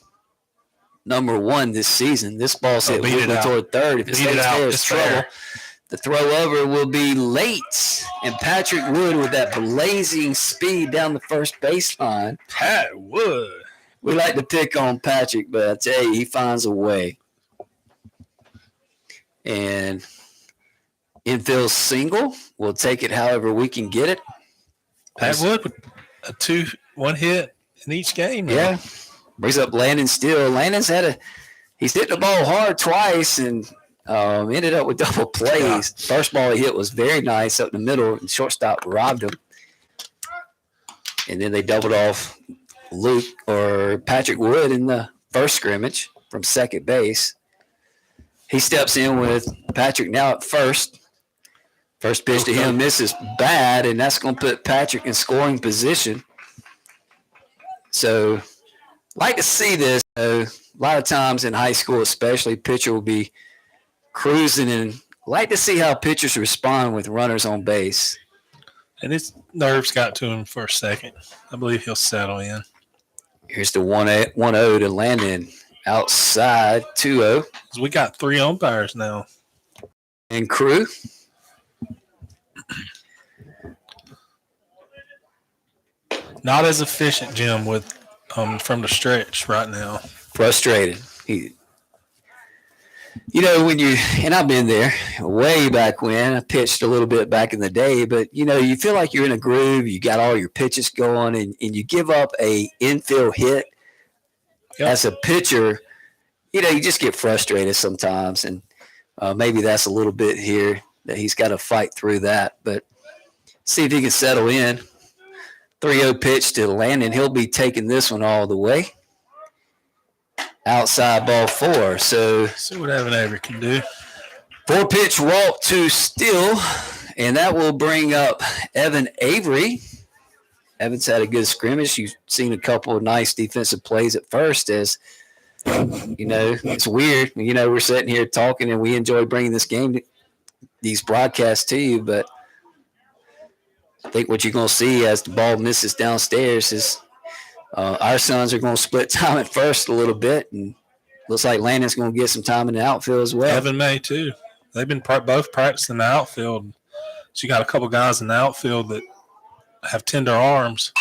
number one this season. This ball's hit moving toward third. If it stays there, it's trouble. The throw over will be late, and Patrick Wood with that blazing speed down the first baseline. Pat Wood. We like to pick on Patrick, but I tell you, he finds a way. And infield single. We'll take it however we can get it. Pat Wood with a 1 hit in each game. Yeah. Brings up Landon Steele. Landon's he's hit the ball hard twice and ended up with double plays. Yeah. First ball he hit was very nice up the middle, and shortstop robbed him. And then they doubled off Patrick Wood in the first scrimmage from second base. He steps in with Patrick now at first. First pitch to him misses bad, and that's going to put Patrick in scoring position. So, like to see this. A lot of times in high school, especially, pitcher will be cruising, and like to see how pitchers respond with runners on base. And his nerves got to him for a second. I believe he'll settle in. Here's the 1-0 to Landon. Outside, 2-0. We got 3 umpires now. And crew. Not as efficient, Jim, with from the stretch right now. Frustrated. And I've been there way back when. I pitched a little bit back in the day, but you feel like you're in a groove. You got all your pitches going, and you give up a infield hit. Yep. As a pitcher, you just get frustrated sometimes, and maybe that's a little bit here that he's got to fight through that. But see if he can settle in. 3-0 pitch to Landon. He'll be taking this one all the way. Outside ball 4. So see what Evan Avery can do. 4-pitch walk to Steele, and that will bring up Evan Avery. Evan's had a good scrimmage. You've seen a couple of nice defensive plays at first. As it's weird. We're sitting here talking, and we enjoy bringing these broadcasts to you, but I think what you're going to see as the ball misses downstairs is our sons are going to split time at first a little bit, and looks like Landon's going to get some time in the outfield as well. Evan May, too. They've been both practicing the outfield. So you got a couple guys in the outfield that have tender arms.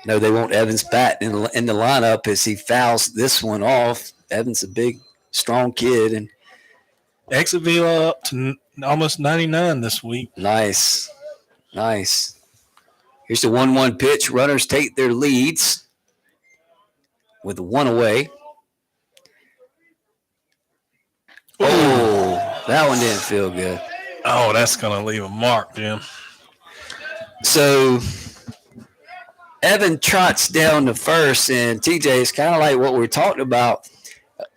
No, they want Evans bat in the lineup as he fouls this one off. Evans a big, strong kid. And exit velo up to almost 99 this week. Nice. Here's the 1-1 pitch. Runners take their leads with 1 away. Oh, that one didn't feel good. Oh, that's going to leave a mark, Jim. So Evan trots down to first, and TJ, it's kind of like what we're talking about.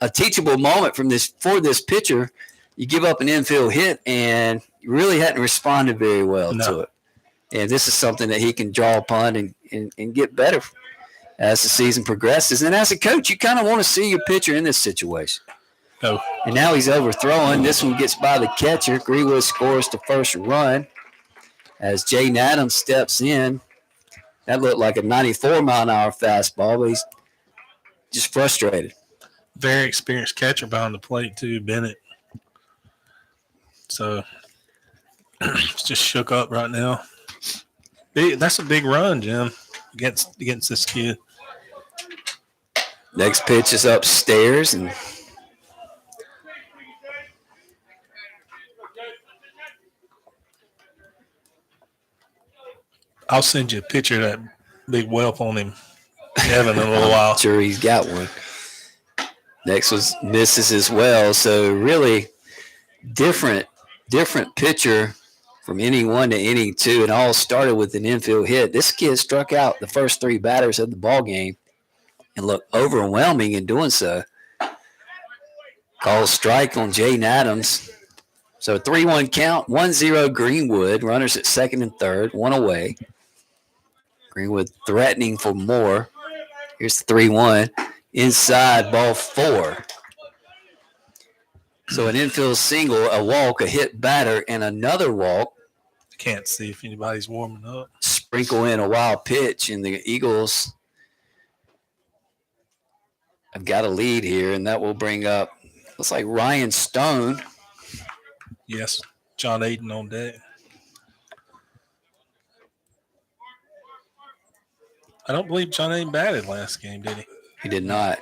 A teachable moment for this pitcher. You give up an infield hit, and you really hadn't responded very well to it. And this is something that he can draw upon and get better as the season progresses. And as a coach, you kind of want to see your pitcher in this situation. Oh. And now he's overthrowing. This one gets by the catcher. Greenwood scores the first run as Jaden Adams steps in. That looked like a 94-mile-an-hour fastball, but he's just frustrated. Very experienced catcher behind the plate, too, Bennett. So it's just shook up right now. That's a big run, Jim, against this kid. Next pitch is upstairs, and I'll send you a picture of that big whelp on him, Evan, in a little while. Sure, he's got one. Next was misses as well. So really different pitcher from inning 1 to inning 2, and all started with an infield hit. This kid struck out the first 3 batters of the ball game and looked overwhelming in doing so. Calls strike on Jaden Adams. So 3-1 count, 1-0 Greenwood. Runners at second and third, 1 away. Greenwood threatening for more. Here's the 3-1. Inside, ball 4. So an infield single, a walk, a hit batter, and another walk. Can't see if anybody's warming up. Sprinkle in a wild pitch, and the Eagles have got a lead here, and that will bring up, looks like Ryan Stone. Yes, John Aiden on deck. I don't believe John Aiden batted last game, did he? He did not.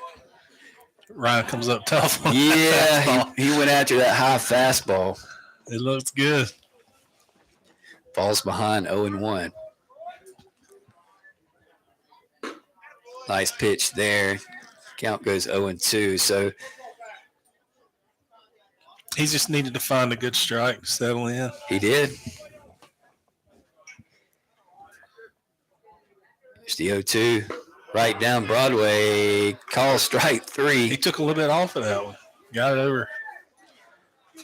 Ryan comes up tough. Yeah, he went after that high fastball. It looks good. Falls behind 0-1. Nice pitch there. Count goes 0-2. So he just needed to find a good strike, settle in. He did. Here's the 0-2. Right down Broadway. Call strike 3. He took a little bit off of that one. Got it over.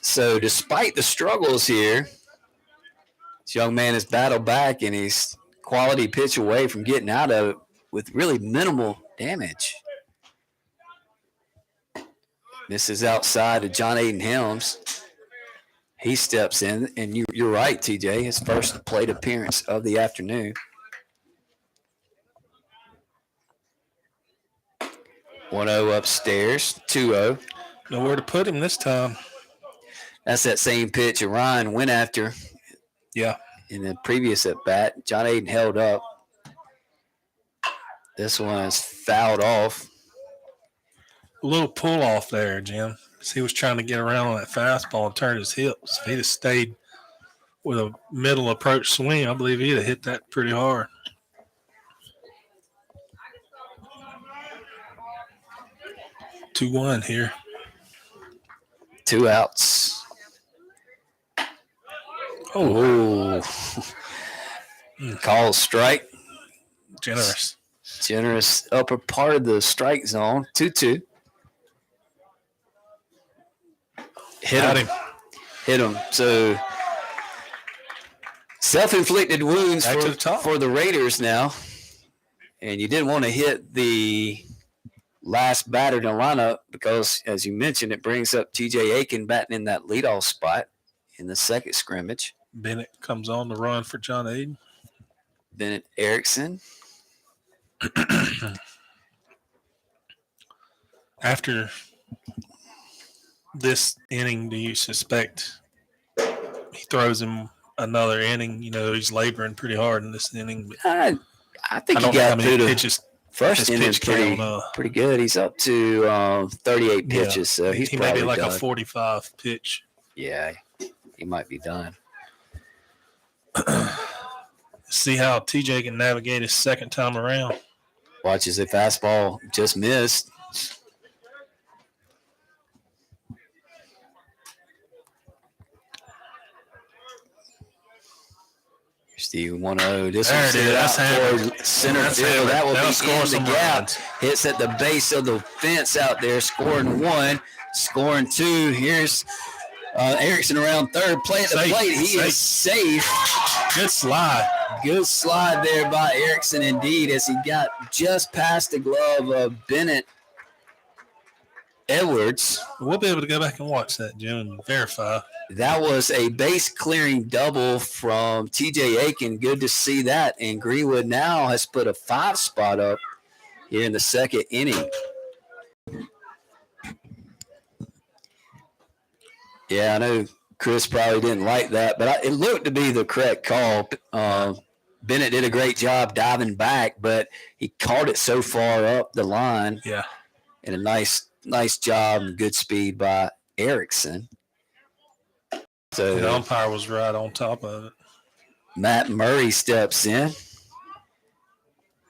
So despite the struggles here, this young man has battled back, and he's quality pitch away from getting out of it with really minimal damage. This is outside of John Aiden Helms. He steps in, and you're right, TJ, his first plate appearance of the afternoon. 1-0 upstairs, 2-0. Nowhere to put him this time. That's that same pitch Ryan went after. Yeah. In the previous at bat, John Aiden held up. This one is fouled off. little pull off there, Jim. He was trying to get around on that fastball and turn his hips. If he'd have stayed with a middle approach swing, I believe he'd have hit that pretty hard. Two one here. 2 outs. Oh, Call strike. generous. Generous upper part of the strike zone. 2-2. Got him. Hit him. So self-inflicted wounds Back to the top. for the Raiders now. And you didn't want to hit the last batter in the lineup because, as you mentioned, it brings up TJ Aiken batting in that leadoff spot in the second scrimmage. Bennett comes on the run for John Aiden. Bennett Erickson. After this inning, do you suspect he throws him another inning? You know, he's laboring pretty hard in this inning. But I think I he don't know how got many through the pitches. first his inning's pitch count, pretty good. He's up to 38 Yeah. pitches, so he's he may probably be like done. a 45 pitch. Yeah, he might be done. See how TJ can navigate his second time around. Watches a fastball just missed. Steve 1-0. This There one's it is. hit That's out hammered. toward center That's field. hammered. That will That'll be score in the some gap. runs. Hits at the base of the fence out there, scoring 1, scoring 2. Here's Erickson around third. Play at the Safe. plate. He Safe. is safe. Good slide. Good slide there by Erickson indeed as he got just past the glove of Bennett Edwards. We'll be able to go back and watch that, Jim, and verify. That was a base clearing double from TJ Aiken. Good to see that. And Greenwood now has put a 5 spot up here in the second inning. Yeah, I know Chris probably didn't like that, but it looked to be the correct call. Bennett did a great job diving back, but he caught it so far up the line. Yeah. And a nice job and good speed by Erickson. So The umpire was right on top of it. Matt Murray steps in.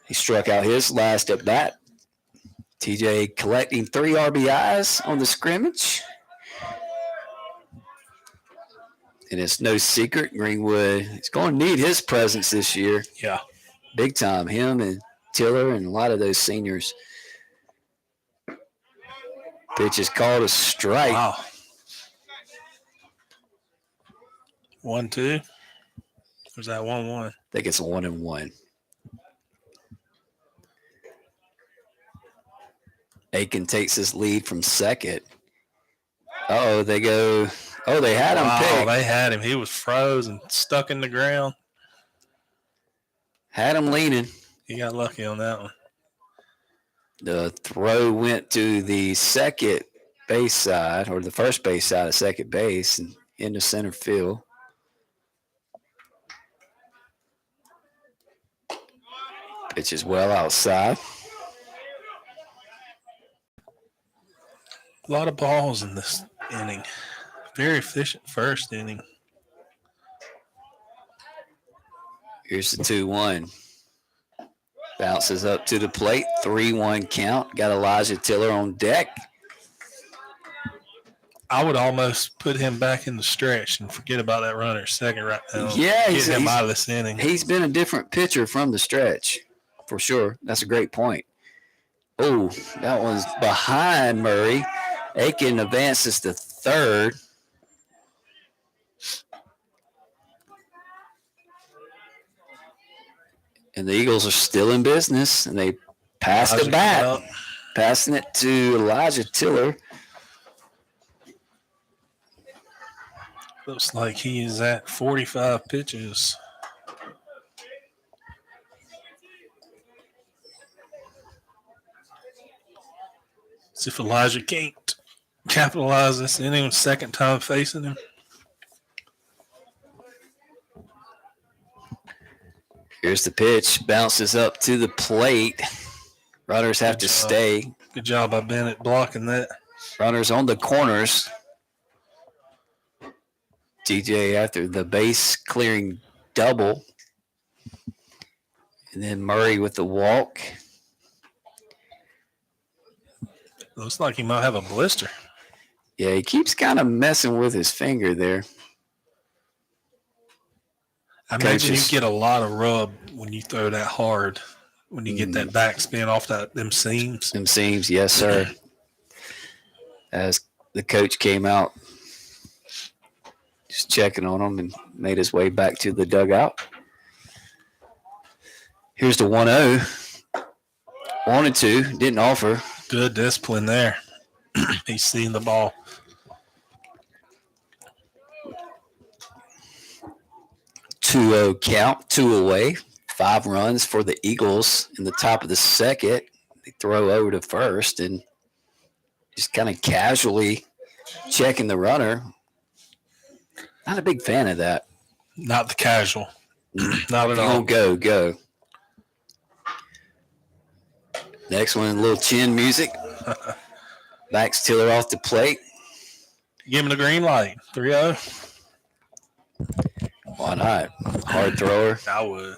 He struck out his last at bat. TJ collecting 3 RBIs on the scrimmage. And it's no secret, Greenwood is going to need his presence this year. Yeah. Big time. Him and Tiller and a lot of those seniors. Pitch is called a strike. Wow. 1-2. Or was that 1-1? I think it's a 1-1. Aiken takes his lead from second. Oh, they go. Oh, they had him picked. They had him. He was frozen, stuck in the ground. Had him leaning. He got lucky on that one. The throw went to the second base side, or the first base side of second base, and into center field. Pitch is well outside. A lot of balls in this inning. Very efficient first inning. Here's the 2-1. Bounces up to the plate. 3-1 count. Got Elijah Tiller on deck. I would almost put him back in the stretch and forget about that runner at second right now. Yeah, Get him out of this inning. He's been a different pitcher from the stretch, for sure. That's a great point. Oh, that one's behind Murray. Aiken advances to third. And the Eagles are still in business, and they passed it back, passing it to Elijah Tiller. Looks like he is at 45 pitches. See if Elijah can't capitalize this inning, second time facing him. Here's the pitch. Bounces up to the plate. Runners have to stay. Good job by Bennett blocking that. Runners on the corners. TJ after the base clearing double. And then Murray with the walk. Looks like he might have a blister. Yeah, he keeps kind of messing with his finger there. I imagine you get a lot of rub when you throw that hard, when you get that backspin off them seams. Them seams, yes, sir. As the coach came out, just checking on him and made his way back to the dugout. Here's the 1-0. Wanted to, didn't offer. Good discipline there. He's seeing the ball. 2-0 count, 2 away. 5 runs for the Eagles in the top of the second. They throw over to first and just kind of casually checking the runner. Not a big fan of that. Not the casual. Not at all. Go. Next one, a little chin music. Backs Tiller off the plate. Give him the green light. 3-0. Why not? Hard thrower. I would.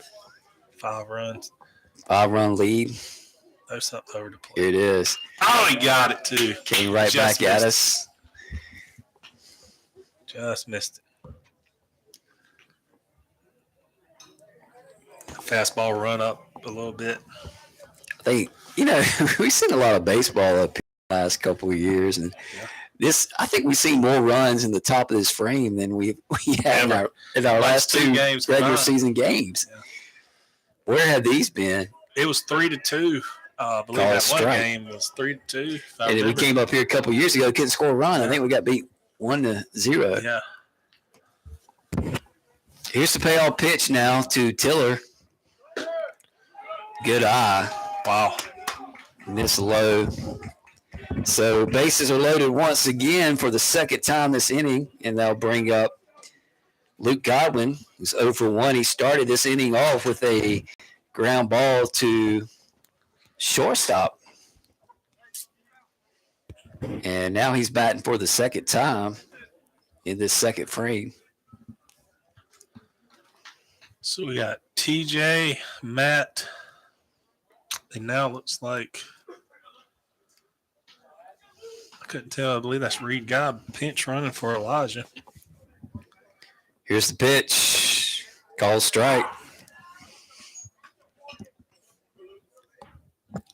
5 runs. 5-run lead. There's something over the plate. Here it is. Oh, he got it too. Came right Just back at missed us. Just missed it. Fastball run up a little bit. We've seen a lot of baseball up here the last couple of years, and I think we've seen more runs in the top of this frame than we had in our last two games regular combined. season games. Yeah. Where have these been? It was 3-2. I believe Call that strike. one game was 3-2. And then we came up here a couple of years ago, couldn't score a run. I think we got beat 1-0. Yeah. Here's the payoff pitch now to Tiller. Good eye. Wow. Miss low. So bases are loaded once again for the second time this inning, and they'll bring up Luke Godwin, who's 0 for 1. He started this inning off with a ground ball to shortstop. And now he's batting for the second time in this second frame. So we got TJ, Matt. And now it looks like I couldn't tell. I believe that's Reed Guy pinch running for Elijah. Here's the pitch. Call strike.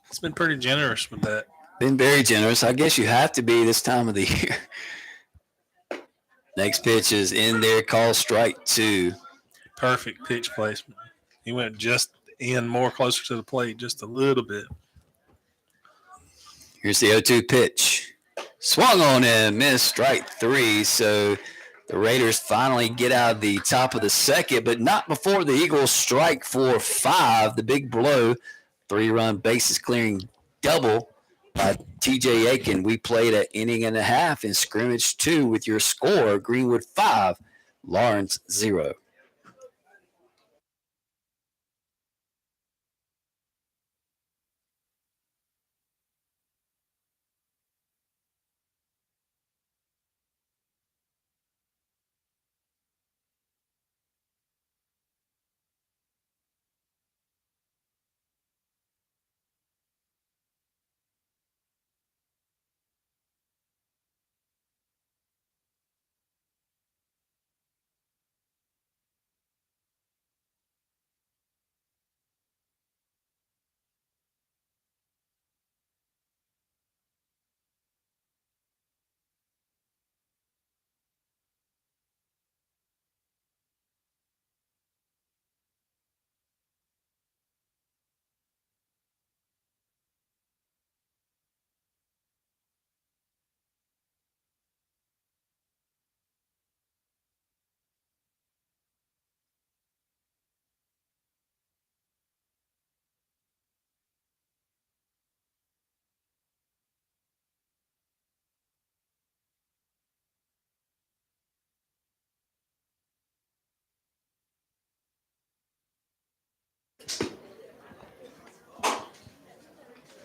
It's been pretty generous with that. Been very generous. I guess you have to be this time of the year. Next pitch is in there. Call strike 2. Perfect pitch placement. He went just in more closer to the plate just a little bit. Here's the 0-2 pitch. Swung on and missed, strike 3. So the Raiders finally get out of the top of the second, but not before the Eagles strike for 5. The big blow, 3-run bases clearing double by TJ Aiken. We played an inning and a half in scrimmage 2 with your score, Greenwood 5, Lawrence 0.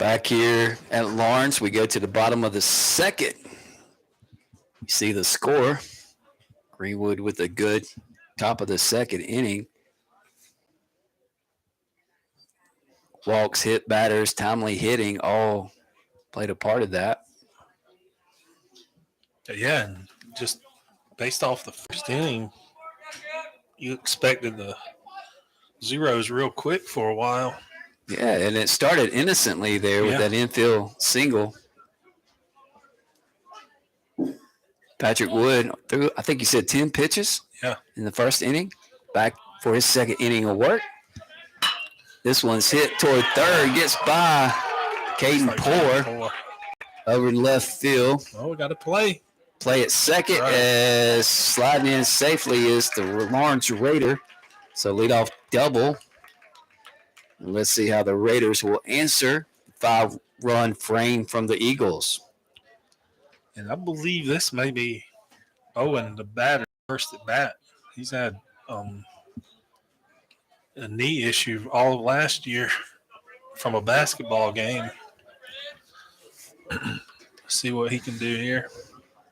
Back here at Lawrence, we go to the bottom of the second. You see the score. Greenwood with a good top of the second inning. Walks, hit batters, timely hitting all played a part of that. Yeah, and just based off the first inning, you expected the zeros real quick for a while. Yeah, and it started innocently there with that infield single. Patrick Wood threw, I think you said 10 pitches in the first inning, back for his second inning of work. This one's hit toward third, gets by Caden Poor over in left field. Oh, we got to play. Play at second as sliding in safely is the Lawrence Raider. So leadoff double. And let's see how the Raiders will answer the 5-run frame from the Eagles. And I believe this may be Owen, the batter, first at bat. He's had a knee issue all of last year from a basketball game. See what he can do here.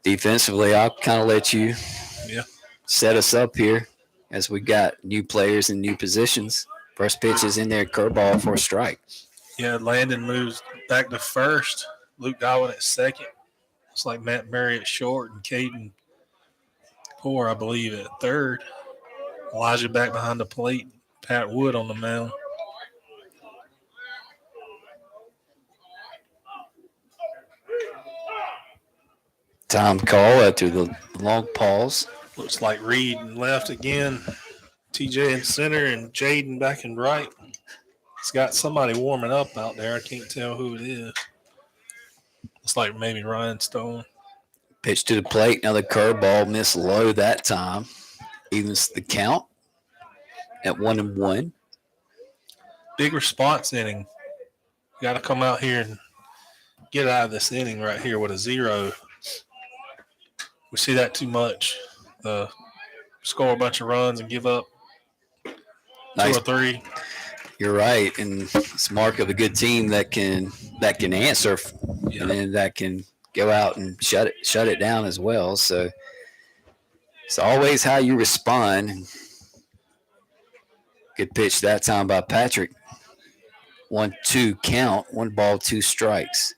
Defensively, I'll kind of let you set us up here as we got new players in new positions. First pitch is in there, curveball for a strike. Yeah, Landon moves back to first. Luke Godwin at second. It's like Matt Murray at short and Caden Poor, I believe, at third. Elijah back behind the plate. Pat Wood on the mound. Time call after the long pause. Looks like Reed left again. TJ in center and Jaden back in right. It's got somebody warming up out there. I can't tell who it is. Looks like maybe Ryan Stone. Pitch to the plate. Another curveball missed low that time. Evens the count at 1-1. Big response inning. Got to come out here and get out of this inning right here with a 0. We see that too much. Score a bunch of runs and give up 2 or 3. You're right, and it's mark of a good team that can answer, and then that can go out and shut it down as well. So it's always how you respond. Good pitch that time by Patrick. 1-2 count. 1 ball, 2 strikes.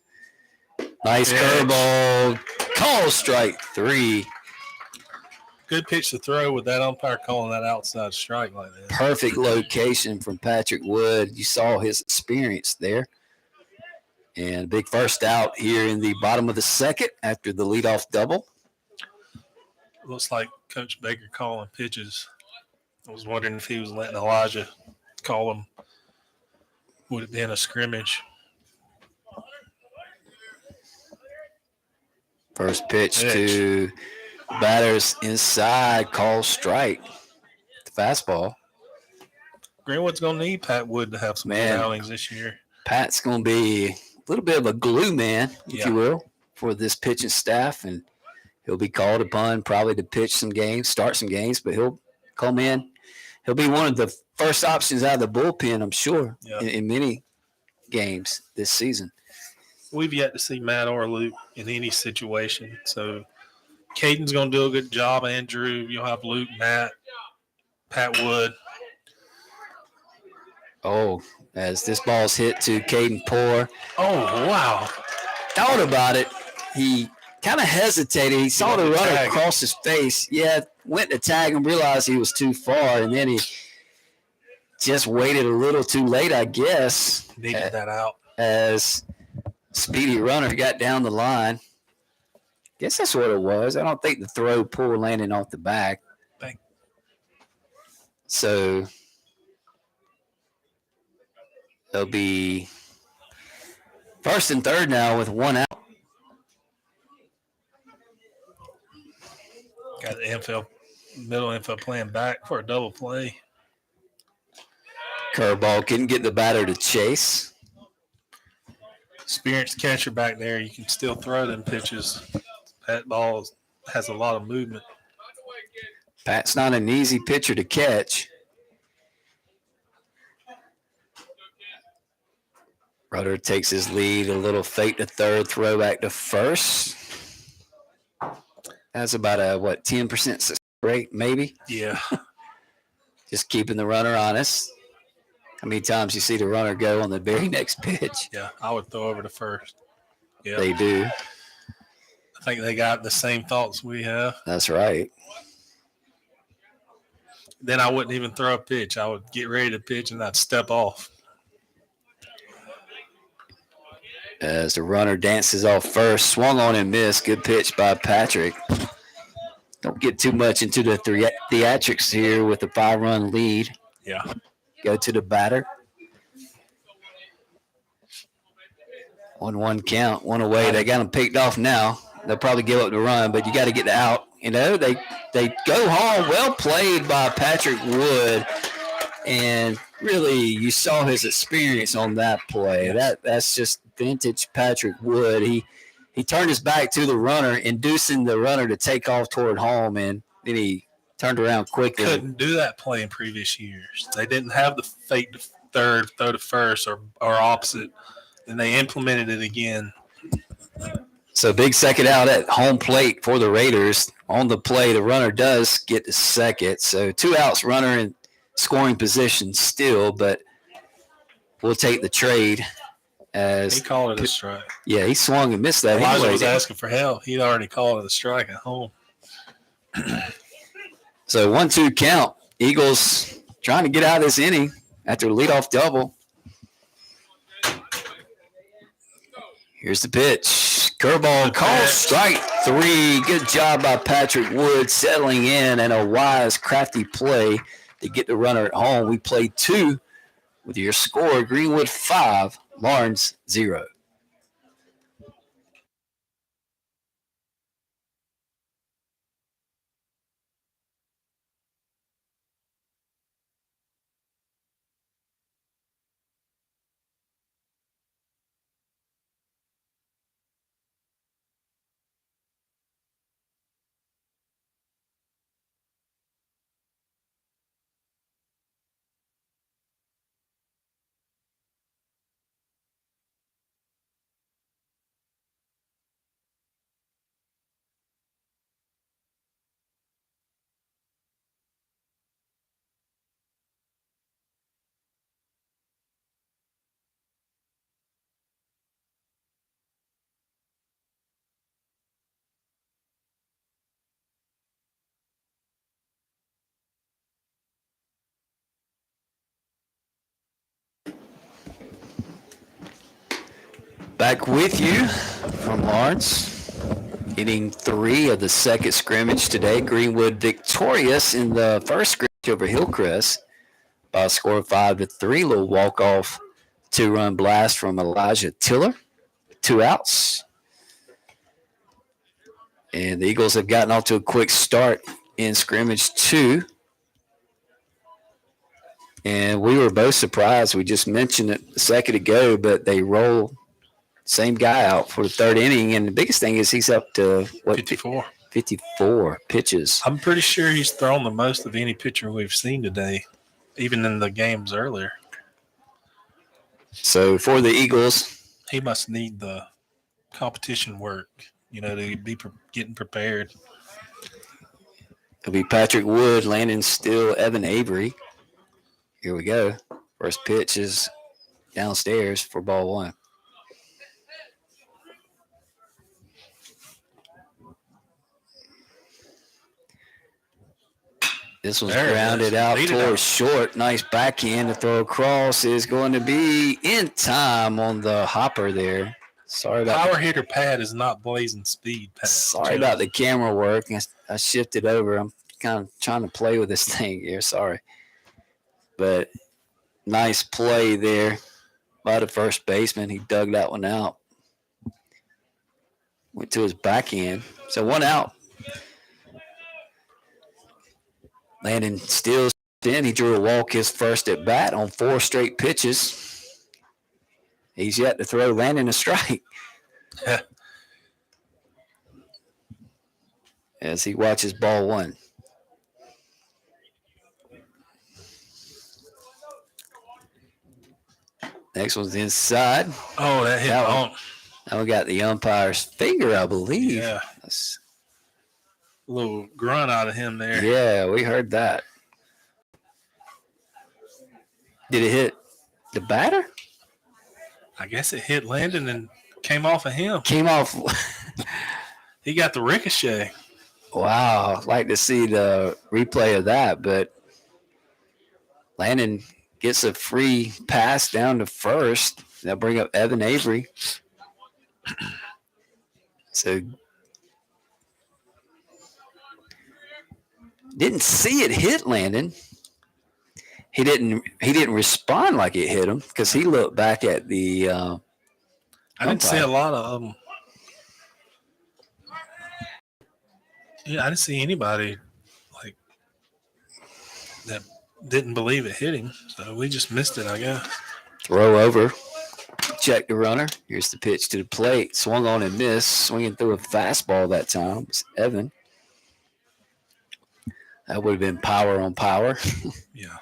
Nice curveball. Call strike 3. Good pitch to throw with that umpire calling that outside strike like that. Perfect location from Patrick Wood. You saw his experience there. And a big first out here in the bottom of the second after the leadoff double. Looks like Coach Baker calling pitches. I was wondering if he was letting Elijah call them. Would it been a scrimmage? First pitch to batters inside, call strike. The fastball. Greenwood's going to need Pat Wood to have some good outings this year. Pat's going to be a little bit of a glue man, if you will, for this pitching staff, and he'll be called upon probably to pitch some games, start some games, but he'll come in. He'll be one of the first options out of the bullpen, I'm sure, in many games this season. We've yet to see Matt or Luke in any situation. So Caden's going to do a good job. Andrew, you'll have Luke, Matt, Pat Wood. Oh, as this ball's hit to Caden Poor. Oh, wow. Thought about it. He kind of hesitated. He saw the runner across his face. Yeah, went to tag him, realized he was too far, and then he just waited a little too late, I guess. Needed that out. As speedy runner got down the line. Guess that's what it was. I don't think the throw Poor landing off the back. So they'll be first and third now with 1 out. Got the middle infield playing back for a double play. Curveball couldn't get the batter to chase. Experienced catcher back there. You can still throw them pitches. That ball has a lot of movement. Pat's not an easy pitcher to catch. Rudder takes his lead, a little fake to third, throw back to first. That's about a, 10% success rate, maybe? Yeah. Just keeping the runner honest. How many times you see the runner go on the very next pitch? Yeah. I would throw over to first. Yeah. They do. I think they got the same thoughts we have. That's right. Then I wouldn't even throw a pitch. I would get ready to pitch and I'd step off. As the runner dances off first, swung on and missed. Good pitch by Patrick. Don't get too much into the theatrics here with a 5-run lead. Yeah. Go to the batter. 1-1 count, one away. They got him picked off now. They'll probably give up the run, but you got to get out. You know, they go home. Well played by Patrick Wood. And really, you saw his experience on that play. Yes. That's just vintage Patrick Wood. He turned his back to the runner, inducing the runner to take off toward home, and then he turned around quickly. Couldn't do that play in previous years. They didn't have the fake to third, throw to first, or opposite. And they implemented it again. So big second out at home plate for the Raiders. On the play, the runner does get to second. So 2 outs, runner in scoring position still, but we'll take the trade. As He called it a strike. Yeah, he swung and missed that. Elijah anyway. was asking for help. He'd already called it a strike at home. So 1-2 count. Eagles trying to get out of this inning after a leadoff double. Here's the pitch. Curveball call, strike 3. Good job by Patrick Wood settling in, and a wise, crafty play to get the runner at home. We played 2 with your score, Greenwood 5, Lawrence 0. Back with you from Lawrence. Inning 3 of the second scrimmage today. Greenwood victorious in the first scrimmage over Hillcrest by a score of 5-3. Little walk-off 2-run blast from Elijah Tiller. 2 outs. And the Eagles have gotten off to a quick start in scrimmage 2. And we were both surprised. We just mentioned it a second ago, but they roll same guy out for the third inning. And the biggest thing is he's up to, 54. 54 pitches. I'm pretty sure he's thrown the most of any pitcher we've seen today, even in the games earlier. So for the Eagles, He must need the competition work, to be getting prepared. it'll be Patrick Wood, Landon Still, Evan Avery. Here we go. First pitch is downstairs for ball 1. This one's grounded out towards short. Nice backhand to throw across is going to be in time on the hopper there. Sorry about Power hitter pad is not blazing speed pad. Sorry about the camera work. I shifted over. I'm kind of trying to play with this thing here. Sorry. But nice play there by the first baseman. He dug that one out. Went to his backhand. So 1 out. Landon steals in. He drew a walk his first at bat on 4 straight pitches. He's yet to throw Landon a strike. As he watches ball 1. Next Next one's inside. Oh, that hit That one. home. That one got the umpire's finger, I believe. Yeah. That's- A little grunt out of him there. yeah, we heard that. Did it hit the batter? I guess it hit Landon and came off of him. Came off. He got the ricochet. Wow. I'd like to see the replay of that, but Landon gets a free pass down to first. They'll bring up Evan Avery. So didn't see it hit Landon. He didn't respond like it hit him because he looked back at the I didn't see a lot of them. Yeah, I didn't see anybody like that didn't believe it hit him. So we just missed it, I guess. throw over. Check the runner. Here's the pitch to the plate. Swung on and missed. Swinging through a fastball that time. It's Evan. That would have been power on power. Yeah.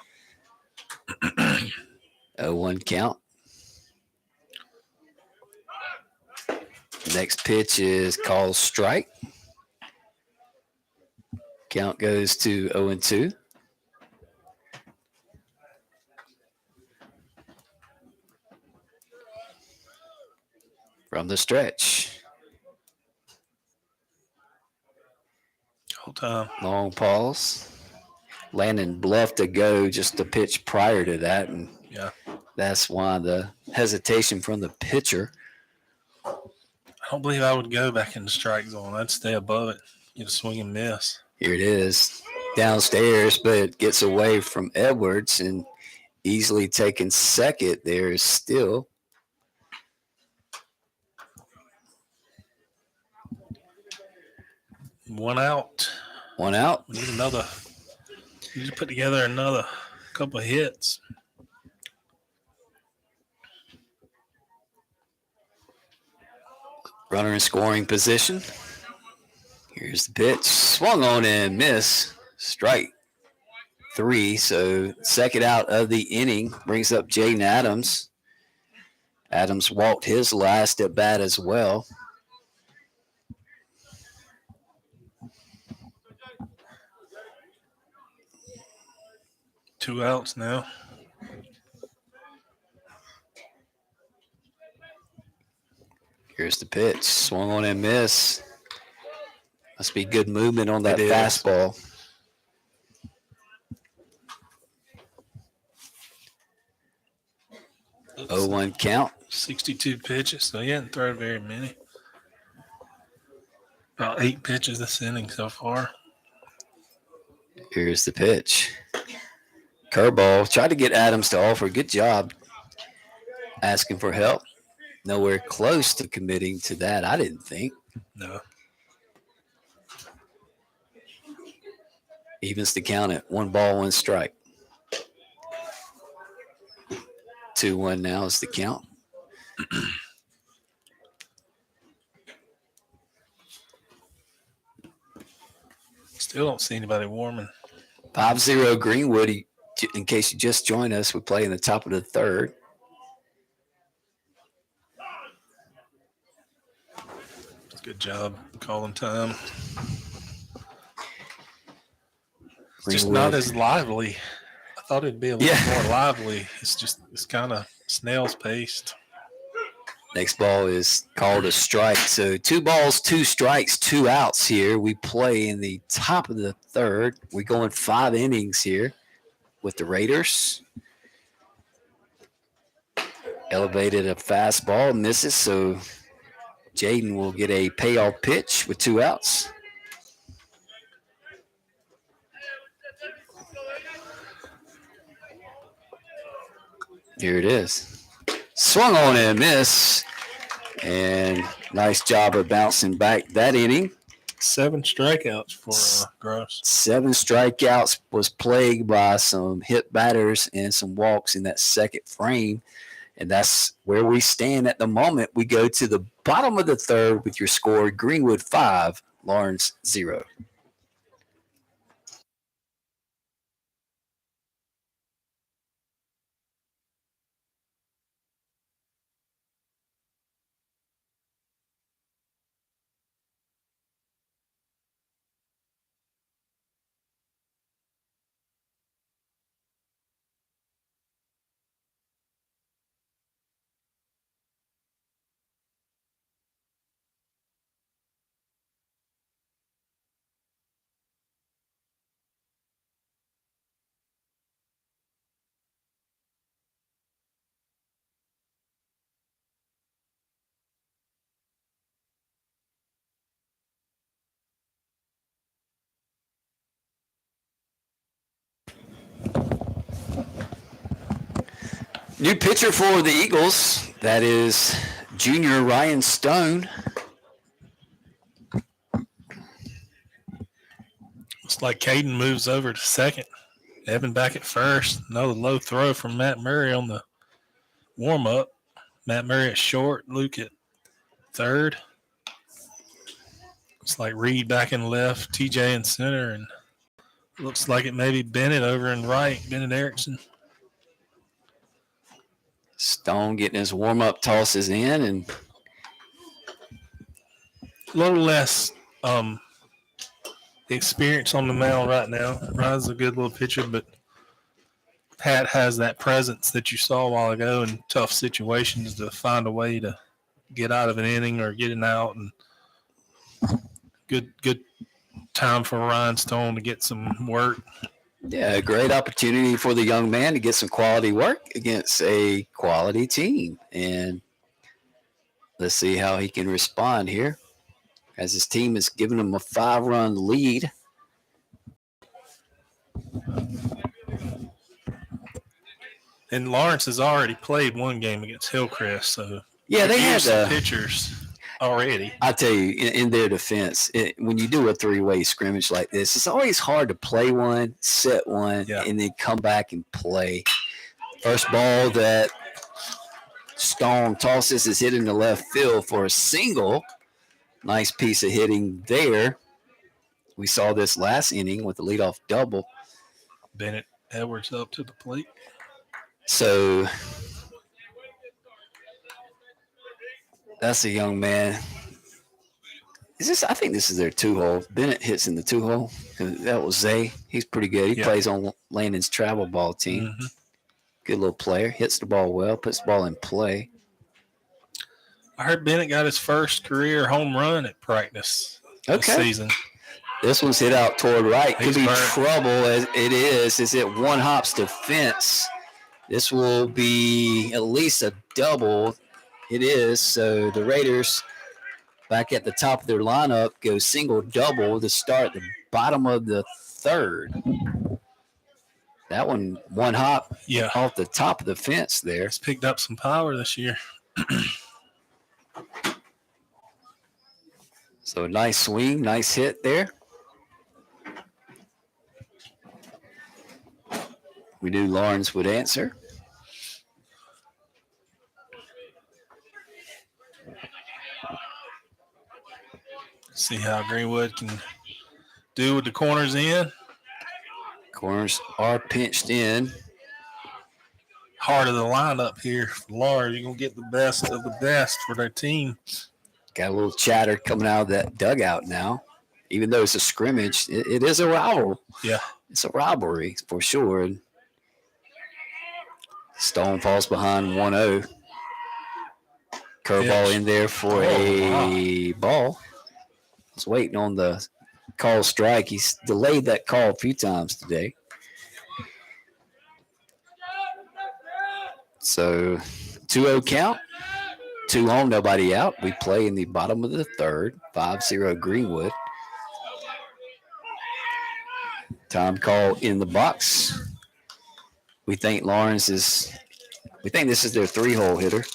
0-1 count. Next pitch is called strike. Count goes to 0-2. From the stretch. Whole time. Long pause. Landon bluffed to go just a pitch prior to that, and Yeah. that's why the hesitation from the pitcher. I don't believe I would go back in the strike zone. I'd stay above it. Get a swing and miss. Here it is. Downstairs, but it gets away from Edwards and easily taken second. There is still One out. one out. We need another. We need to put together another couple of hits. Runner in scoring position. Here's the pitch. Swung on and miss. Strike 3. So second out of the inning brings up Jaden Adams. Adams walked his last at bat as well. Two outs now. Here's the pitch. Swung on and miss. Must be good movement on that It is. fastball. Oops. 0-1 count. 62 pitches, so he hasn't thrown very many. About 8 pitches this inning so far. Here's the pitch. Curveball. Tried to get Adams to offer. Good job asking for help. Nowhere close to committing to that, I didn't think. No. Evens the count at 1 ball, 1 strike. 2-1 now is the count. Still don't see anybody warming. 5-0 Greenwood. In case you just joined us, we play in the top of the third. Good job calling time. It's just Greenwood. not as lively. I thought it'd be a little Yeah. more lively. It's kind of snail's paced. Next ball is called a strike. So 2 balls, 2 strikes, 2 outs here. We play in the top of the third. We're going 5 innings here with the Raiders. Elevated a fastball, misses. So Jaden will get a payoff pitch with 2 outs. Here it is. Swung on and miss. And nice job of bouncing back that inning. 7 strikeouts for Gross. 7 strikeouts, was plagued by some hit batters and some walks in that second frame. And that's where we stand at the moment. We go to the bottom of the third with your score, Greenwood 5, Lawrence 0. New pitcher for the Eagles. That is junior Ryan Stone. Looks like Caden moves over to second. Evan back at first. Another low throw from Matt Murray on the warm-up. Matt Murray at short. Luke at third. Looks like Reed back in left. TJ in center. And looks like it may be Bennett over in right. Bennett Erickson. Stone getting his warm-up tosses in, and A little less experience on the mound right now. Ryan's a good little pitcher, but Pat has that presence that you saw a while ago in tough situations to find a way to get out of an inning or get an out. And good time for Ryan Stone to get some work. yeah, a great opportunity for the young man to get some quality work against a quality team. And let's see how he can respond here, as his team is giving him a 5-run lead. And Lawrence has already played one game against Hillcrest, so Yeah, they had some pitchers already. I tell you, in their defense, when you do a 3-way scrimmage like this, it's always hard to play one, set one, Yeah. and then come back and play. First ball that Stone tosses is hit in the left field for a single. Nice piece of hitting there. We saw this last inning with the leadoff double. Bennett Edwards up to the plate. So that's a young man. I think this is their 2-hole. Bennett hits in the 2-hole. That was Zay. He's pretty good. He plays on Landon's travel ball team. Mm-hmm. Good little player. Hits the ball well. Puts the ball in play. I heard Bennett got his first career home run at practice this season. This one's hit out toward right. Could be burnt. trouble as it is. Is it one hops to fence? This will be at least a double. It is. So the Raiders back at the top of their lineup go single double to start the bottom of the third. That one hop off the top of the fence there. He's picked up some power this year. So nice swing, nice hit there. We knew Lawrence would answer. See how Greenwood can do with the corners in. Corners are pinched in. Heart of the lineup here for Lawrence. You're going to get the best of the best for their team. Got a little chatter coming out of that dugout now. Even though it's a scrimmage, it is a rivalry. Yeah. It's a rivalry for sure. Stone falls behind 1-0. Curveball in there for a ball. I was waiting on the call strike. He's delayed that call a few times today. So 2-0 count. 2 home, nobody out. We play in the bottom of the third. 5-0 Greenwood. Time call in the box. We think this is their 3-hole hitter.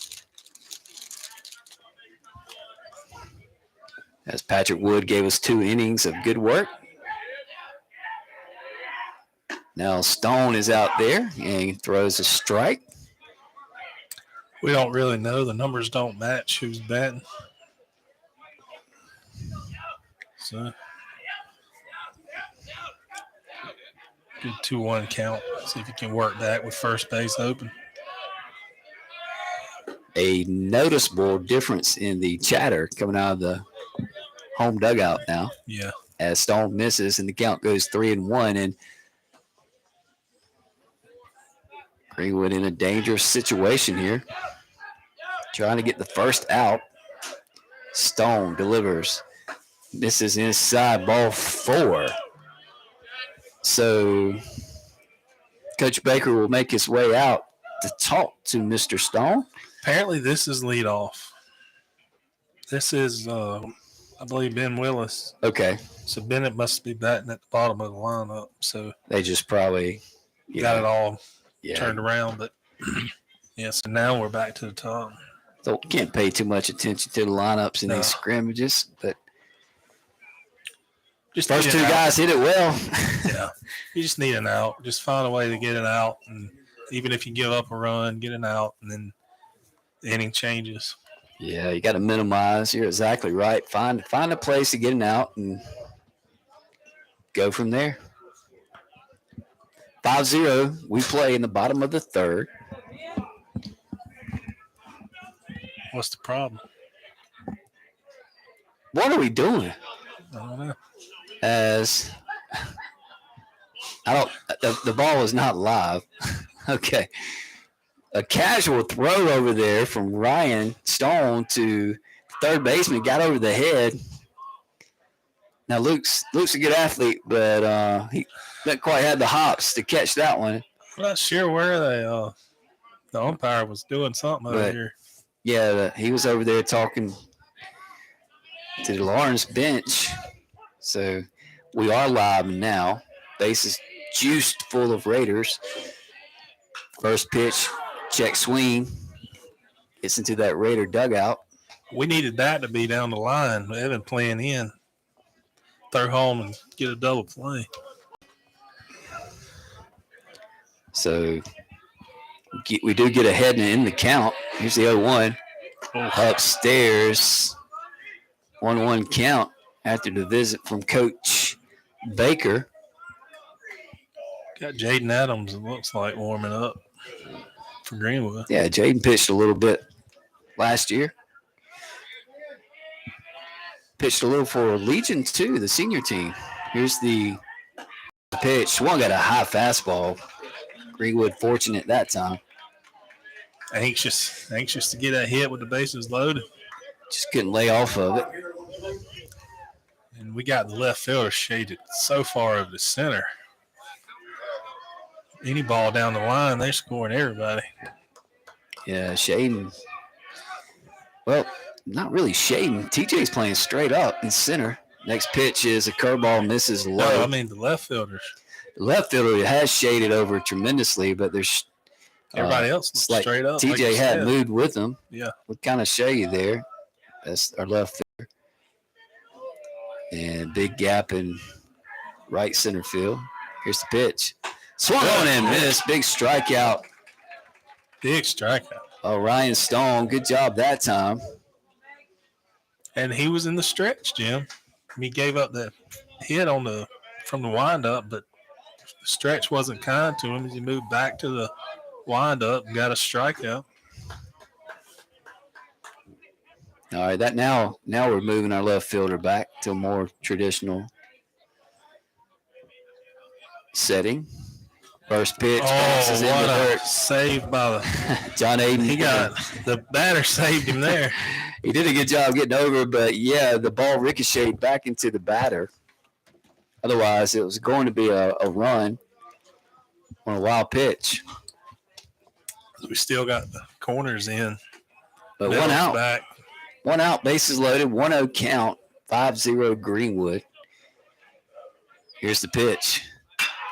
As Patrick Wood gave us 2 innings of good work. Now Stone is out there and throws a strike. We don't really know. The numbers don't match who's batting. So, good 2-1 count. See if you can work back with first base open. A noticeable difference in the chatter coming out of the home dugout now. Yeah. As Stone misses and the count goes 3-1, and Greenwood in a dangerous situation here. Trying to get the first out. Stone delivers. This is inside, ball 4. So Coach Baker will make his way out to talk to Mr. Stone. Apparently this is leadoff. This is, I believe, Ben Willis. Okay. So Bennett must be batting at the bottom of the lineup. So They just probably got it all yeah. turned around. But Yes, so now we're back to the top. So can't pay too much attention to the lineups in No. these scrimmages, but Just first get two it out. guys hit it well. Yeah, you just need an out. Just find a way to get it out, and even if you give up a run, get an out, and then the inning changes. Yeah, you got to minimize. You're exactly right. Find a place to get an out and go from there. 5-0. We play in the bottom of the third. What's the problem? What are we doing? I don't know. As the ball is not live. Okay. A casual throw over there from Ryan Stone to third baseman, got over the head. Now Luke's a good athlete, but he didn't quite have the hops to catch that one. I'm not sure where the umpire was doing something over But- here. Yeah, he was over there talking to the Lawrence bench. So we are live now. Bases juiced full of Raiders. First pitch, check swing. Gets into that Raider dugout. We needed that to be down the line. Evan playing in. Throw home and get a double play. So we do get ahead in the count. Here's the 0-1. Upstairs. 1-1 count after the visit from Coach Baker. Got Jaden Adams, it looks like, warming up for Greenwood. Yeah, Jaden pitched a little bit last year. Pitched a little for Legion, too, the senior team. Here's the pitch. Swung at a high fastball. Greenwood fortunate that time. Anxious to get that hit with the bases loaded. Just couldn't lay off of it. And we got the left fielder shaded so far over the center. Any ball down the line, they're scoring everybody. Yeah, Shaden. Well, not really Shaden. TJ's playing straight up in center. Next pitch is a curveball, misses low. No, I mean the left fielders. The left fielder has shaded over tremendously, but there's Everybody else it's looks like straight up. like TJ you had said. moved with him. Yeah. Would kind of show you there. That's our left fielder. And big gap in right center field. Here's the pitch. Swung on and missed. Big strikeout. Big strikeout. Oh, Ryan Stone. Good job that time. And he was in the stretch, Jim. He gave up the hit from the windup, but the stretch wasn't kind to him as he moved back to the windup and got a strikeout. All right, that now we're moving our left fielder back to a more traditional setting. First pitch passes in the what dirt. a save by the John Aiden. he got the batter saved him there. He did a good job getting over, but yeah, the ball ricocheted back into the batter. Otherwise, it was going to be a run on a wild pitch. We still got the corners in. But Middle's one out. back. One out, bases loaded, 1-0 count, 5-0 Greenwood. Here's the pitch.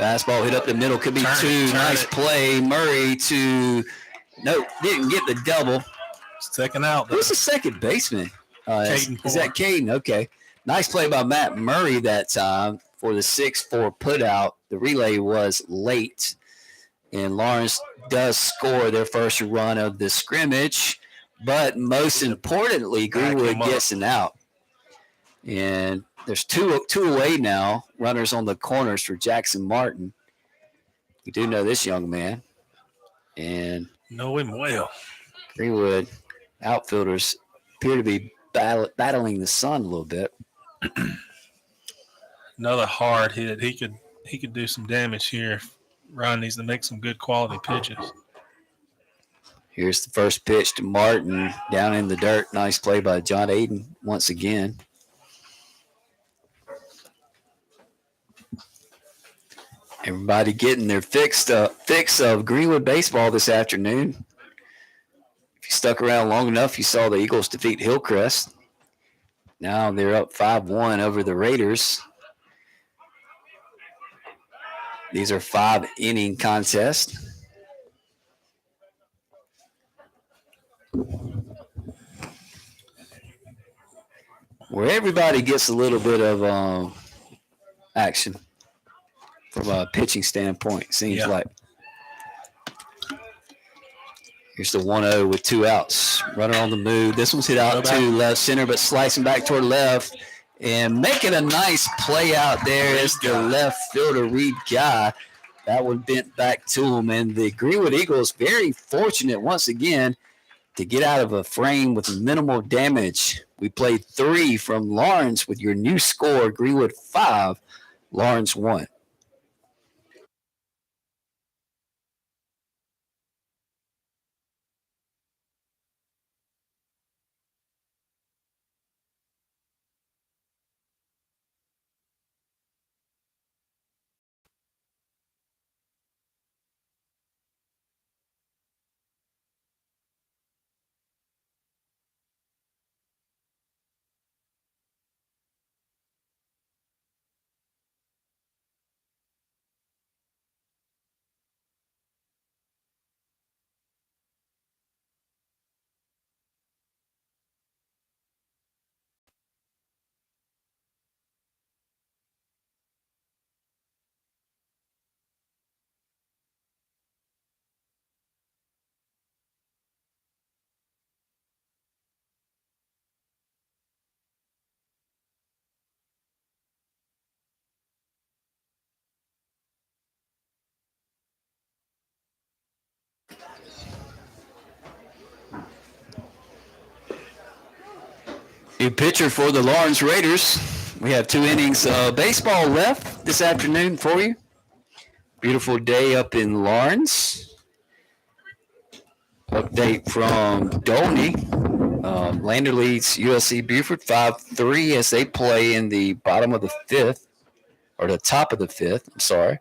Fastball hit up the middle, could be two. Nice play. Murray to, no, didn't get the double. Second out. Who's the second baseman? Caden Is that Caden? Okay. Nice play by Matt Murray that time for the 6-4 putout. The relay was late, and Lawrence does score their first run of the scrimmage. But most importantly, Greenwood gets an out. And there's two away now, runners on the corners for Jackson Martin. We do know this young man. And know him well. Greenwood outfielders appear to be battling the sun a little bit. Another hard hit. He could do some damage here. Ryan needs to make some good quality pitches. Here's the first pitch to Martin down in the dirt. Nice play by John Aiden once again. Everybody getting their fix of Greenwood baseball this afternoon. If you stuck around long enough, you saw the Eagles defeat Hillcrest. Now they're up 5-1 over the Raiders. These are 5-inning contests. where everybody gets a little bit of action from a pitching standpoint, seems like. Here's the 1-0 with 2 outs. Runner on the move. This one's hit out to left center, but slicing back toward left and making a nice play out there is the left fielder, Reed Guy. That one bent back to him. And the Greenwood Eagles very fortunate once again to get out of a frame with minimal damage. We played 3 from Lawrence with your new score, Greenwood 5, Lawrence 1. New pitcher for the Lawrence Raiders. We have 2 innings of baseball left this afternoon for you. Beautiful day up in Lawrence. Update from Dolney. Lander leads USC Buford 5-3 as they play in the bottom of the 5th, or the top of the 5th, I'm sorry.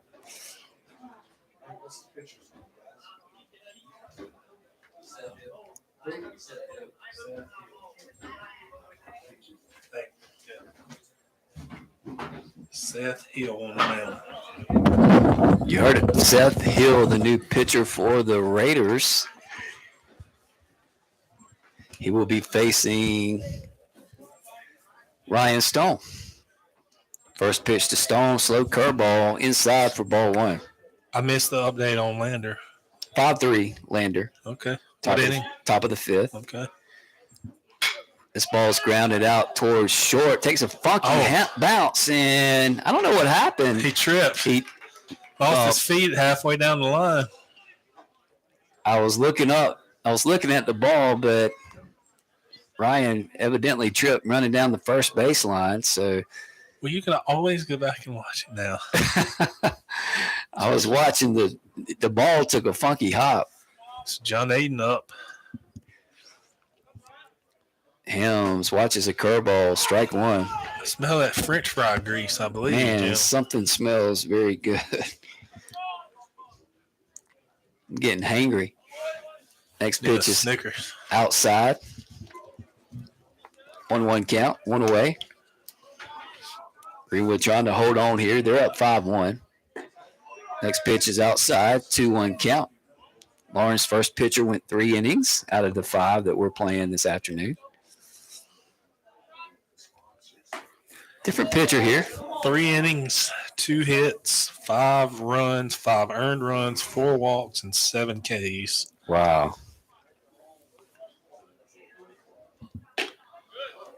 Seth Hill on the mound. You heard it. Seth Hill, the new pitcher for the Raiders. He will be facing Ryan Stone. First pitch to Stone, slow curveball inside for ball 1. I missed the update on Lander. 5-3 Lander. Okay. Top of the 5th. Okay. This ball's grounded out towards short. Takes a funky bounce, and I don't know what happened. He tripped. Off his feet halfway down the line. I was looking at the ball, but Ryan evidently tripped running down the first baseline. So, well, you can always go back and watch it now. I was watching the ball took a funky hop. It's John Aiden up. Helms watches a curveball, strike 1. I smell that French fry grease, I believe. Man, Jim. something smells very good. I'm getting hangry. Next pitch is Snickers outside. 1-1 count, 1 away. Greenwood trying to hold on here. They're up 5-1. Next pitch is outside, 2-1 count. Lawrence first pitcher went 3 innings out of the 5 that we're playing this afternoon. Different pitcher here. 3 innings, 2 hits, 5 runs, 5 earned runs, 4 walks, and 7 Ks. Wow.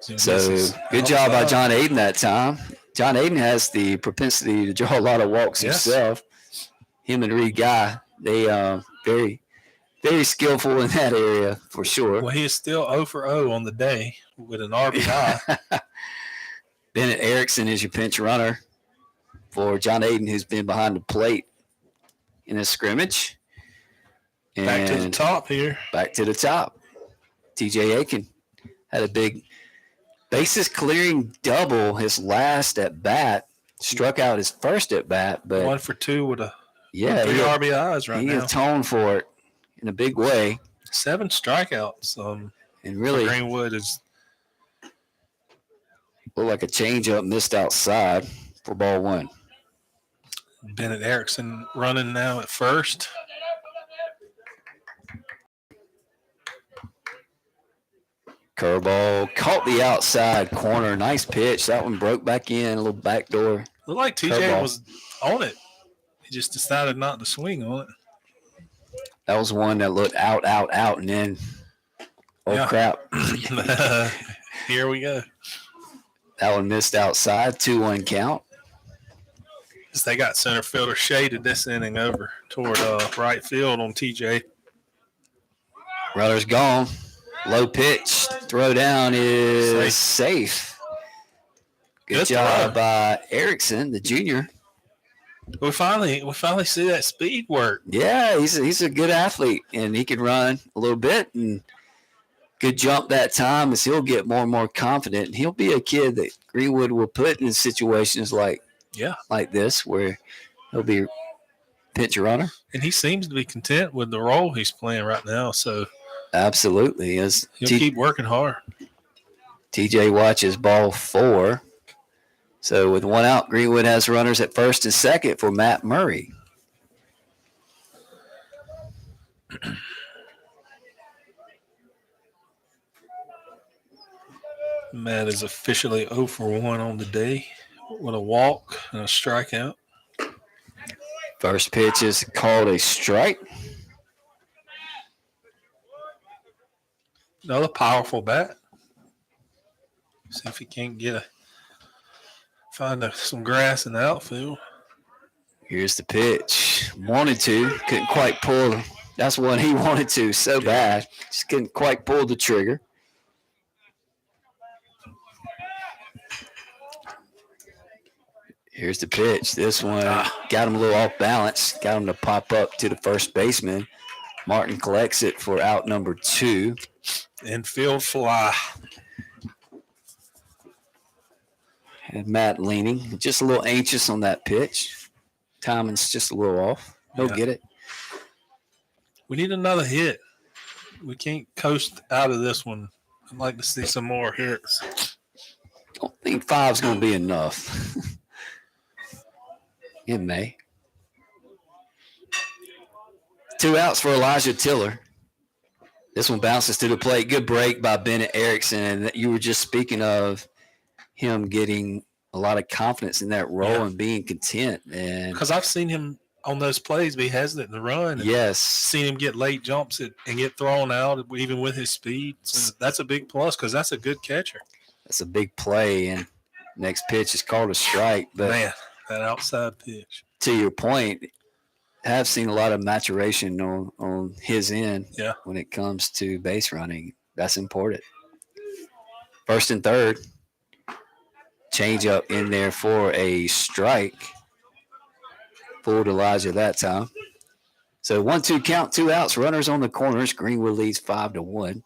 So good job by John Aiden that time. John Aiden has the propensity to draw a lot of walks himself. Him and Reed Guy, they very, very skillful in that area for sure. Well, he is still 0 for 0 on the day with an RBI. Bennett Erickson is your pinch runner for John Aiden, who's been behind the plate in a scrimmage. And back to the top here. Back to the top. TJ Aiken had a big bases clearing double his last at bat. Struck out his first at bat, but 1 for 2 with 3 RBIs right now. He atoned for it in a big way. 7 strikeouts. And really, Greenwood is looked like a changeup missed outside for ball 1. Bennett Erickson running now at first. Curveball caught the outside corner. Nice pitch. That one broke back in. A little backdoor. Looked like TJ Curveball. was on it. He just decided not to swing on it. That was one that looked out, and then, crap. Here we go. That one missed outside. 2-1 count. They got center fielder shaded this inning over toward right field on TJ. Runner's gone. Low pitch. Throw down is safe. Good job by Erickson, the junior. We finally see that speed work. Yeah, he's a good athlete, and he can run a little bit. And good jump that time as he'll get more and more confident. And he'll be a kid that Greenwood will put in situations like this where he'll be pinch runner. And he seems to be content with the role he's playing right now. So absolutely, he'll keep working hard. TJ watches ball 4. So with 1 out, Greenwood has runners at first and second for Matt Murray. Matt is officially 0 for 1 on the day with a walk and a strikeout. First pitch is called a strike. Another powerful bat. See if he can't find some grass in the outfield. Here's the pitch. Wanted to, couldn't quite pull. That's one he wanted to so bad. Just couldn't quite pull the trigger. Here's the pitch. This one got him a little off balance. Got him to pop up to the first baseman. Martin collects it for out number 2. Infield fly. And Matt leaning, just a little anxious on that pitch. Timing's just a little off. He'll get it. We need another hit. We can't coast out of this one. I'd like to see some more hits. Don't think 5's going to be enough. It may. 2 outs for Elijah Tiller. This one bounces to the plate. Good break by Bennett Erickson. And you were just speaking of him getting a lot of confidence in that role and being content. And because I've seen him on those plays be hesitant to run. Yes. Seen him get late jumps and get thrown out even with his speed. So that's a big plus because that's a good catcher. That's a big play. And next pitch is called a strike. But man, that outside pitch. To your point, I have seen a lot of maturation on his end when it comes to base running. That's important. First and third. Change up in there for a strike. Fooled Elijah that time. So 1-2 count, 2 outs, runners on the corners. Greenwood leads 5-1.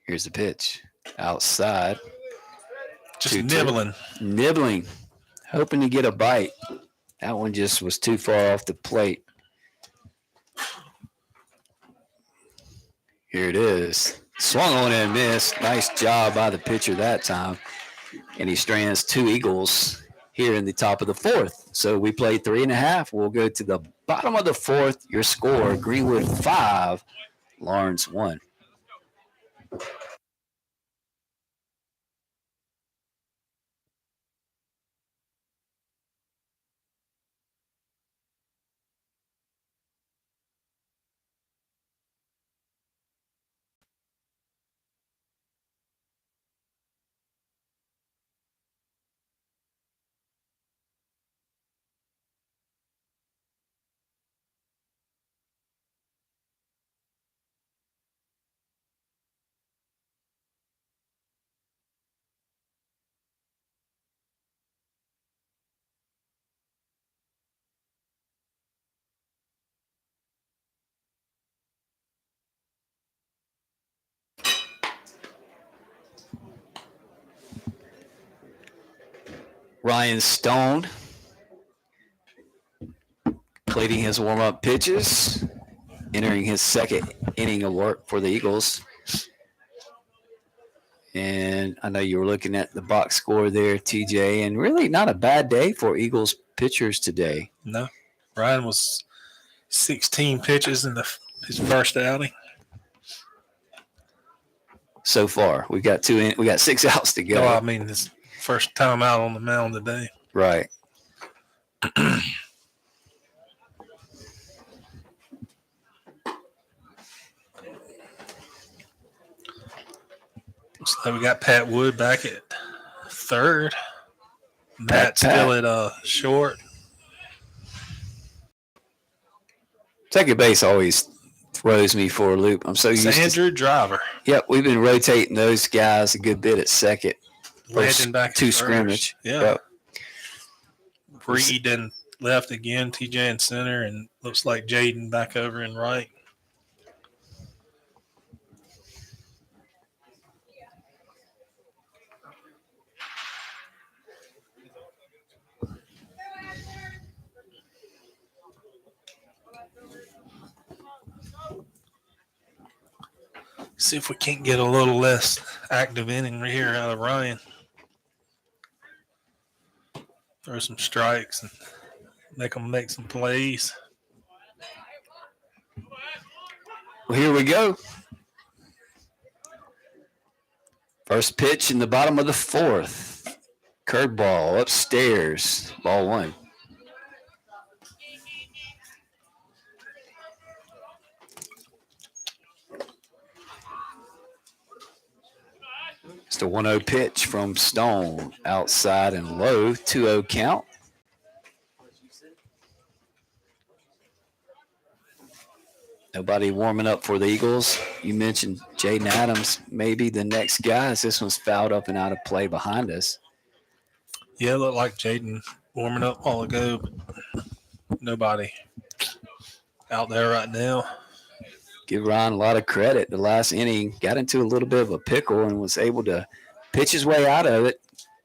Here's the pitch. Outside. Just nibbling. Nibbling. Hoping to get a bite. That one just was too far off the plate. Here it is. Swung on and missed. Nice job by the pitcher that time. And he strands 2 Eagles here in the top of the 4th. So we played 3.5. We'll go to the bottom of the 4th. Your score, Greenwood 5, Lawrence 1. Ryan Stone completing his warm-up pitches, entering his second inning of work for the Eagles. And I know you were looking at the box score there, TJ, and really not a bad day for Eagles pitchers today. No. Ryan was 16 pitches in the His first outing. So far, we got 6 outs to go. No, I mean his first time out on the mound today. Right. Looks like we got Pat Wood back at third. Matt still at short. Second base always throws me for a loop. I'm so used to Andrew Driver. Yep, we've been rotating those guys a good bit at second. Legend back at Two first. scrimmage. Yeah. Yep. Reed and left again, TJ in center, and looks like Jaden back over in right. See if we can't get a little less active inning here out of Ryan. Throw some strikes and make them make some plays. Well, here we go. First pitch in the bottom of the fourth. Curveball upstairs. Ball 1. It's the 1-0 pitch from Stone. Outside and low. 2-0 count. Nobody warming up for the Eagles. You mentioned Jaden Adams, maybe the next guy, as this one's fouled up and out of play behind us. Yeah, it looked like Jaden warming up a while ago, but nobody out there right now. Give Ryan a lot of credit. The last inning got into a little bit of a pickle and was able to pitch his way out of it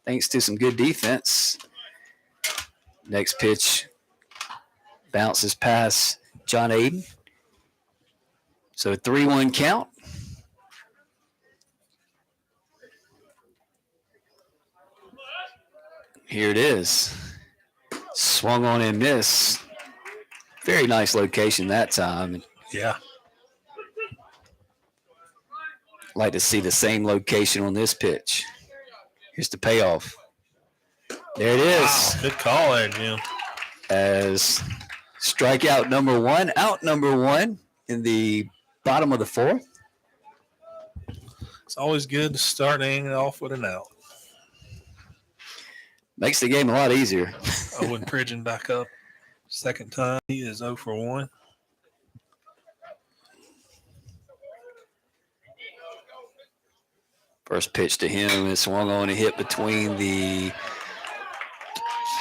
thanks to some good defense. Next pitch bounces past John Aiden. So 3-1 count. Here it is. Swung on and missed. Very nice location that time. Yeah. Like to see the same location on this pitch. Here's the payoff. There it is. Wow, good call there, Jim. As strikeout number 1, out number 1 in the bottom of the fourth. It's always good to start hanging off with an out. Makes the game a lot easier. Owen Pridgeon back up. Second time. He is 0 for 1. First pitch to him is swung on and hit between the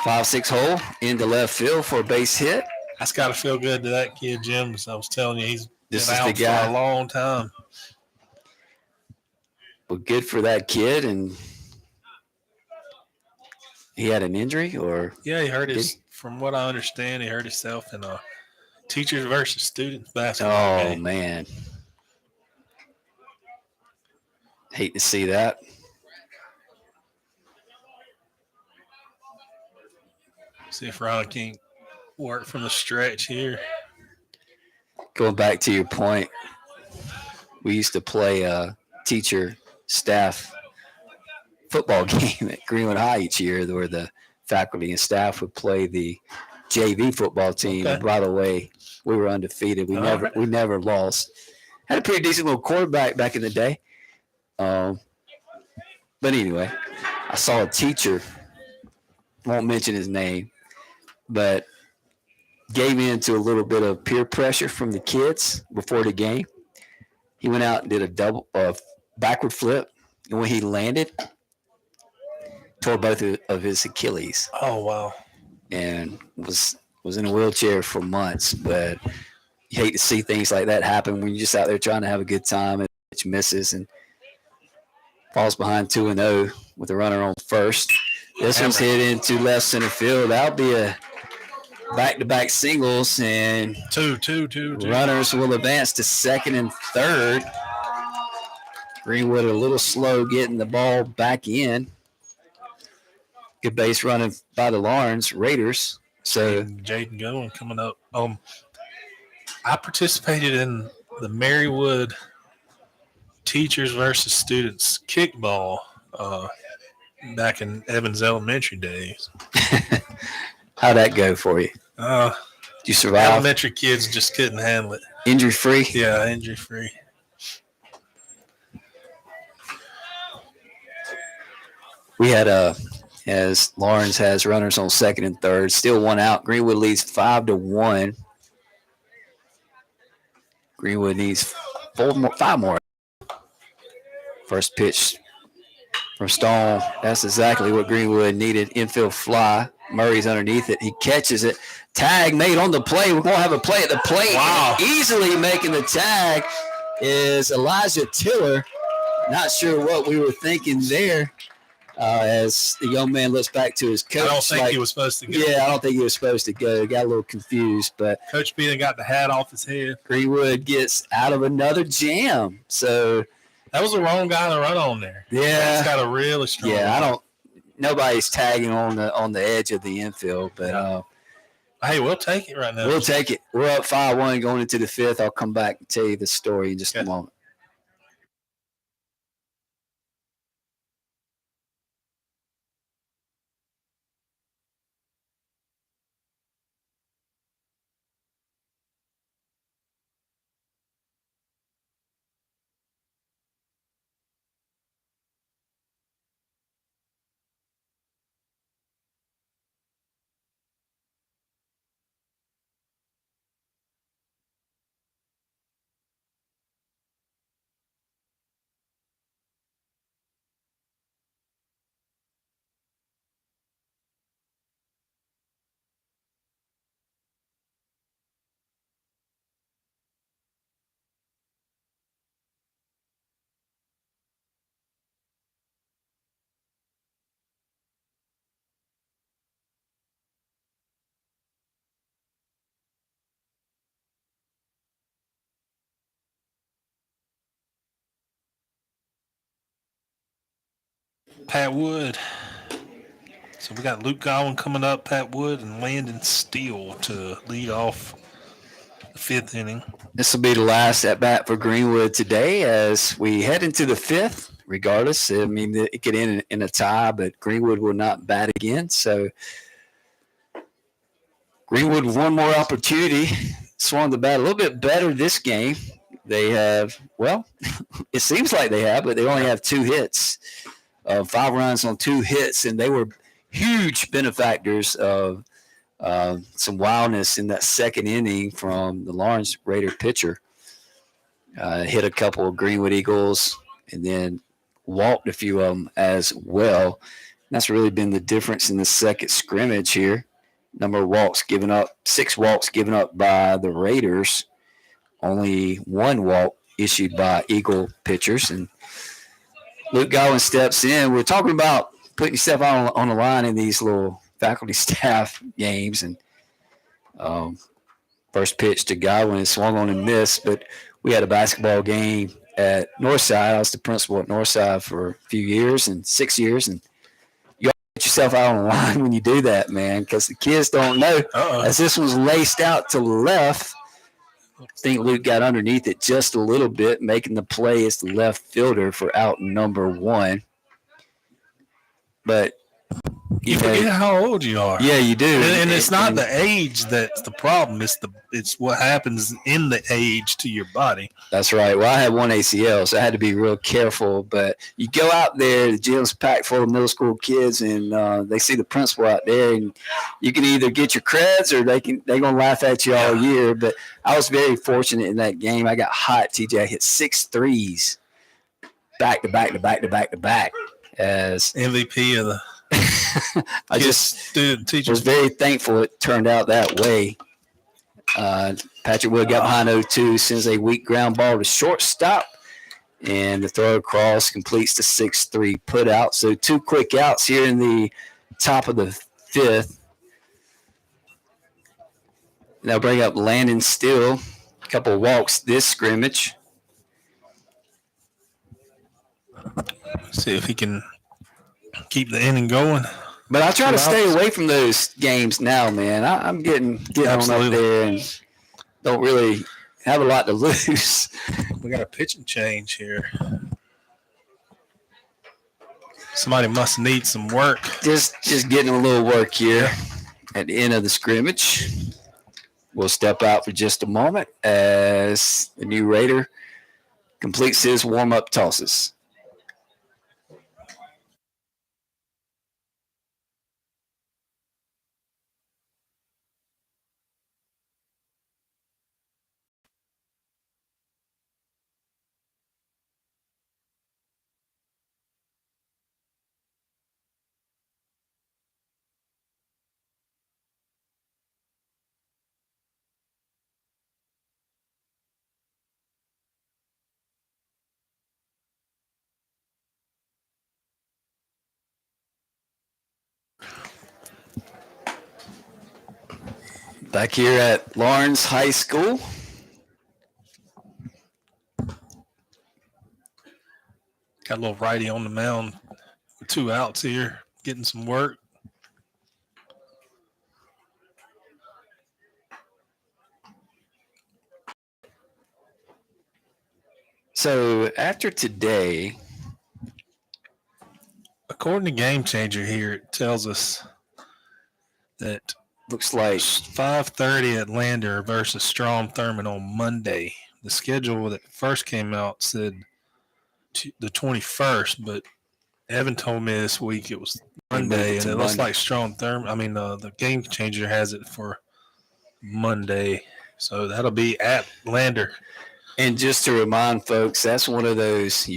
5-6 hole into left field for a base hit. That's got to feel good to that kid, Jim. As I was telling you, he's This been is out the guy. for a long time. Well, good for that kid. And he had an injury, or Yeah, he hurt his. From what I understand, he hurt himself in a teachers versus students basketball game. Man, hate to see that. See if Ron can work from the stretch here. Going back to your point, we used to play teacher staff football game at Greenwood High each year, where the faculty and staff would play the JV football team. Okay. And by the way, we were undefeated. We never lost. Had a pretty decent little quarterback back in the day. But anyway, I saw a teacher, won't mention his name, but gave in to a little bit of peer pressure from the kids before the game. He went out and did a backward flip, and when he landed, tore both of his Achilles, Oh, wow. and was in a wheelchair for months. But you hate to see things like that happen when you're just out there trying to have a good time and pitch misses and falls behind 2-0 with a runner on first. This one's hit into left center field. That'll be a back-to-back singles, and Two. runners will advance to second and third. Greenwood a little slow getting the ball back in. Good base running by the Lawrence Raiders. So Jaden going coming up. I participated in the Marywood teachers versus students kickball back in Evans Elementary days. How'd that go for you? Uh, Did you survive? Elementary kids just couldn't handle it. Injury free? Yeah, injury free. We had as Lawrence has runners on second and third, still one out. Greenwood leads 5-1. Greenwood needs five more. First pitch from Stone. That's exactly what Greenwood needed. Infield fly. Murray's underneath it. He catches it. Tag made on the play. We're going to have a play at the plate. Wow. Easily making the tag is Elijah Tiller. Not sure what we were thinking there as the young man looks back to his coach. I don't think he was supposed to go. Yeah, I don't think he was supposed to go. Got a little confused, but Coach Bean got the hat off his head. Greenwood gets out of another jam. So that was the wrong guy to run on there. Yeah, he's got a really strong. Yeah, nobody's tagging on the edge of the infield, but hey, we'll take it right now. We'll take it. We're up 5-1 going into the fifth. I'll come back and tell you the story in just a moment. Pat Wood. So we got Luke Godwin coming up, Pat Wood, and Landon Steele to lead off the fifth inning. This will be the last at bat for Greenwood today as we head into the fifth. Regardless, I mean, it could end in a tie, but Greenwood will not bat again. So Greenwood, one more opportunity, swung the bat a little bit better this game. They have, well, it seems like they have, but they only have 2 hits, 5 runs on 2 hits, and they were huge benefactors of some wildness in that second inning from the Lawrence Raider pitcher. Hit a couple of Greenwood Eagles and then walked a few of them as well. And that's really been the difference in the second scrimmage here. Number of walks given up, 6 walks given up by the Raiders, only 1 walk issued by Eagle pitchers. And Luke Godwin steps in. We're talking about putting yourself on the line in these little faculty staff games. And first pitch to Godwin is swung on and missed. But we had a basketball game at Northside. I was the principal at Northside for a few years and 6 years. And you get yourself out on the line when you do that, man, because the kids don't know. As this one's laced out to the left, I think Luke got underneath it just a little bit, making the play as the left fielder for out number 1. But you forget how old you are. Yeah, you do. And it's not the age that's the problem. It's what happens in the age to your body. That's right. Well, I had 1 ACL, so I had to be real careful. But you go out there, the gym's packed full of middle school kids, and they see the principal out there, and you can either get your creds or they're gonna laugh at you all year. But I was very fortunate in that game. I got hot. TJ hit 6 threes back to back to back to back to back as MVP of the. I just student teacher was very thankful it turned out that way. Patrick Wood got behind 0-2, sends a weak ground ball to shortstop, and the throw across completes the 6-3 put out. So 2 quick outs here in the top of the 5th. Now bring up Landon Steele, a couple of walks this scrimmage. See if he can keep the inning going. But I try to stay away from those games now, man. I'm getting on up there, and don't really have a lot to lose. We got a pitching change here. Somebody must need some work. Just getting a little work here at the end of the scrimmage. We'll step out for just a moment as the new Raider completes his warm-up tosses. Back here at Lawrence High School. Got a little righty on the mound. 2 outs here, getting some work. So after today, according to Game Changer here, it tells us that looks like 5:30 at Lander versus Strom Thurmond on Monday. The schedule that first came out said the 21st, but Evan told me this week it was Monday, and it looks like Strom Thurmond. The Game Changer has it for Monday, so that'll be at Lander. And just to remind folks, that's one of those.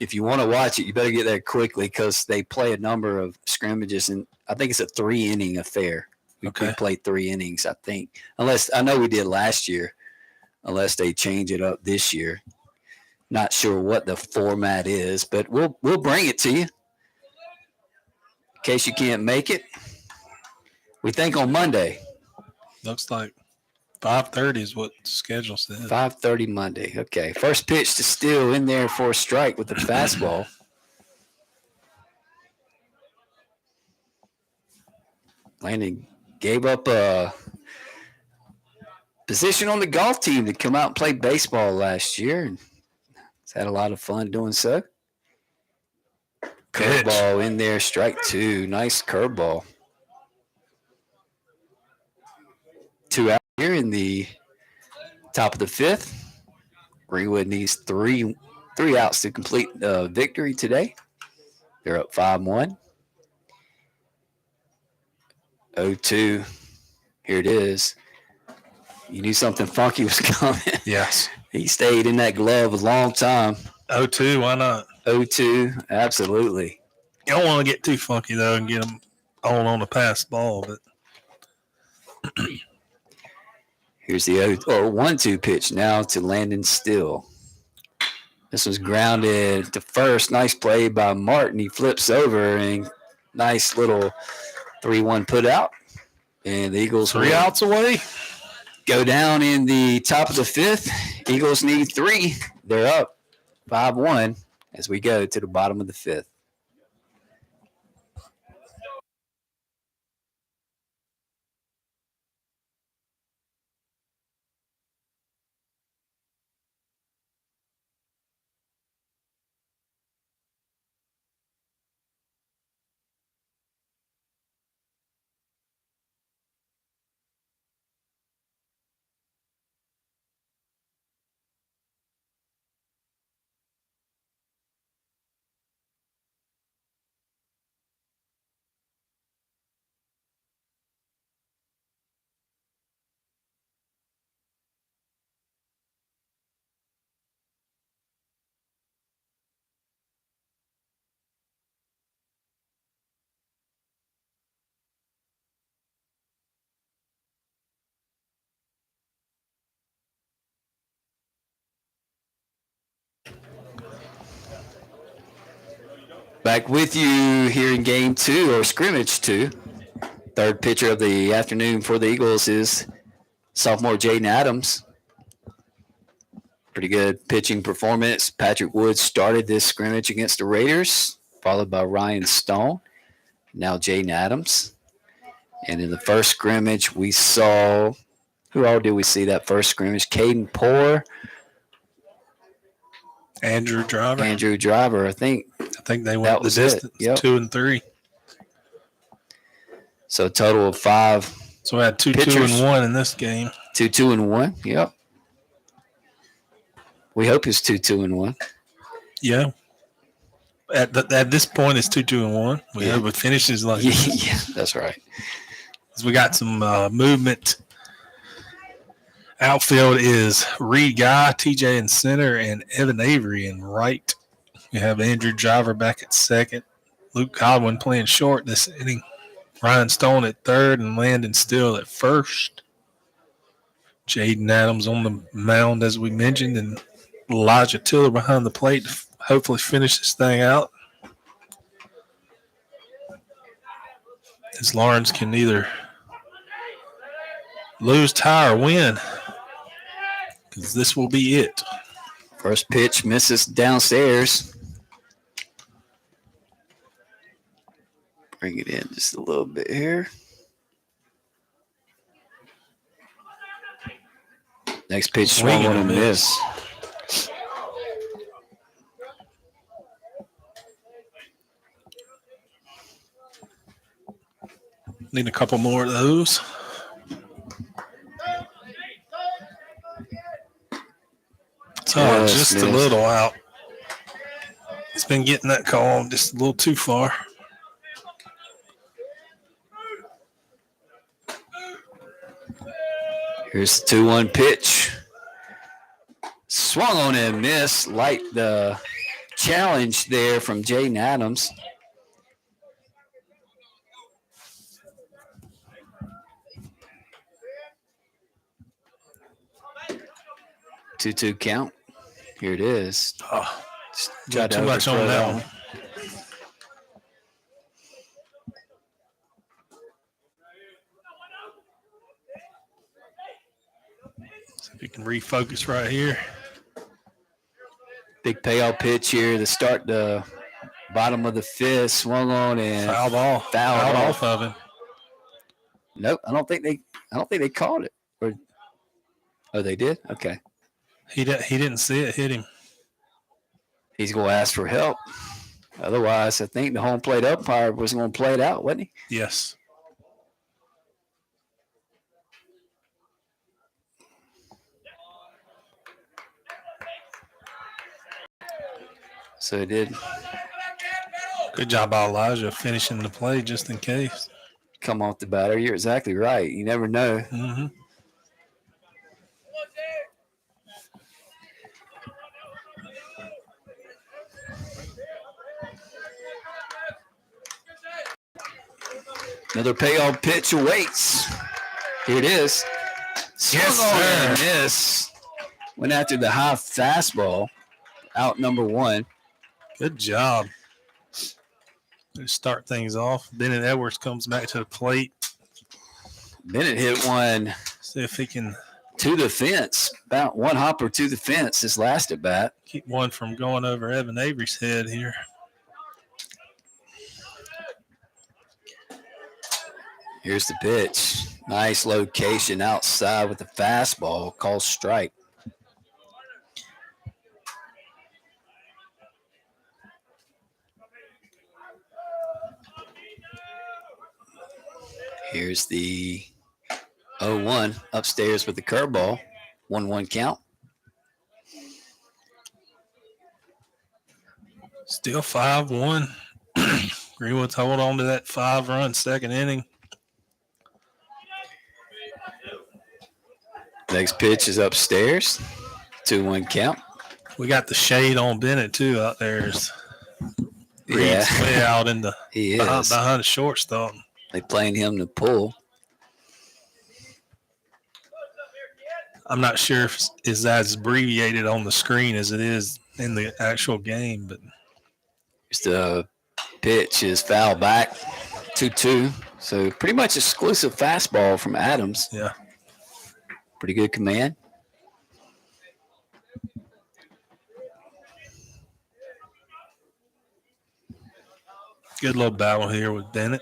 If you want to watch it, you better get there quickly because they play a number of scrimmages, and I think it's a 3-inning affair. We played 3 innings, I think. Unless I know we did last year, unless they change it up this year. Not sure what the format is, but we'll bring it to you in case you can't make it. We think on Monday. Looks like 5:30 is what the schedule said. 5:30 Monday. Okay. First pitch to Steele in there for a strike with the fastball. Landon gave up a position on the golf team to come out and play baseball last year. And he's had a lot of fun doing so. Curveball in there, strike 2. Nice curveball. 2 out here in the top of the 5th. Greenwood needs three outs to complete victory today. They're up 5-1. 0-2. Here it is. You knew something funky was coming. Yes. He stayed in that glove a long time. 0-2, why not? 0-2, absolutely. You don't want to get too funky, though, and get them on the pass ball. But here's the 1-2 pitch now to Landon Steele. This was grounded to first. Nice play by Martin. He flips over and nice little 3-1 put out. And the Eagles 3 outs away. Go down in the top of the 5th. Eagles need 3. They're up 5-1 as we go to the bottom of the 5th. Back with you here in game 2 or scrimmage 2. Third pitcher of the afternoon for the Eagles is sophomore Jaden Adams. Pretty good pitching performance. Patrick Woods started this scrimmage against the Raiders, followed by Ryan Stone. Now Jaden Adams. And in the first scrimmage, we saw Who all did we see that first scrimmage? Caden Poor, Andrew Driver. Andrew Driver. I think they that went the was it. distance, Yep. 2 and 3. So a total of 5. So we had 2 pitchers. 2 and 1 in this game. 2 2 and 1. Yep. We hope it's 2 2 and 1. Yeah. At this point, it's 2 2 and 1. We Yeah. hope it finishes like Yeah, this. yeah, that's right. We got some movement. Outfield is Reed Guy, TJ in center, and Evan Avery in right. We have Andrew Driver back at second. Luke Godwin playing short this inning. Ryan Stone at third and Landon Still at first. Jaden Adams on the mound, as we mentioned, and Elijah Tiller behind the plate to hopefully finish this thing out. As Lawrence can either lose, tie, or win, because this will be it. First pitch misses downstairs. Bring it in just a little bit here. Next pitch swung on a miss. Need a couple more of those. Oh, just a little out. It's been getting that call just a little too far. Here's the 2-1 pitch. Swung on and missed. Like the challenge there from Jaden Adams. Two count. Here it is. Oh, Tried to too much on overthrow that one. See if you can refocus right here. Big payoff pitch here to start the bottom of the fifth. Swung on and Fouled off of him. Nope, I don't think they called it. Oh, they did? Okay. He didn't see it hit him. He's going to ask for help. Otherwise, I think the home plate umpire was going to play it out, wasn't he? Yes. So he did Good job by Elijah finishing the play just in case. come off the batter. You're exactly right. You never know. Mm-hmm. Another payoff pitch awaits. Here it is. Yes, Swung on sir. and missed. Went after the high fastball. Out number 1. Good job. Let's start things off. Bennett Edwards comes back to the plate. Bennett hit one See if he can to the fence. About one hopper to the fence his last at bat. keep one from going over Evan Avery's head here. Here's the pitch. Nice location outside with the fastball. Called strike. Here's the 0-1 upstairs with the curveball. 1-1 count. Still 5-1. Greenwood's hold on to that 5-run second inning. Next pitch is upstairs. 2-1 count. We got the shade on Bennett, too, out there. Reed's way out in the He is. behind the shortstop. They playing him to pull. I'm not sure if it's as abbreviated on the screen as it is in the actual game, but Here's the pitch is foul back. 2-2. So pretty much exclusive fastball from Adams. yeah. Pretty good command. Good little battle here with Bennett.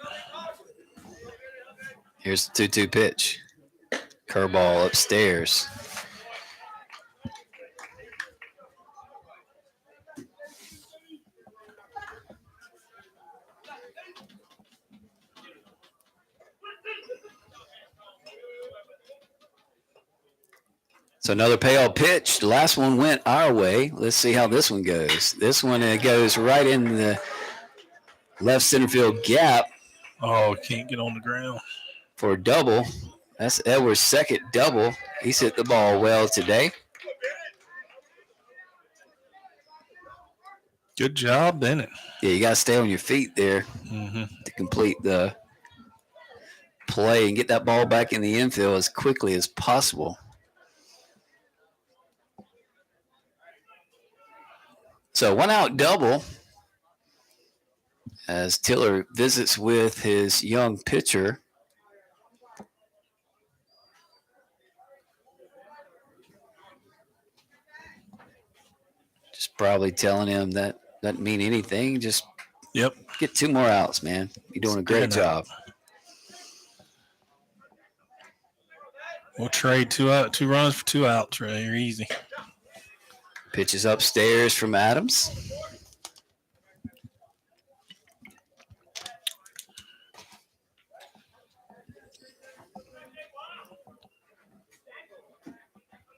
Here's the 2-2 pitch. Curveball upstairs. So another payoff pitch. The last one went our way. Let's see how this one goes. This one goes right in the left center field gap. Oh, can't get on the ground. For a double. That's Edwards' second double. He's hit the ball well today. Good job, Bennett. Yeah, you got to stay on your feet there to complete the play and get that ball back in the infield as quickly as possible. So 1-out double as Tiller visits with his young pitcher. Just probably telling him that doesn't mean anything. Just get 2 more outs, man. You're doing a great job. We'll trade 2 runs for 2 outs, Ray. You're easy. Pitches upstairs from Adams.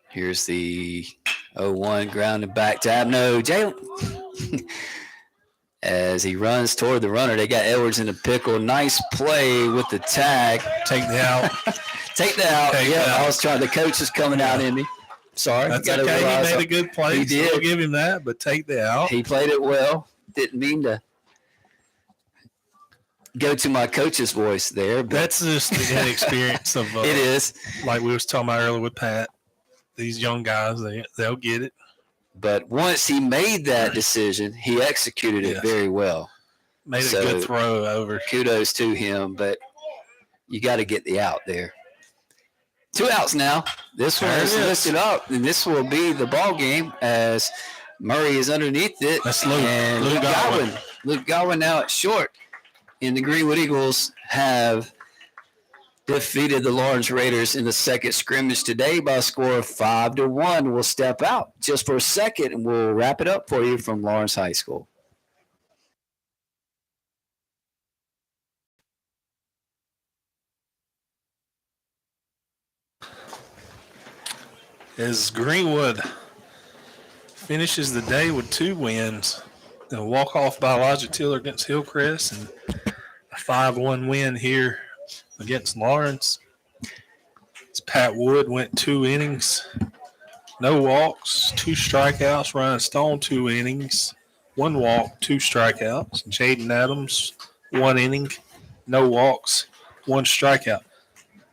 Here's the 0-1 grounded back to Abno. Jalen. As he runs toward the runner, they got Edwards in the pickle. Nice play with the tag. Take the out. Take the out. I was trying. The coach is coming out in me. Sorry. That's okay. He made a good play. He did. We'll give him that, but take the out. He played it well. Didn't mean to go to my coach's voice there. But that's just the experience of it is. Like we was talking about earlier with Pat. These young guys, they'll get it. But once he made that decision, he executed it very well. Made a good throw over. Kudos to him, but you got to get the out there. 2 outs now. This one is listed up, and this will be the ball game as Murray is underneath it. That's Luke. And Luke Godwin. Luke Godwin now at short. And the Greenwood Eagles have defeated the Lawrence Raiders in the second scrimmage today by a score of 5-1. We'll step out just for a second, and we'll wrap it up for you from Lawrence High School. As Greenwood finishes the day with 2 wins, a walk-off by Elijah Tiller against Hillcrest, and a 5-1 win here against Lawrence. As Pat Wood went 2 innings, no walks, 2 strikeouts. Ryan Stone 2 innings, 1 walk, 2 strikeouts. Jaden Adams 1 inning, no walks, 1 strikeout.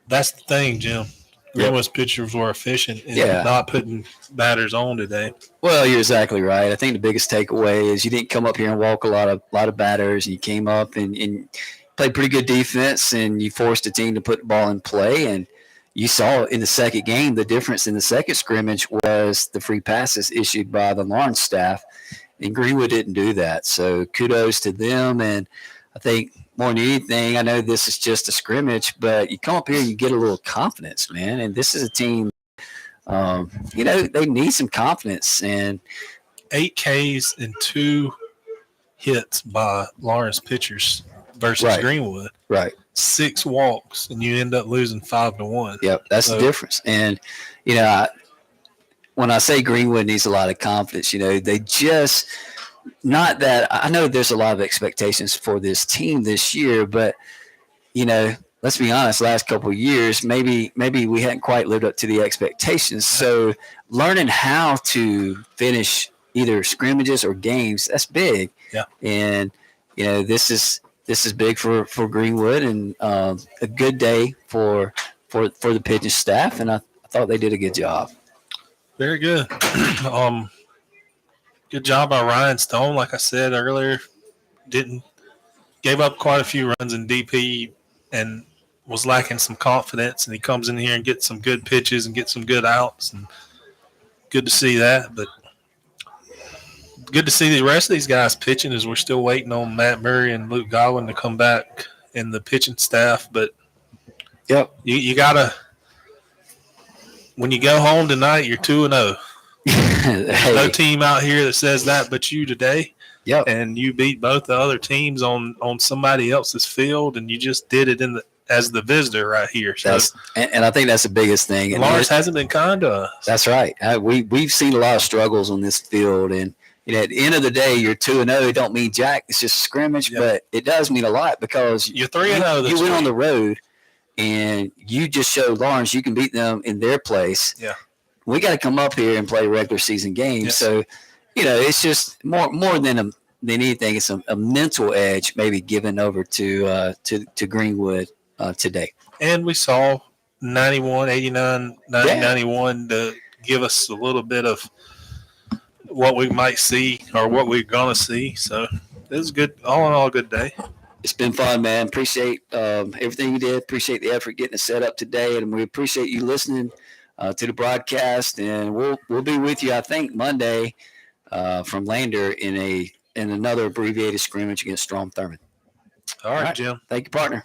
That's the thing, Jim. Greenwood's pitchers were efficient in not putting batters on today. Well, you're exactly right. I think the biggest takeaway is you didn't come up here and walk a lot of batters. You came up and played pretty good defense, and you forced the team to put the ball in play. And you saw in the second game the difference in the second scrimmage was the free passes issued by the Lawrence staff, and Greenwood didn't do that. So kudos to them. And I think more than anything, I know this is just a scrimmage, but you come up here and you get a little confidence, man. And this is a team, they need some confidence. And 8 Ks and 2 hits by Lawrence pitchers versus Greenwood. Right. 6 walks, and you end up losing 5-1. Yep, that's the difference. And, when I say Greenwood needs a lot of confidence, they just – not that I know there's a lot of expectations for this team this year, but let's be honest, last couple of years, maybe we hadn't quite lived up to the expectations. So learning how to finish either scrimmages or games, that's big. Yeah. And this is big for Greenwood, and a good day for the pitching staff, and I thought they did a good job. Very good. Good job by Ryan Stone. Like I said earlier, gave up quite a few runs in DP and was lacking some confidence. And he comes in here and gets some good pitches and gets some good outs. And good to see that. But good to see the rest of these guys pitching as we're still waiting on Matt Murray and Luke Godwin to come back in the pitching staff. But you gotta when you go home tonight, you're 2-0. Hey, No team out here that says that but you today. Yep. And you beat both the other teams on somebody else's field, and you just did it as the visitor right here. So and I think that's the biggest thing. And Lawrence hasn't been kind to us. That's right. We've seen a lot of struggles on this field, and at the end of the day, you're 2-0. It don't mean jack. It's just a scrimmage, but it does mean a lot because you're 3-0. You went on the road, and you just showed Lawrence you can beat them in their place. Yeah, we got to come up here and play regular season games. Yes. So, it's just more than anything. It's a mental edge maybe given over to Greenwood today. And we saw 91, 89, 90, 91 to give us a little bit of what we might see or what we're going to see. So it was good. All in all, a good day. It's been fun, man. Appreciate everything you did. Appreciate the effort getting it set up today. And we appreciate you listening to the broadcast. And we'll be with you, I think, Monday from Lander in another abbreviated scrimmage against Strom Thurmond. All right, Jim. Thank you, partner.